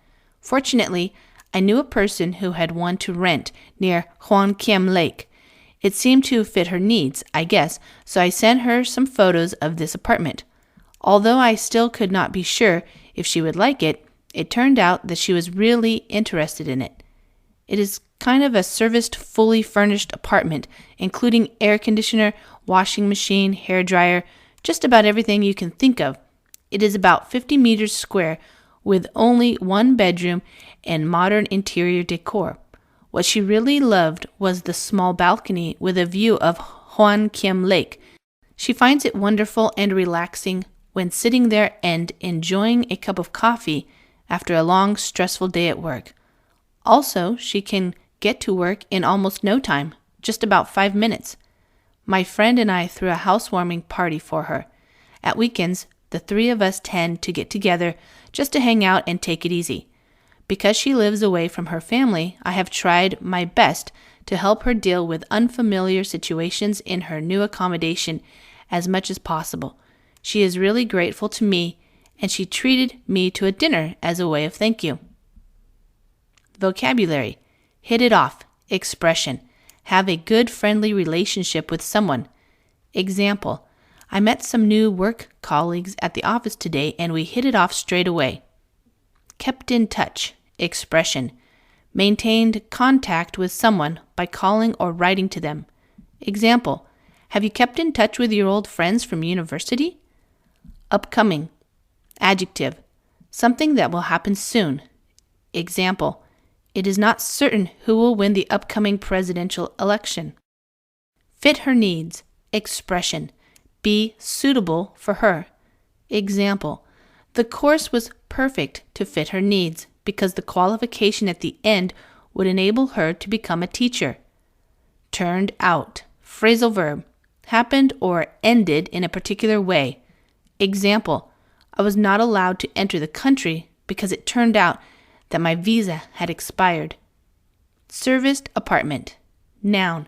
Fortunately, I knew a person who had one to rent near Hoan Kiem Lake. It seemed to fit her needs, I guess, so I sent her some photos of this apartment. Although I still could not be sure if she would like it, it turned out that she was really interested in it. It is kind of a serviced, fully furnished apartment, including air conditioner, washing machine, hairdryer, just about everything you can think of. It is about 50 meters square, with only one bedroom and modern interior decor. What she really loved was the small balcony with a view of Hoan Kiem Lake. She finds it wonderful and relaxing when sitting there and enjoying a cup of coffee after a long, stressful day at work. Also, she can get to work in almost no time, just about 5 minutes. My friend and I threw a housewarming party for her. At weekends, the three of us tend to get together just to hang out and take it easy. Because she lives away from her family, I have tried my best to help her deal with unfamiliar situations in her new accommodation as much as possible. She is really grateful to me, and she treated me to a dinner as a way of thank you. Vocabulary. Hit it off. Expression. Have a good friendly relationship with someone. Example. I met some new work colleagues at the office today and we hit it off straight away. Kept in touch. Expression. Maintained contact with someone by calling or writing to them. Example. Have you kept in touch with your old friends from university? Upcoming. Adjective. Something that will happen soon. Example. It is not certain who will win the upcoming presidential election. Fit her needs. Expression. Be suitable for her. Example. The course was perfect to fit her needs because the qualification at the end would enable her to become a teacher. Turned out. Phrasal verb. Happened or ended in a particular way. Example. I was not allowed to enter the country because it turned out that my visa had expired. Serviced apartment. Noun.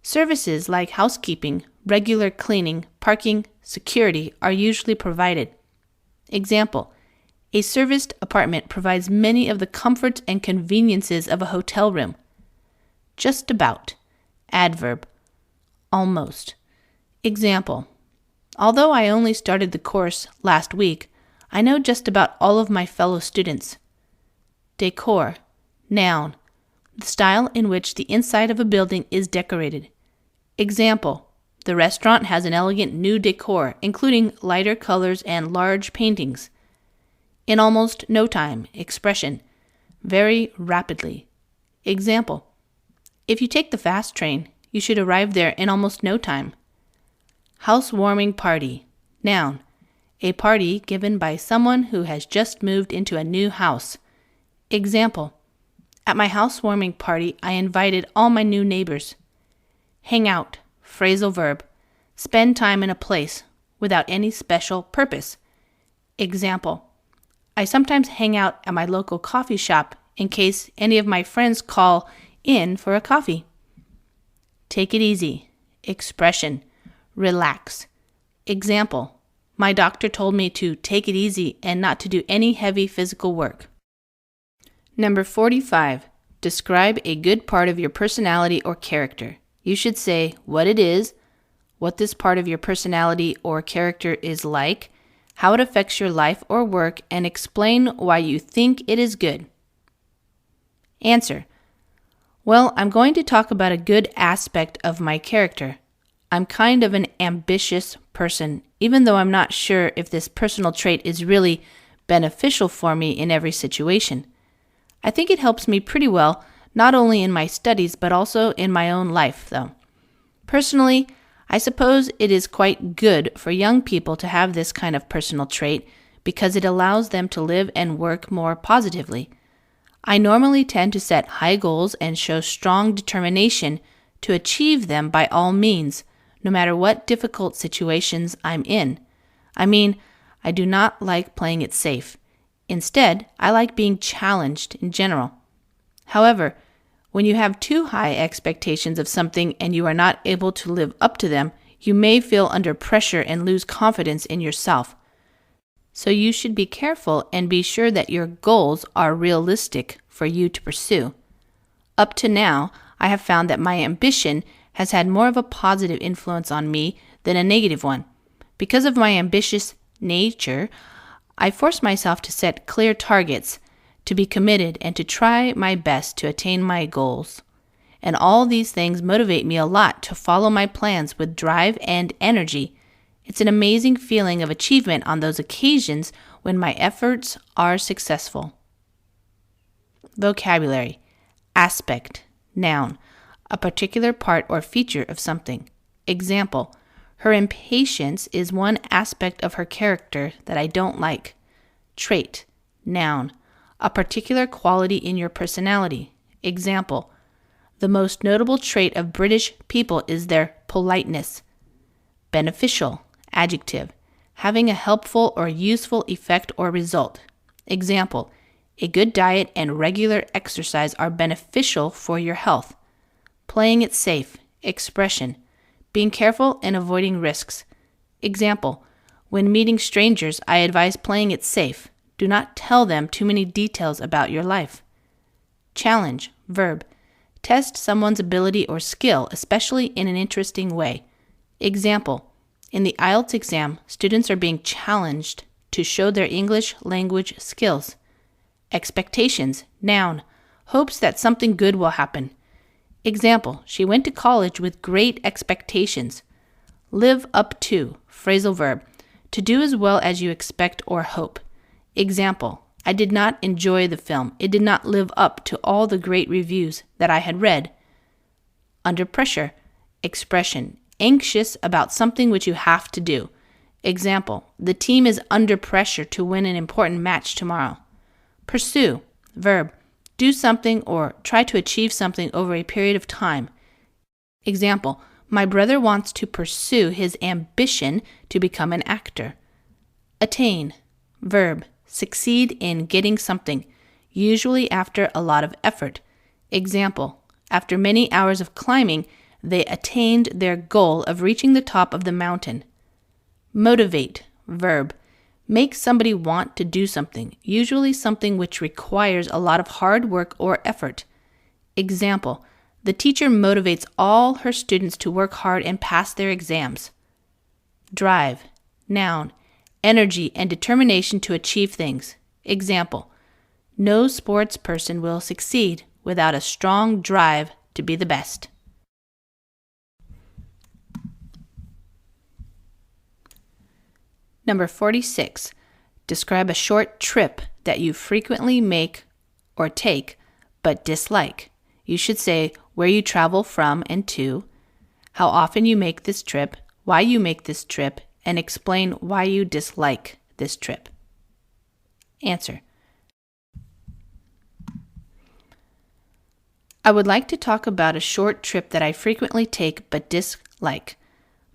Services like housekeeping, regular cleaning, parking, security are usually provided. Example. A serviced apartment provides many of the comforts and conveniences of a hotel room. Just about. Adverb. Almost. Example. Although I only started the course last week, I know just about all of my fellow students. Decor. Noun. The style in which the inside of a building is decorated. Example. The restaurant has an elegant new decor, including lighter colors and large paintings. In almost no time. Expression. Very rapidly. Example. If you take the fast train, you should arrive there in almost no time. Housewarming party. Noun. A party given by someone who has just moved into a new house. Example. At my housewarming party, I invited all my new neighbors. Hang out. Phrasal verb. Spend time in a place without any special purpose. Example. I sometimes hang out at my local coffee shop in case any of my friends call in for a coffee. Take it easy. Expression. Relax. Example. My doctor told me to take it easy and not to do any heavy physical work. Number 45. Describe a good part of your personality or character. You should say what it is, what this part of your personality or character is like, how it affects your life or work, and explain why you think it is good. Answer. Well, I'm going to talk about a good aspect of my character. I'm kind of an ambitious person, even though I'm not sure if this personal trait is really beneficial for me in every situation. I think it helps me pretty well, not only in my studies, but also in my own life, though. Personally, I suppose it is quite good for young people to have this kind of personal trait because it allows them to live and work more positively. I normally tend to set high goals and show strong determination to achieve them by all means, no matter what difficult situations I'm in. I do not like playing it safe. Instead, I like being challenged in general. However, when you have too high expectations of something and you are not able to live up to them, you may feel under pressure and lose confidence in yourself. So you should be careful and be sure that your goals are realistic for you to pursue. Up to now, I have found that my ambition has had more of a positive influence on me than a negative one. Because of my ambitious nature, I force myself to set clear targets, to be committed, and to try my best to attain my goals. And all these things motivate me a lot to follow my plans with drive and energy. It's an amazing feeling of achievement on those occasions when my efforts are successful. Vocabulary. Aspect. Noun. A particular part or feature of something. Example. Her impatience is one aspect of her character that I don't like. Trait. Noun. A particular quality in your personality. Example. The most notable trait of British people is their politeness. Beneficial. Adjective. Having a helpful or useful effect or result. Example. A good diet and regular exercise are beneficial for your health. Playing it safe. Expression. Being careful and avoiding risks. Example. When meeting strangers, I advise playing it safe. Do not tell them too many details about your life. Challenge. Verb. Test someone's ability or skill, especially in an interesting way. Example. In the Ielts exam, students are being challenged to show their English language skills. Expectations. Noun. Hopes that something good will happen. Example. She went to college with great expectations. Live up to. Phrasal verb. To do as well as you expect or hope. Example. I did not enjoy the film. It did not live up to all the great reviews that I had read. Under pressure. Expression. Anxious about something which you have to do. Example. The team is under pressure to win an important match tomorrow. Pursue. Verb. Do something or try to achieve something over a period of time. Example. My brother wants to pursue his ambition to become an actor. Attain. Verb. Succeed in getting something, usually after a lot of effort. Example. After many hours of climbing, they attained their goal of reaching the top of the mountain. Motivate. Verb. Make somebody want to do something, usually something which requires a lot of hard work or effort. Example. The teacher motivates all her students to work hard and pass their exams. Drive. Noun. Energy and determination to achieve things. Example. No sports person will succeed without a strong drive to be the best. Number 46. Describe a short trip that you frequently make or take but dislike. You should say where you travel from and to, how often you make this trip, why you make this trip and explain why you dislike this trip. Answer. I would like to talk about a short trip that I frequently take but dislike.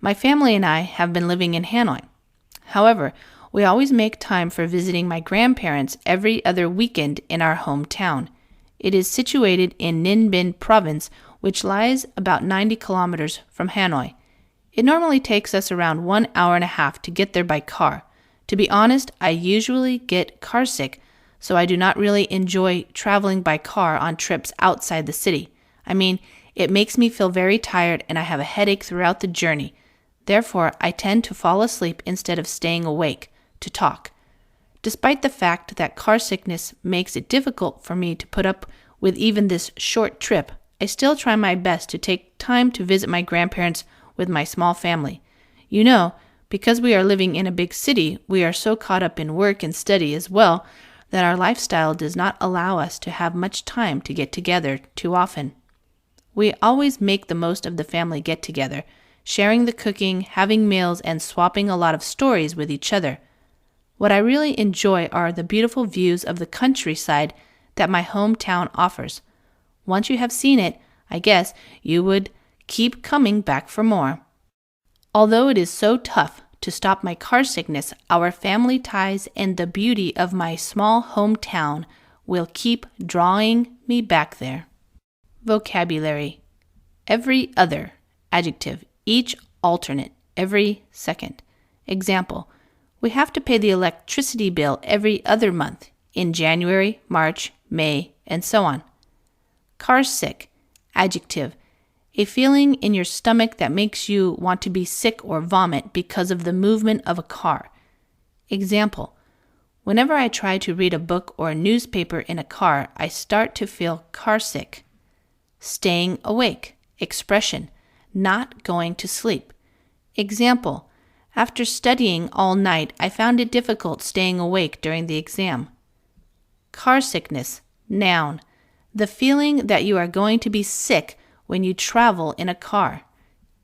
My family and I have been living in Hanoi. However, we always make time for visiting my grandparents every other weekend in our hometown. It is situated in Ninh Binh province, which lies about 90 kilometers from Hanoi. It normally takes us around 1 hour and a half to get there by car. To be honest, I usually get carsick, so I do not really enjoy traveling by car on trips outside the city. I mean, it makes me feel very tired and I have a headache throughout the journey. Therefore, I tend to fall asleep instead of staying awake to talk. Despite the fact that car sickness makes it difficult for me to put up with even this short trip, I still try my best to take time to visit my grandparents with my small family. You know, because we are living in a big city, we are so caught up in work and study as well that our lifestyle does not allow us to have much time to get together too often. We always make the most of the family get-together, sharing the cooking, having meals, and swapping a lot of stories with each other. What I really enjoy are the beautiful views of the countryside that my hometown offers. Once you have seen it, I guess you would keep coming back for more. Although it is so tough to stop my car sickness, our family ties and the beauty of my small hometown will keep drawing me back there. Vocabulary. Every other. Adjective. Each alternate. Every second. Example. We have to pay the electricity bill every other month, in January, March, May, and so on. Car sick. Adjective. A feeling in your stomach that makes you want to be sick or vomit because of the movement of a car. Example. Whenever I try to read a book or a newspaper in a car, I start to feel car sick. Staying awake. Expression. Not going to sleep. Example. After studying all night, I found it difficult staying awake during the exam. Car sickness. Noun. The feeling that you are going to be sick when you travel in a car.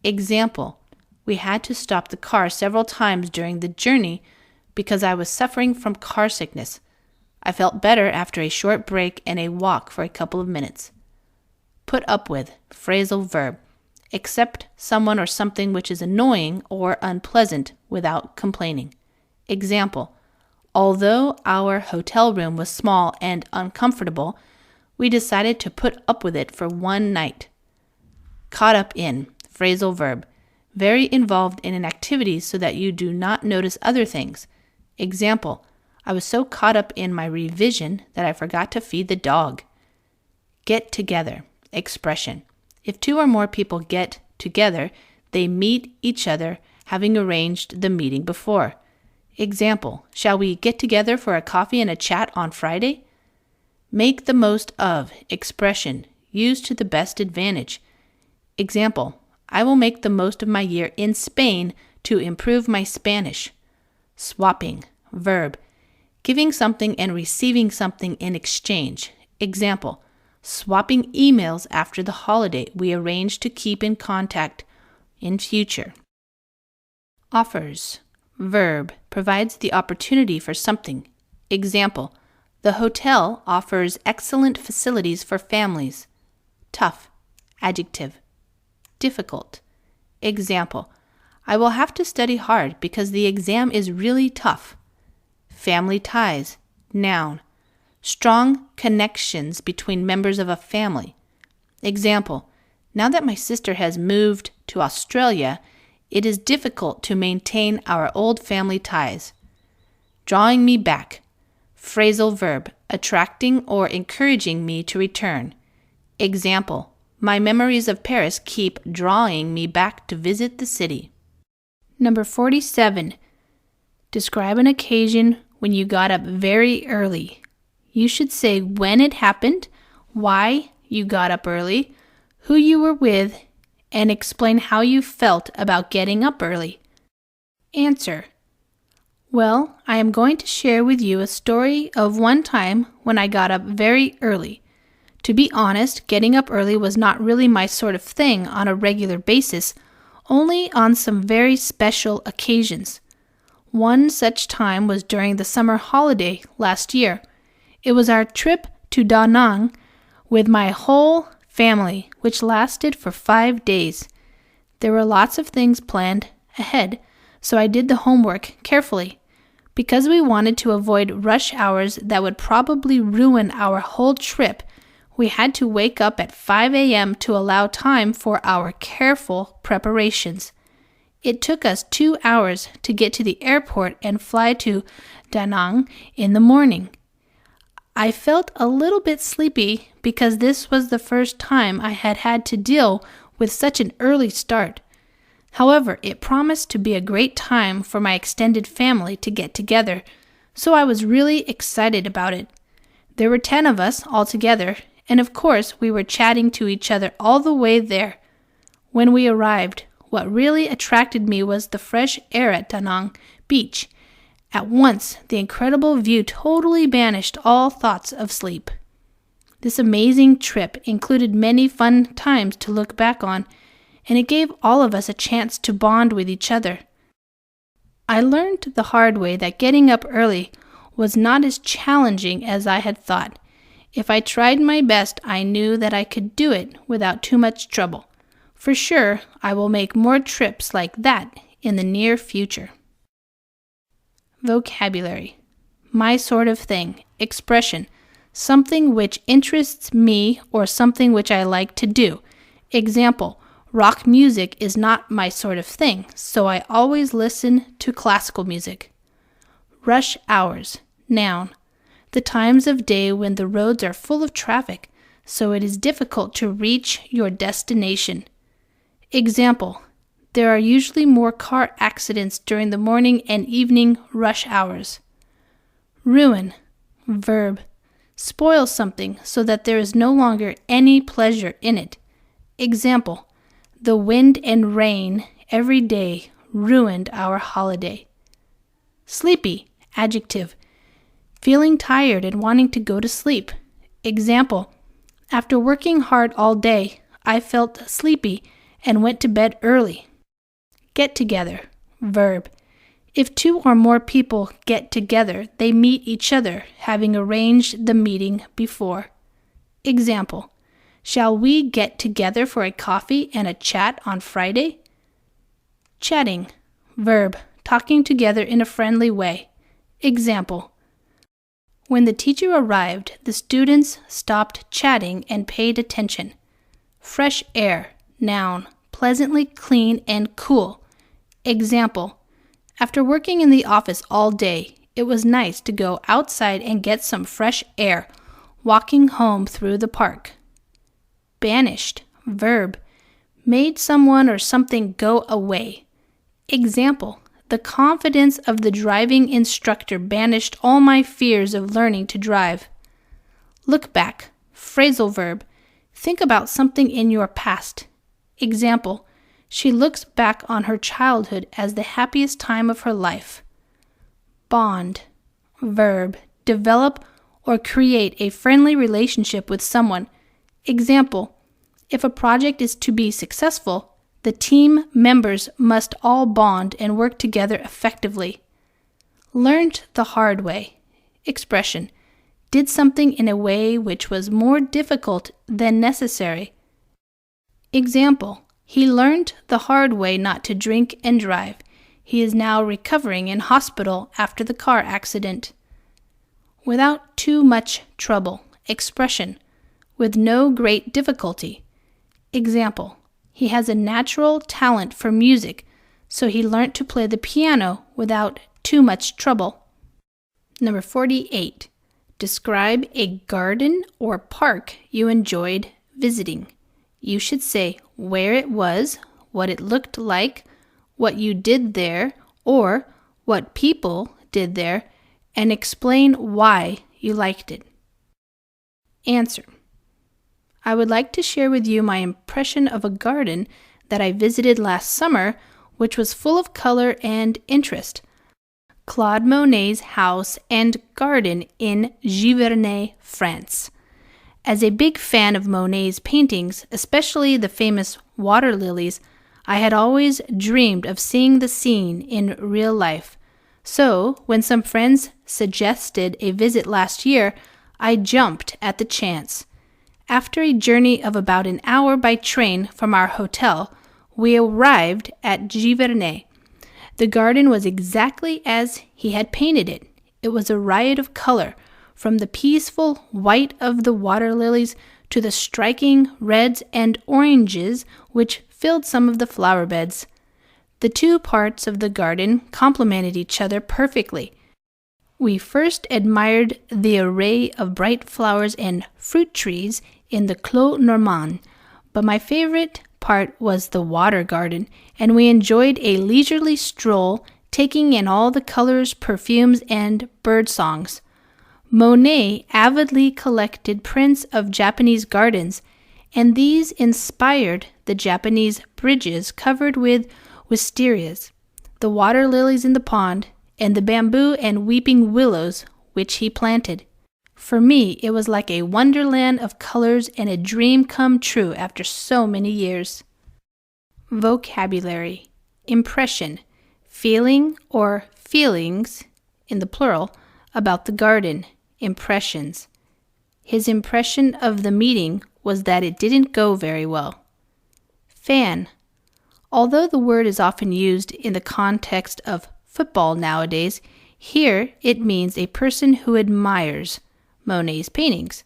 Example. We had to stop the car several times during the journey because I was suffering from car sickness. I felt better after a short break and a walk for a couple of minutes. Put up with. Phrasal verb. Accept someone or something which is annoying or unpleasant without complaining. Example. Although our hotel room was small and uncomfortable, we decided to put up with it for one night. Caught up in. Phrasal verb. Very involved in an activity so that you do not notice other things. Example. I was so caught up in my revision that I forgot to feed the dog. Get together. Expression. If two or more people get together, they meet each other, having arranged the meeting before. Example. Shall we get together for a coffee and a chat on Friday? Make the most of. Expression. Used to the best advantage. Example. I will make the most of my year in Spain to improve my Spanish. Swapping. Verb. Giving something and receiving something in exchange. Example. Swapping emails after the holiday. We arrange to keep in contact in future. Offers. Verb. Provides the opportunity for something. Example. The hotel offers excellent facilities for families. Tough. Adjective. Difficult. Example. I will have to study hard because the exam is really tough. Family ties. Noun. Strong connections between members of a family. Example. Now that my sister has moved to Australia, it is difficult to maintain our old family ties. Drawing me back. Phrasal verb. Attracting or encouraging me to return. Example. My memories of Paris keep drawing me back to visit the city. Number 47. Describe an occasion when you got up very early. You should say when it happened, why you got up early, who you were with, and explain how you felt about getting up early. Answer. Well, I am going to share with you a story of one time when I got up very early. To be honest, getting up early was not really my sort of thing on a regular basis, only on some very special occasions. One such time was during the summer holiday last year. It was our trip to Da Nang with my whole family, which lasted for 5 days. There were lots of things planned ahead, so I did the homework carefully. Because we wanted to avoid rush hours that would probably ruin our whole trip, we had to wake up at 5 a.m. to allow time for our careful preparations. It took us 2 hours to get to the airport and fly to Da Nang in the morning. I felt a little bit sleepy because this was the first time I had had to deal with such an early start. However, it promised to be a great time for my extended family to get together, so I was really excited about it. There were 10 of us altogether, and of course we were chatting to each other all the way there. When we arrived, what really attracted me was the fresh air at Da Nang Beach. At once, the incredible view totally banished all thoughts of sleep. This amazing trip included many fun times to look back on, and it gave all of us a chance to bond with each other. I learned the hard way that getting up early was not as challenging as I had thought. If I tried my best, I knew that I could do it without too much trouble. For sure, I will make more trips like that in the near future. Vocabulary. My sort of thing. Expression. Something which interests me or something which I like to do. Example. Rock music is not my sort of thing, so I always listen to classical music. Rush hours. Noun. The times of day when the roads are full of traffic, so it is difficult to reach your destination. Example. There are usually more car accidents during the morning and evening rush hours. Ruin. Verb. Spoil something so that there is no longer any pleasure in it. Example. The wind and rain every day ruined our holiday. Sleepy. Adjective. Feeling tired and wanting to go to sleep. Example. After working hard all day, I felt sleepy and went to bed early. Get together. Verb. If 2 or more people get together, they meet each other, having arranged the meeting before. Example. Shall we get together for a coffee and a chat on Friday? Chatting. Verb. Talking together in a friendly way. Example. When the teacher arrived, the students stopped chatting and paid attention. Fresh air. Noun. Pleasantly clean and cool. Example. After working in the office all day, it was nice to go outside and get some fresh air, walking home through the park. Banished. Verb. Made someone or something go away. Example. The confidence of the driving instructor banished all my fears of learning to drive. Look back. Phrasal verb. Think about something in your past. Example. She looks back on her childhood as the happiest time of her life. Bond. Verb. Develop or create a friendly relationship with someone. Example. If a project is to be successful, the team members must all bond and work together effectively. Learned the hard way. Expression. Did something in a way which was more difficult than necessary. Example. He learned the hard way not to drink and drive. He is now recovering in hospital after the car accident. Without too much trouble. Expression. With no great difficulty. Example. He has a natural talent for music, so he learned to play the piano without too much trouble. Number 48. Describe a garden or park you enjoyed visiting. You should say where it was, what it looked like, what you did there, or what people did there, and explain why you liked it. Answer. I would like to share with you my impression of a garden that I visited last summer, which was full of color and interest. Claude Monet's house and garden in Giverny, France. As a big fan of Monet's paintings, especially the famous water lilies, I had always dreamed of seeing the scene in real life. So, when some friends suggested a visit last year, I jumped at the chance. After a journey of about an hour by train from our hotel, we arrived at Giverny. The garden was exactly as he had painted it. It was a riot of color, from the peaceful white of the water lilies to the striking reds and oranges which filled some of the flower beds. The two parts of the garden complemented each other perfectly. We first admired the array of bright flowers and fruit trees in the Clos Normand, but my favorite part was the water garden, and we enjoyed a leisurely stroll, taking in all the colors, perfumes, and bird songs. Monet avidly collected prints of Japanese gardens, and these inspired the Japanese bridges covered with wisterias, the water lilies in the pond, and the bamboo and weeping willows which he planted. For me, it was like a wonderland of colors and a dream come true after so many years. Vocabulary: impression, feeling or feelings, in the plural, about the garden, impressions. His impression of the meeting was that it didn't go very well. Fan. Although the word is often used in the context of football nowadays, here it means a person who admires Monet's paintings.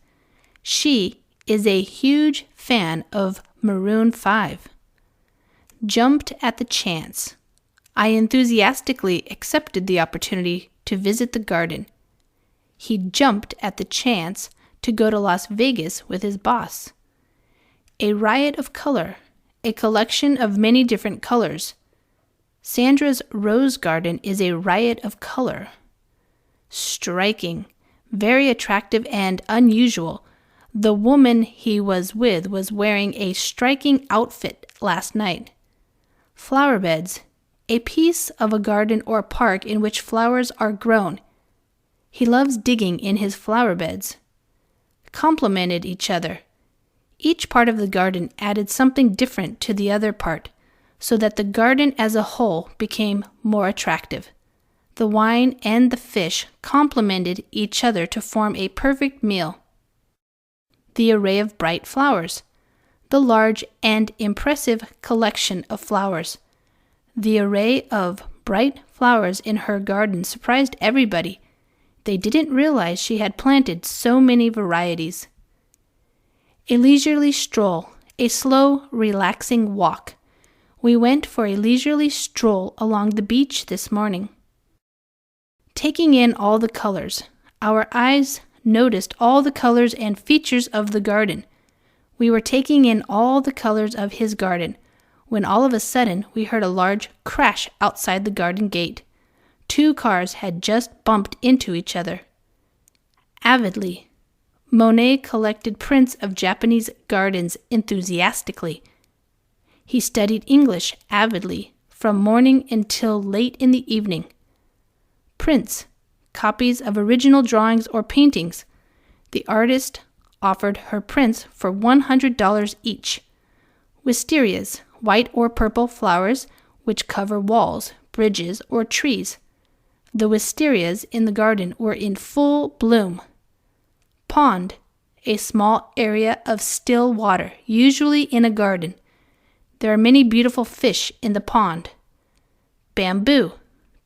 She is a huge fan of Maroon 5. Jumped at the chance. I enthusiastically accepted the opportunity to visit the garden. He jumped at the chance to go to Las Vegas with his boss. A riot of color, a collection of many different colors. Sandra's rose garden is a riot of color. Striking, very attractive and unusual. The woman he was with was wearing a striking outfit last night. Flower beds, a piece of a garden or park in which flowers are grown. He loves digging in his flower beds. Complemented each other. Each part of the garden added something different to the other part, so that the garden as a whole became more attractive. The wine and the fish complemented each other to form a perfect meal. The array of bright flowers. The large and impressive collection of flowers. The array of bright flowers in her garden surprised everybody. They didn't realize she had planted so many varieties. A leisurely stroll, a slow, relaxing walk. We went for a leisurely stroll along the beach this morning. Taking in all the colors, our eyes noticed all the colors and features of the garden. We were taking in all the colors of his garden, when all of a sudden we heard a large crash outside the garden gate. 2 cars had just bumped into each other. Avidly, Monet collected prints of Japanese gardens enthusiastically. He studied English avidly from morning until late in the evening. Prints, copies of original drawings or paintings. The artist offered her prints for $100 each. Wisterias, white or purple flowers which cover walls, bridges, or trees. The wisterias in the garden were in full bloom. Pond, a small area of still water, usually in a garden. There are many beautiful fish in the pond. Bamboo,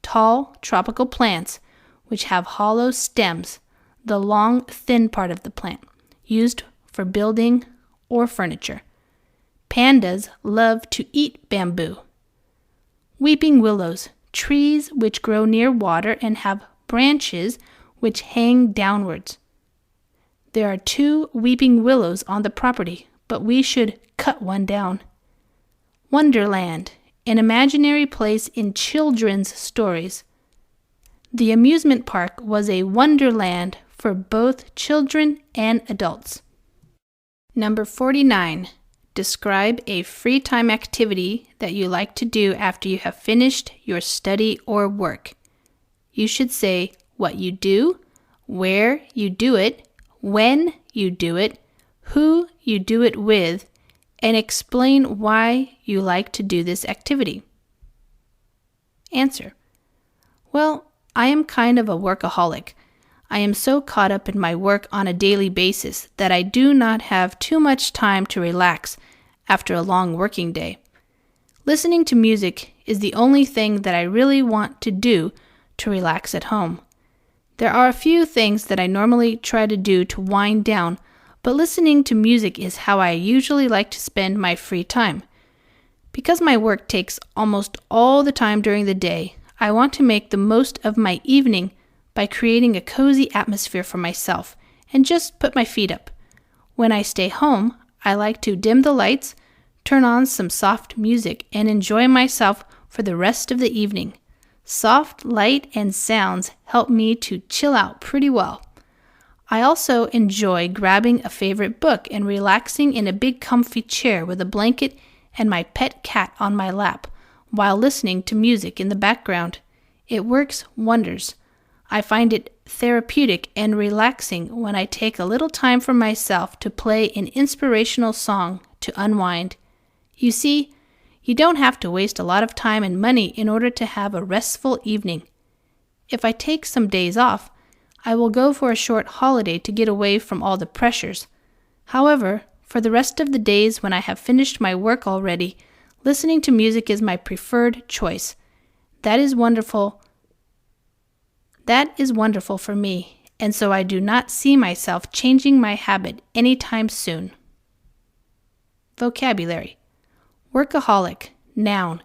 tall tropical plants which have hollow stems, the long, thin part of the plant, used for building or furniture. Pandas love to eat bamboo. Weeping willows, trees which grow near water and have branches which hang downwards. There are 2 weeping willows on the property, but we should cut one down. Wonderland, an imaginary place in children's stories. The amusement park was a wonderland for both children and adults. Number 49. Describe a free time activity that you like to do after you have finished your study or work. You should say what you do, where you do it, when you do it, who you do it with, and explain why you like to do this activity. Answer: well, I am kind of a workaholic. I am so caught up in my work on a daily basis that I do not have too much time to relax after a long working day. Listening to music is the only thing that I really want to do to relax at home. There are a few things that I normally try to do to wind down, but listening to music is how I usually like to spend my free time. Because my work takes almost all the time during the day, I want to make the most of my evening by creating a cozy atmosphere for myself and just put my feet up. When I stay home, I like to dim the lights, turn on some soft music, and enjoy myself for the rest of the evening. Soft light and sounds help me to chill out pretty well. I also enjoy grabbing a favorite book and relaxing in a big comfy chair with a blanket and my pet cat on my lap while listening to music in the background. It works wonders. I find it therapeutic and relaxing when I take a little time for myself to play an inspirational song to unwind. You see, you don't have to waste a lot of time and money in order to have a restful evening. If I take some days off, I will go for a short holiday to get away from all the pressures. However, for the rest of the days when I have finished my work already, listening to music is my preferred choice. That is wonderful for me, and so I do not see myself changing my habit anytime soon. Vocabulary: workaholic, noun.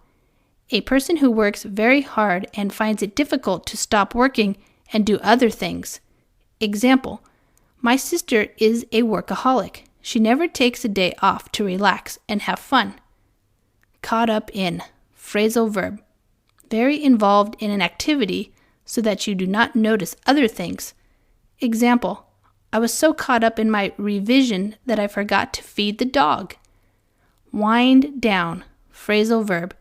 A person who works very hard and finds it difficult to stop working and do other things. Example: my sister is a workaholic. She never takes a day off to relax and have fun. Caught up in, phrasal verb. Very involved in an activity so that you do not notice other things. Example: I was so caught up in my revision that I forgot to feed the dog. Wind down, phrasal verb.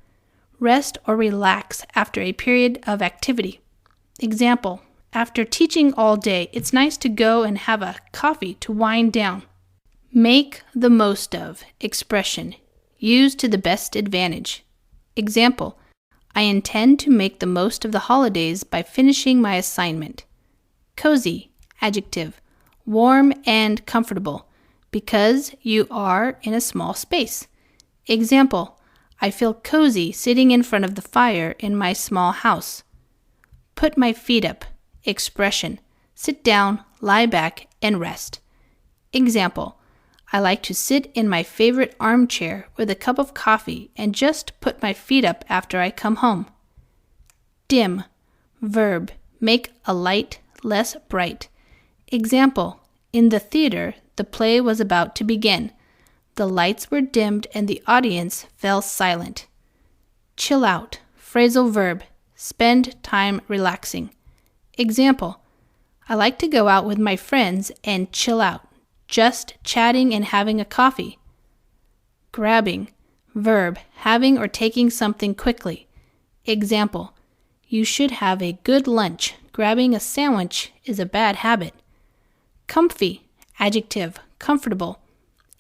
Rest or relax after a period of activity. Example: after teaching all day, it's nice to go and have a coffee to wind down. Make the most of, expression. Use to the best advantage. Example: I intend to make the most of the holidays by finishing my assignment. Cozy, adjective. Warm and comfortable, because you are in a small space. Example: I feel cozy sitting in front of the fire in my small house. Put my feet up, expression. Sit down, lie back, and rest. Example: I like to sit in my favorite armchair with a cup of coffee and just put my feet up after I come home. Dim, verb. Make a light less bright. Example: in the theater, the play was about to begin. The lights were dimmed and the audience fell silent. Chill out, phrasal verb. Spend time relaxing. Example: I like to go out with my friends and chill out, just chatting and having a coffee. Grabbing, verb. Having or taking something quickly. Example: you should have a good lunch. Grabbing a sandwich is a bad habit. Comfy, adjective. Comfortable.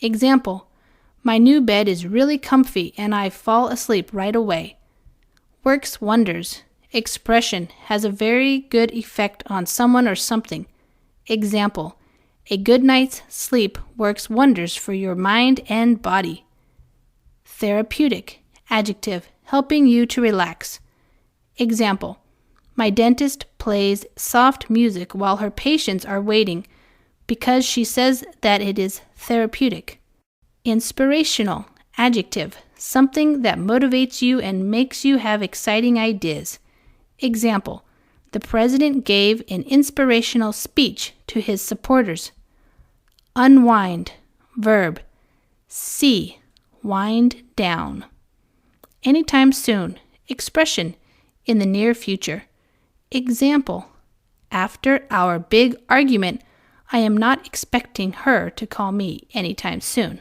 Example: my new bed is really comfy and I fall asleep right away. Works wonders. Expression: has a very good effect on someone or something. Example: a good night's sleep works wonders for your mind and body. Therapeutic, adjective. Helping you to relax. Example: my dentist plays soft music while her patients are waiting because she says that it is therapeutic. Inspirational, adjective. Something that motivates you and makes you have exciting ideas. Example: the president gave an inspirational speech to his supporters. Unwind, verb. See, wind down. Anytime soon, expression. In the near future. Example: after our big argument, I am not expecting her to call me anytime soon.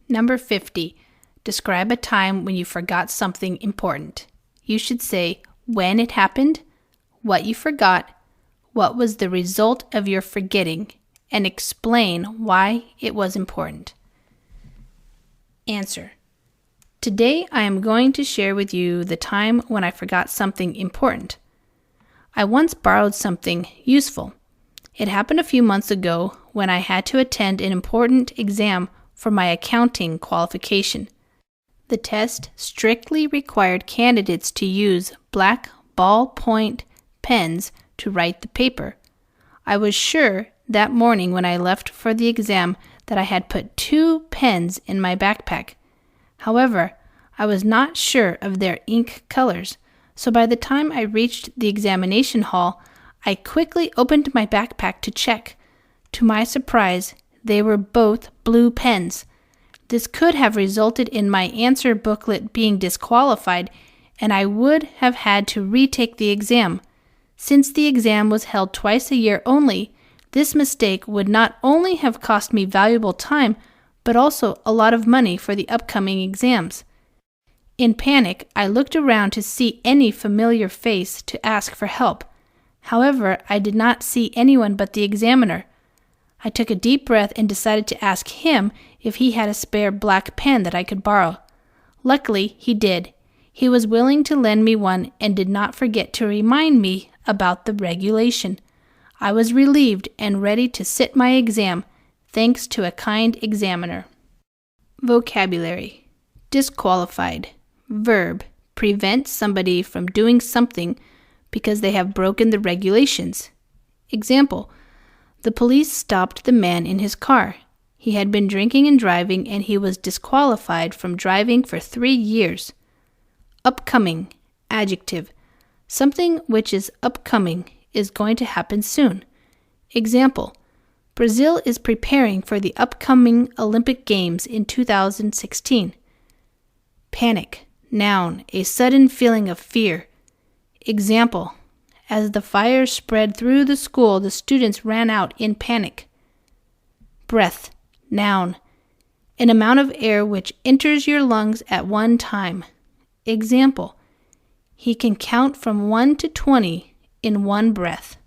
Number 50. Describe a time when you forgot something important. You should say when it happened, what you forgot, what was the result of your forgetting, and explain why it was important. Answer. Today I am going to share with you the time when I forgot something important. I once borrowed something useful. It happened a few months ago when I had to attend an important exam for my accounting qualification. The test strictly required candidates to use black ballpoint pens to write the paper. I was sure that morning when I left for the exam that I had put 2 pens in my backpack. However, I was not sure of their ink colors, so by the time I reached the examination hall, I quickly opened my backpack to check. To my surprise, they were both blue pens. This could have resulted in my answer booklet being disqualified, and I would have had to retake the exam. Since the exam was held twice a year only, this mistake would not only have cost me valuable time, but also a lot of money for the upcoming exams. In panic, I looked around to see any familiar face to ask for help. However, I did not see anyone but the examiner. I took a deep breath and decided to ask him if he had a spare black pen that I could borrow. Luckily, he did. He was willing to lend me one and did not forget to remind me about the regulation. I was relieved and ready to sit my exam, thanks to a kind examiner. Vocabulary. Disqualified. Verb. Prevent somebody from doing something because they have broken the regulations. Example. The police stopped the man in his car. He had been drinking and driving, and he was disqualified from driving for 3 years. Upcoming. Adjective. Something which is upcoming is going to happen soon. Example. Brazil is preparing for the upcoming Olympic Games in 2016. Panic. Noun. A sudden feeling of fear. Example. As the fire spread through the school, the students ran out in panic. Breath. Noun. An amount of air which enters your lungs at one time. Example. He can count from 1 to 20 in one breath.